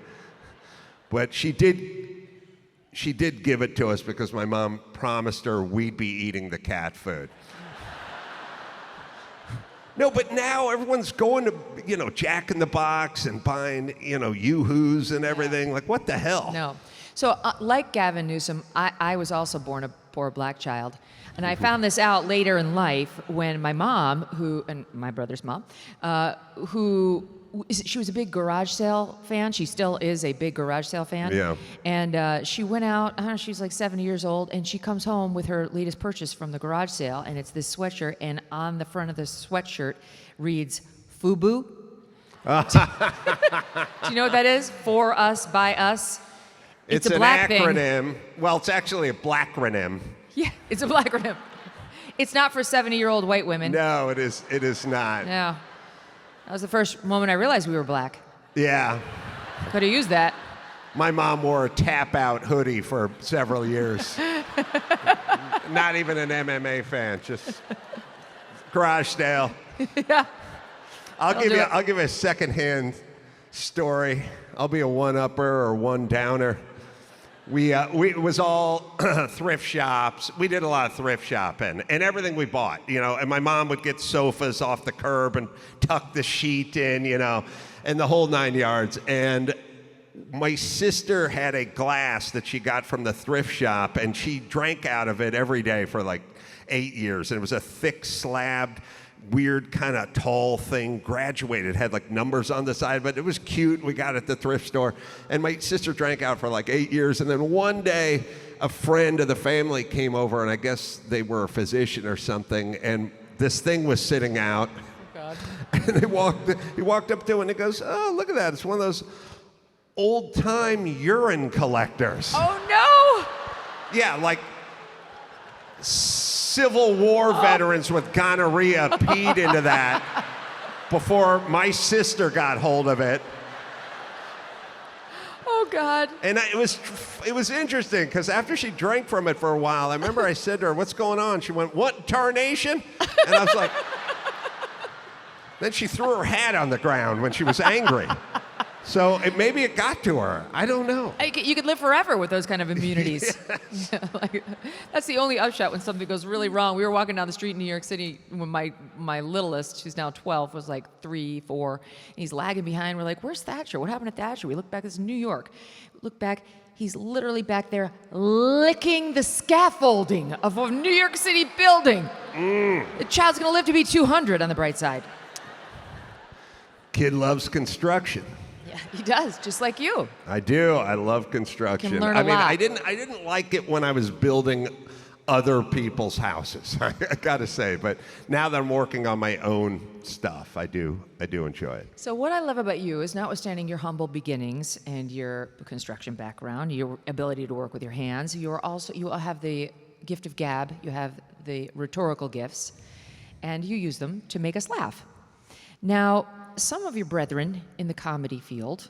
But she did give it to us because my mom promised her we'd be eating the cat food. No, but now everyone's going to, Jack in the Box and buying, Yoo-Hoos and everything. Like, what the hell? No. So, like Gavin Newsom, I was also born a poor black child. And I found this out later in life when my mom, and my brother's mom, she was a big garage sale fan. She still is a big garage sale fan. Yeah. And she went out, she's like 70 years old, and she comes home with her latest purchase from the garage sale, and it's this sweatshirt, and on the front of the sweatshirt reads, FUBU. Do you know what that is? For us, by us. It's a an black acronym. thing. Well, it's actually a blackronym. Yeah, it's a blackronym. It's not for 70-year-old white women. No, it is not. No. That was the first moment I realized we were black. Yeah. Could have used that. My mom wore a tap-out hoodie for several years. Not even an MMA fan, just garage sale. Yeah. I'll give you a secondhand story. I'll be a one-upper or one-downer. It was all thrift shops. We did a lot of thrift shopping, and everything we bought, and my mom would get sofas off the curb and tuck the sheet in, and the whole 9 yards. And my sister had a glass that she got from the thrift shop, and she drank out of it every day for like 8 years. And it was a thick slabbed weird kind of tall thing, graduated, had like numbers on the side, but it was cute. We got it at the thrift store. And my sister drank out for like 8 years. And then one day, a friend of the family came over, and I guess they were a physician or something, and this thing was sitting out. Oh, God. And he walked up to it, and he goes, oh, look at that. It's one of those old-time urine collectors. Oh, no! Yeah, like Civil War veterans with gonorrhea peed into that before my sister got hold of it. Oh, God. And it was interesting, because after she drank from it for a while, I remember I said to her, what's going on? She went, what, tarnation? And I was like, then she threw her hat on the ground when she was angry. So maybe it got to her. I don't know. You could live forever with those kind of immunities. Yes. Yeah, like, that's the only upshot when something goes really wrong. We were walking down the street in New York City when my littlest, who's now 12, was like 3, 4. And he's lagging behind. We're like, where's Thatcher? What happened to Thatcher? We look back, it's New York. We look back, he's literally back there licking the scaffolding of a New York City building. The child's going to live to be 200 on the bright side. Kid loves construction. Yeah, he does, just like you. I do. I love construction. Can learn a lot. I didn't like it when I was building other people's houses. I gotta say, but now that I'm working on my own stuff, I do enjoy it. So what I love about you is, notwithstanding your humble beginnings and your construction background, your ability to work with your hands, you have the gift of gab, you have the rhetorical gifts, and you use them to make us laugh. Now, some of your brethren in the comedy field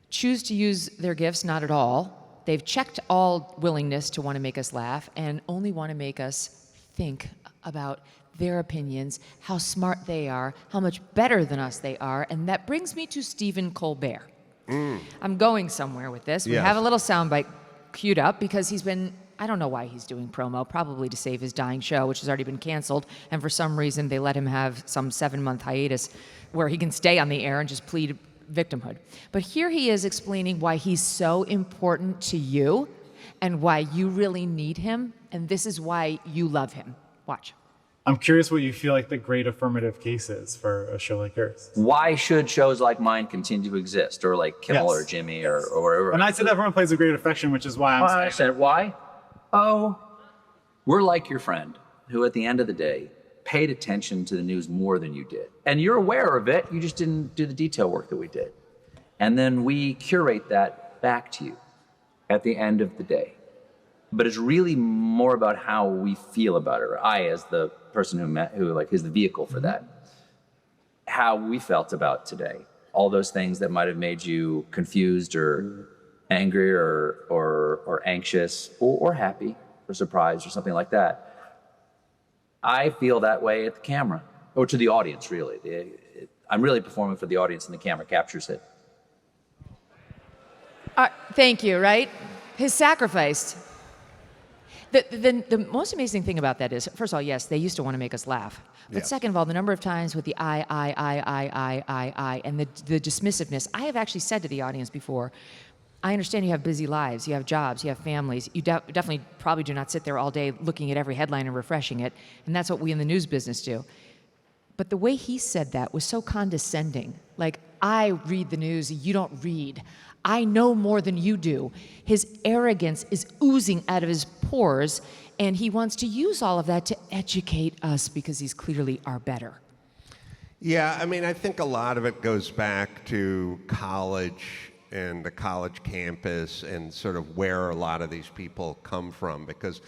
choose to use their gifts not at all. They've checked all willingness to want to make us laugh and only want to make us think about their opinions, how smart they are, how much better than us they are. And that brings me to Stephen Colbert. I'm going somewhere with this. We have a little soundbite queued up because he's been, I don't know why he's doing promo, probably to save his dying show, which has already been canceled. And for some reason, they let him have some 7-month hiatus where he can stay on the air and just plead victimhood. But here he is explaining why he's so important to you and why you really need him. And this is why you love him. Watch. I'm curious what you feel like the great affirmative case is for a show like yours. Why should shows like mine continue to exist, or like Kimmel or Jimmy or whatever? And I said everyone plays a great affection, which is why I'm saying I said, why? Oh, we're like your friend who at the end of the day paid attention to the news more than you did. And you're aware of it, you just didn't do the detail work that we did. And then we curate that back to you at the end of the day. But it's really more about how we feel about it, or I as the person who like is the vehicle for that, how we felt about today. All those things that might have made you confused or angry or anxious or happy or surprised or something like that. I feel that way at the camera, or to the audience, really. I'm really performing for the audience, and the camera captures it. Thank you, right? His sacrifice. The most amazing thing about that is, first of all, yes, they used to want to make us laugh. But second of all, the number of times with the I, and the dismissiveness. I have actually said to the audience before, I understand you have busy lives, you have jobs, you have families. You definitely probably do not sit there all day looking at every headline and refreshing it. And that's what we in the news business do. But the way he said that was so condescending. Like, I read the news, you don't read. I know more than you do. His arrogance is oozing out of his pores, and he wants to use all of that to educate us because he's clearly our better. Yeah, I mean, I think a lot of it goes back to college and the college campus and sort of where a lot of these people come from, because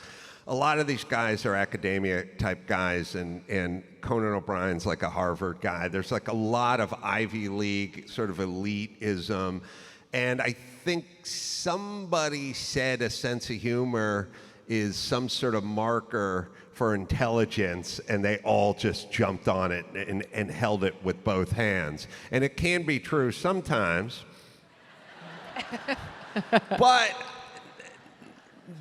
a lot of these guys are academia type guys, and Conan O'Brien's like a Harvard guy. There's like a lot of Ivy League sort of elitism, and I think somebody said a sense of humor is some sort of marker for intelligence, and they all just jumped on it and held it with both hands. And it can be true sometimes, but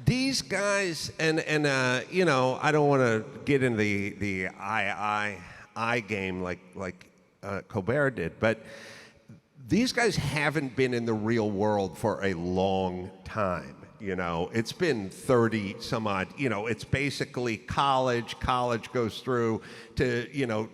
these guys, and you know, I don't want to get into the I game like Colbert did, but these guys haven't been in the real world for a long time. You know, it's been 30 some odd, you know, it's basically college goes through to, you know,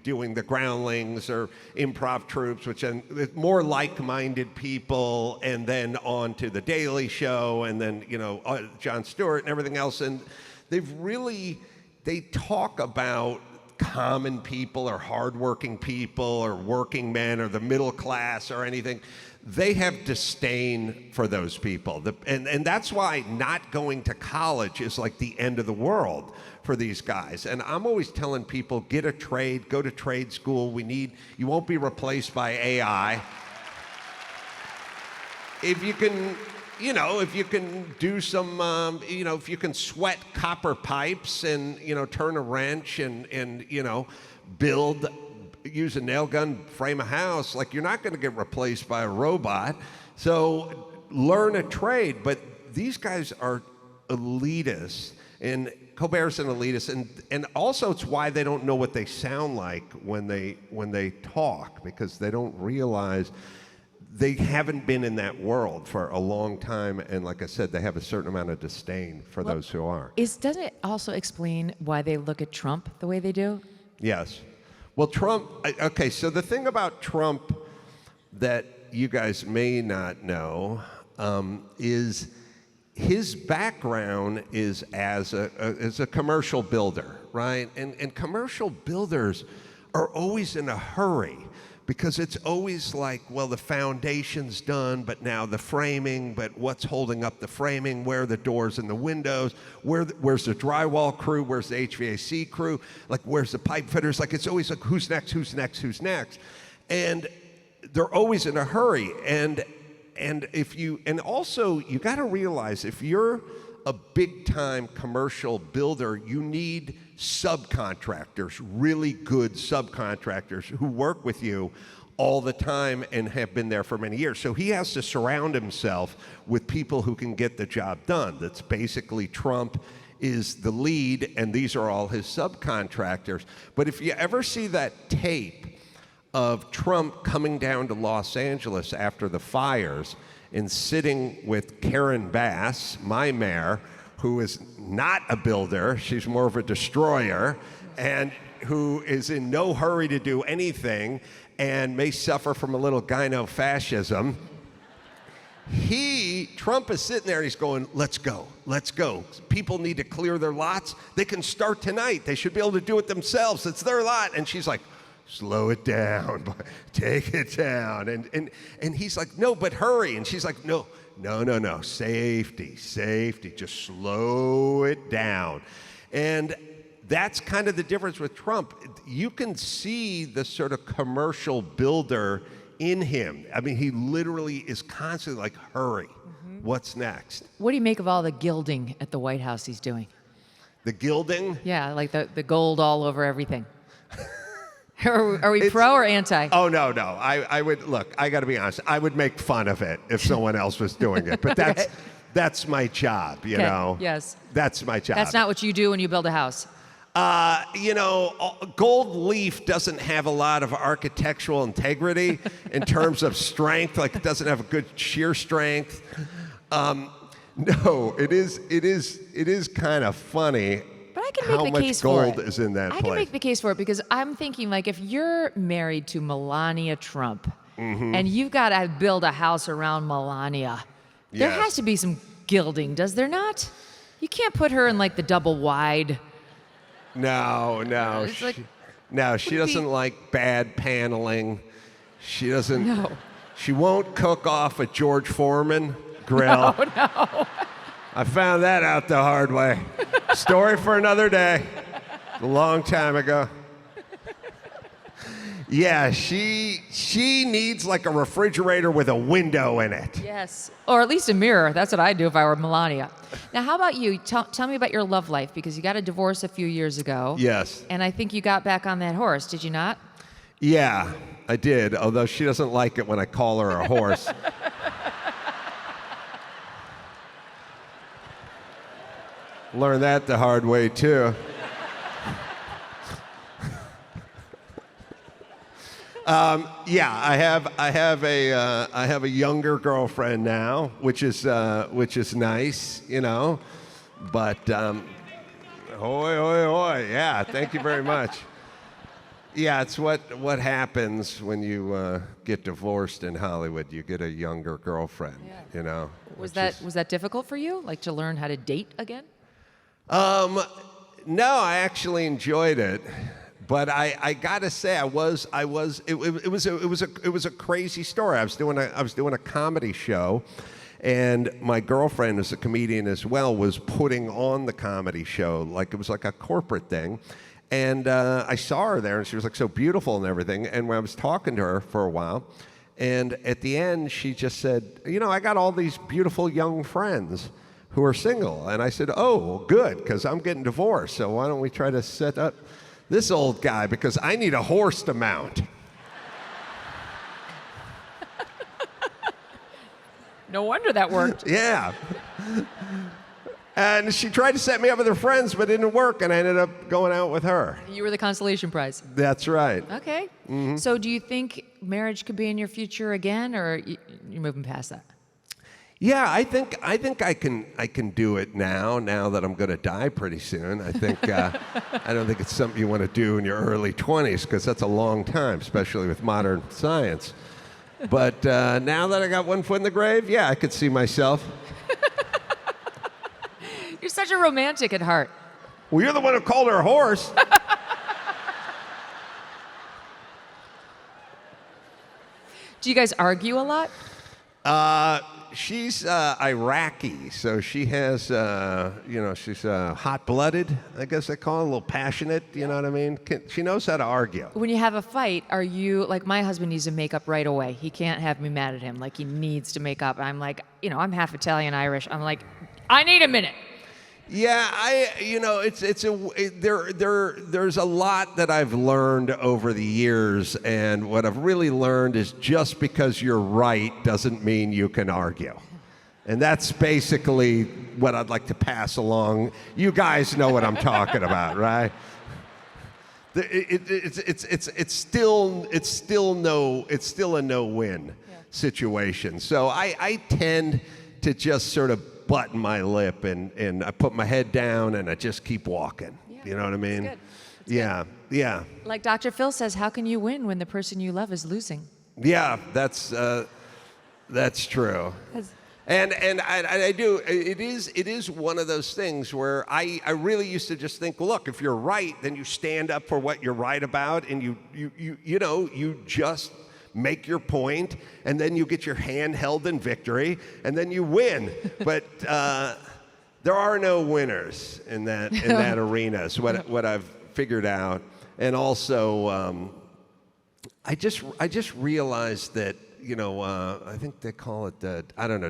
doing the groundlings or improv troops, which then more like-minded people, and then on to the Daily Show, and then, you know, Jon Stewart and everything else. And they talk about common people or hardworking people or working men or the middle class or anything. They have disdain for those people. And that's why not going to college is like the end of the world for these guys. And I'm always telling people, get a trade, go to trade school. You won't be replaced by AI. If you can, you know, if you can do some, you know, if you can sweat copper pipes and, you know, turn a wrench and you know, use a nail gun, frame a house, like you're not going to get replaced by a robot. So learn a trade. But these guys are elitists, and Colbert's an elitist, and also it's why they don't know what they sound like when they talk, because they don't realize they haven't been in that world for a long time, and like I said, they have a certain amount of disdain for those who are. Doesn't it also explain why they look at Trump the way they do? Yes. Well, Trump, okay, so the thing about Trump that you guys may not know is his background is as a commercial builder, right? And commercial builders are always in a hurry, because it's always like, well, the foundation's done, but now the framing, but what's holding up the framing? Where are the doors and the windows? Where's the drywall crew? Where's the HVAC crew? Like, where's the pipe fitters? Like, it's always like, who's next, who's next, who's next? And they're always in a hurry. And also, you gotta realize, if you're a big-time commercial builder, you need subcontractors, really good subcontractors who work with you all the time and have been there for many years. So he has to surround himself with people who can get the job done. That's basically Trump is the lead, and these are all his subcontractors. But if you ever see that tape of Trump coming down to Los Angeles after the fires and sitting with Karen Bass, my mayor, who is not a builder, she's more of a destroyer, and who is in no hurry to do anything and may suffer from a little gyno-fascism. Trump is sitting there, he's going, let's go. People need to clear their lots. They can start tonight. They should be able to do it themselves. It's their lot. And she's like, slow it down, take it down. And he's like, no, but hurry. And she's like, no, safety, just slow it down. And that's kind of the difference with Trump. You can see the sort of commercial builder in him. I mean, he literally is constantly like, hurry, what's next? What do you make of all the gilding at the White House he's doing? The gilding? Yeah, like the gold all over everything. Are we pro or anti? Oh, no. I would, look, I got to be honest. I would make fun of it if someone else was doing it. But that's my job, you know? Yes. That's my job. That's not what you do when you build a house. You know, gold leaf doesn't have a lot of architectural integrity in terms of strength. Like, it doesn't have a good shear strength. No, it is kind of funny. But I can make the case for it. How much gold is in that place? I can make the case for it because I'm thinking, like, if you're married to Melania Trump and you've got to build a house around Melania, there has to be some gilding, does there not? You can't put her in, like, the double wide. No. She doesn't like bad paneling. She doesn't. No. She won't cook off a George Foreman grill. No. I found that out the hard way. Story for another day. A long time ago. Yeah, she needs like a refrigerator with a window in it. Yes, or at least a mirror. That's what I'd do if I were Melania. Now, how about you? Tell me about your love life, because you got a divorce a few years ago. Yes. And I think you got back on that horse, did you not? Yeah, I did, although she doesn't like it when I call her a horse. Learned that the hard way, too. Yeah, I have a younger girlfriend now, which is nice, you know. But yeah, thank you very much. Yeah, it's what happens when you get divorced in Hollywood. You get a younger girlfriend, you know. Was that difficult for you, like to learn how to date again? No, I actually enjoyed it, but I gotta say it was a crazy story. I was doing a comedy show, and my girlfriend, who's a comedian as well, was putting on the comedy show like it was like a corporate thing. And I saw her there, and she was like so beautiful and everything. And when I was talking to her for a while, and at the end, she just said, you know, I got all these beautiful young friends who are single. And I said, oh, good, because I'm getting divorced. So why don't we try to set up this old guy, because I need a horse to mount. No wonder that worked. Yeah. And she tried to set me up with her friends, but it didn't work, and I ended up going out with her. You were the consolation prize. That's right. Okay. Mm-hmm. So do you think marriage could be in your future again, or you're moving past that? Yeah, I think I can do it now that I'm going to die pretty soon. I think I don't think it's something you want to do in your early 20s, because that's a long time, especially with modern science. But now that I got one foot in the grave, yeah, I could see myself. You're such a romantic at heart. Well, you're the one who called her a horse. Do you guys argue a lot? She's Iraqi, so she has, she's hot-blooded, I guess they call it, a little passionate, you know what I mean? She knows how to argue. When you have a fight, are you, like my husband needs to make up right away. He can't have me mad at him. Like he needs to make up. I'm like, I'm half Italian, Irish. I'm like, I need a minute. Yeah, there's a lot that I've learned over the years, and what I've really learned is just because you're right doesn't mean you can argue. And that's basically what I'd like to pass along. You guys know what I'm talking about, right? It's still a no-win situation. So I tend to just sort of button my lip and I put my head down and I just keep walking. Yeah, you know what I mean? That's good. Yeah. Like Dr. Phil says, how can you win when the person you love is losing? Yeah, that's true. And I do. It is one of those things where I really used to just think, well, look, if you're right, then you stand up for what you're right about, and you just make your point, and then you get your hand held in victory, and then you win. But there are no winners in that arena. So what I've figured out, and also I just realized that I think they call it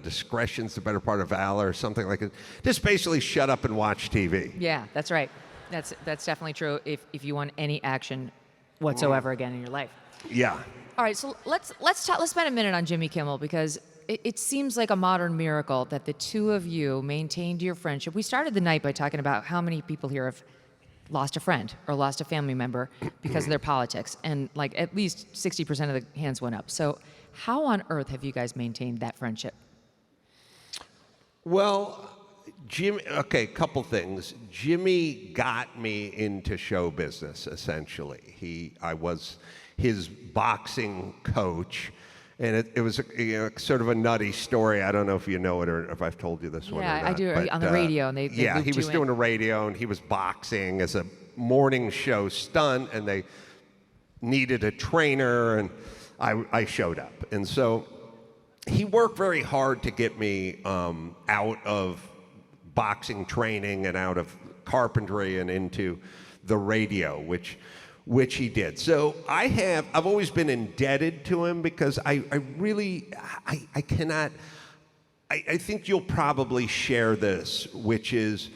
discretion's the better part of valor or something like it. Just basically shut up and watch TV. Yeah, that's right. That's definitely true. If you want any action whatsoever again in your life. Yeah. All right, so let's spend a minute on Jimmy Kimmel, because it seems like a modern miracle that the two of you maintained your friendship. We started the night by talking about how many people here have lost a friend or lost a family member because of their politics, and like at least 60% of the hands went up. So how on earth have you guys maintained that friendship? Well, Jimmy, okay, couple things. Jimmy got me into show business, essentially. I was his boxing coach, and it was sort of a nutty story. I don't know if you know it or if I've told you this one or not. Yeah, I do, but, on the radio, and they he was doing a radio, and he was boxing as a morning show stunt, and they needed a trainer, and I showed up. And so he worked very hard to get me out of boxing training and out of carpentry and into the radio, which he did. So I've always been indebted to him, because I think you'll probably share this, which is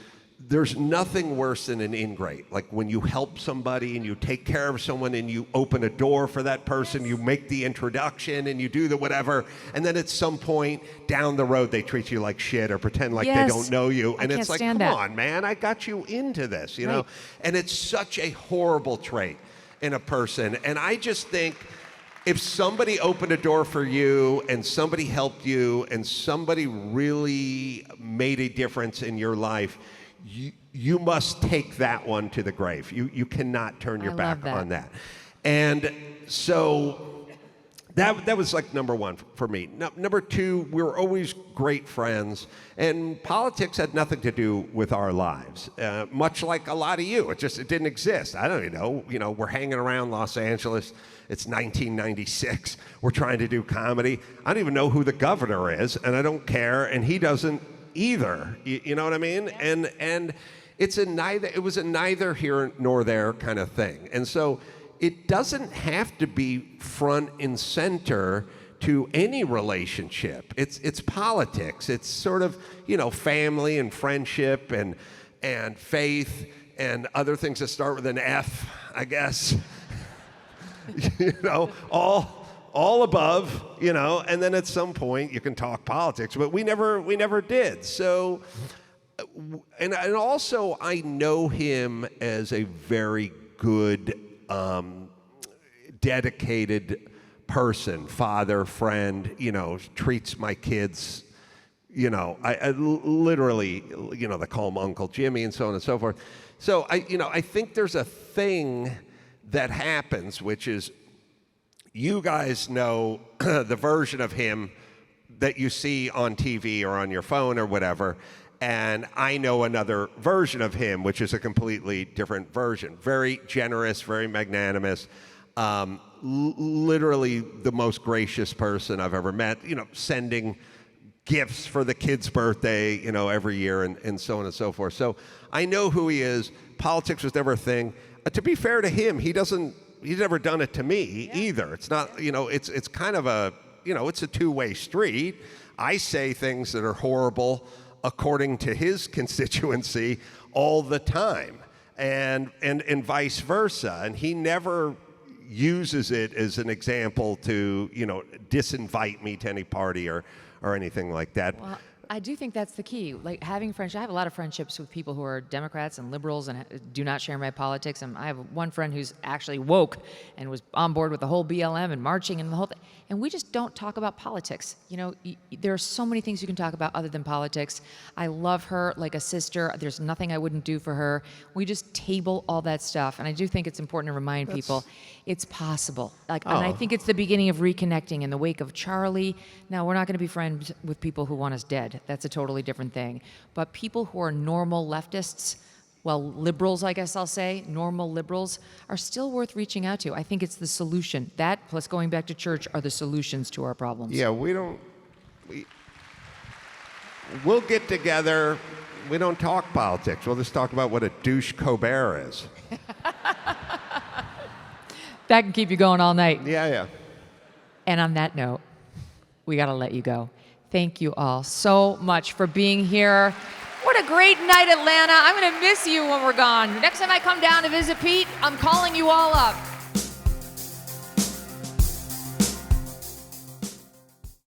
there's nothing worse than an ingrate. Like when you help somebody and you take care of someone and you open a door for that person, you make the introduction and you do the whatever, and then at some point down the road they treat you like shit or pretend like they don't know you. And it's like, come on, man, I got you into this, you know? And it's such a horrible trait in a person. And I just think if somebody opened a door for you and somebody helped you and somebody really made a difference in your life, you must take that one to the grave. You cannot turn your back on that. And so that was like number one for me. Number two, we were always great friends, and politics had nothing to do with our lives, much like a lot of you. It didn't exist. I don't even know. You know, we're hanging around Los Angeles. It's 1996. We're trying to do comedy. I don't even know who the governor is, and I don't care, and he doesn't either. You know what I mean? Yeah. And it was a neither here nor there kind of thing. And so it doesn't have to be front and center to any relationship. It's politics. It's sort of, you know, family and friendship and faith and other things that start with an F, I guess. You know, all above, you know, and then at some point you can talk politics, but we never did. So, and also I know him as a very good, dedicated person, father, friend, you know, treats my kids, you know, I literally, you know, they call him Uncle Jimmy and so on and so forth. So I think there's a thing that happens, which is you guys know the version of him that you see on TV or on your phone or whatever, and I know another version of him, which is a completely different version. Very generous, very magnanimous, literally the most gracious person I've ever met, you know, sending gifts for the kid's birthday, you know, every year and so on and so forth. So I know who he is. Politics was never a thing. To be fair to him, he's never done it to me either. It's not, you know, it's kind of a, you know, it's a two-way street. I say things that are horrible according to his constituency all the time, and vice versa. And he never uses it as an example to, you know, disinvite me to any party or anything like that. Well, I do think that's the key. Like having friendship. I have a lot of friendships with people who are Democrats and liberals and do not share my politics. And I have one friend who's actually woke and was on board with the whole BLM and marching and the whole thing. And we just don't talk about politics. You know, there are so many things you can talk about other than politics. I love her like a sister. There's nothing I wouldn't do for her. We just table all that stuff. And I do think it's important to remind people it's possible. And I think it's the beginning of reconnecting in the wake of Charlie. Now, we're not going to be friends with people who want us dead. That's a totally different thing. But people who are normal leftists, well, liberals, I guess I'll say, normal liberals, are still worth reaching out to. I think it's the solution. That, plus going back to church, are the solutions to our problems. Yeah, we'll get together. We don't talk politics. We'll just talk about what a douche Colbert is. That can keep you going all night. Yeah. And on that note, we got to let you go. Thank you all so much for being here. What a great night, Atlanta. I'm going to miss you when we're gone. Next time I come down to visit Pete, I'm calling you all up.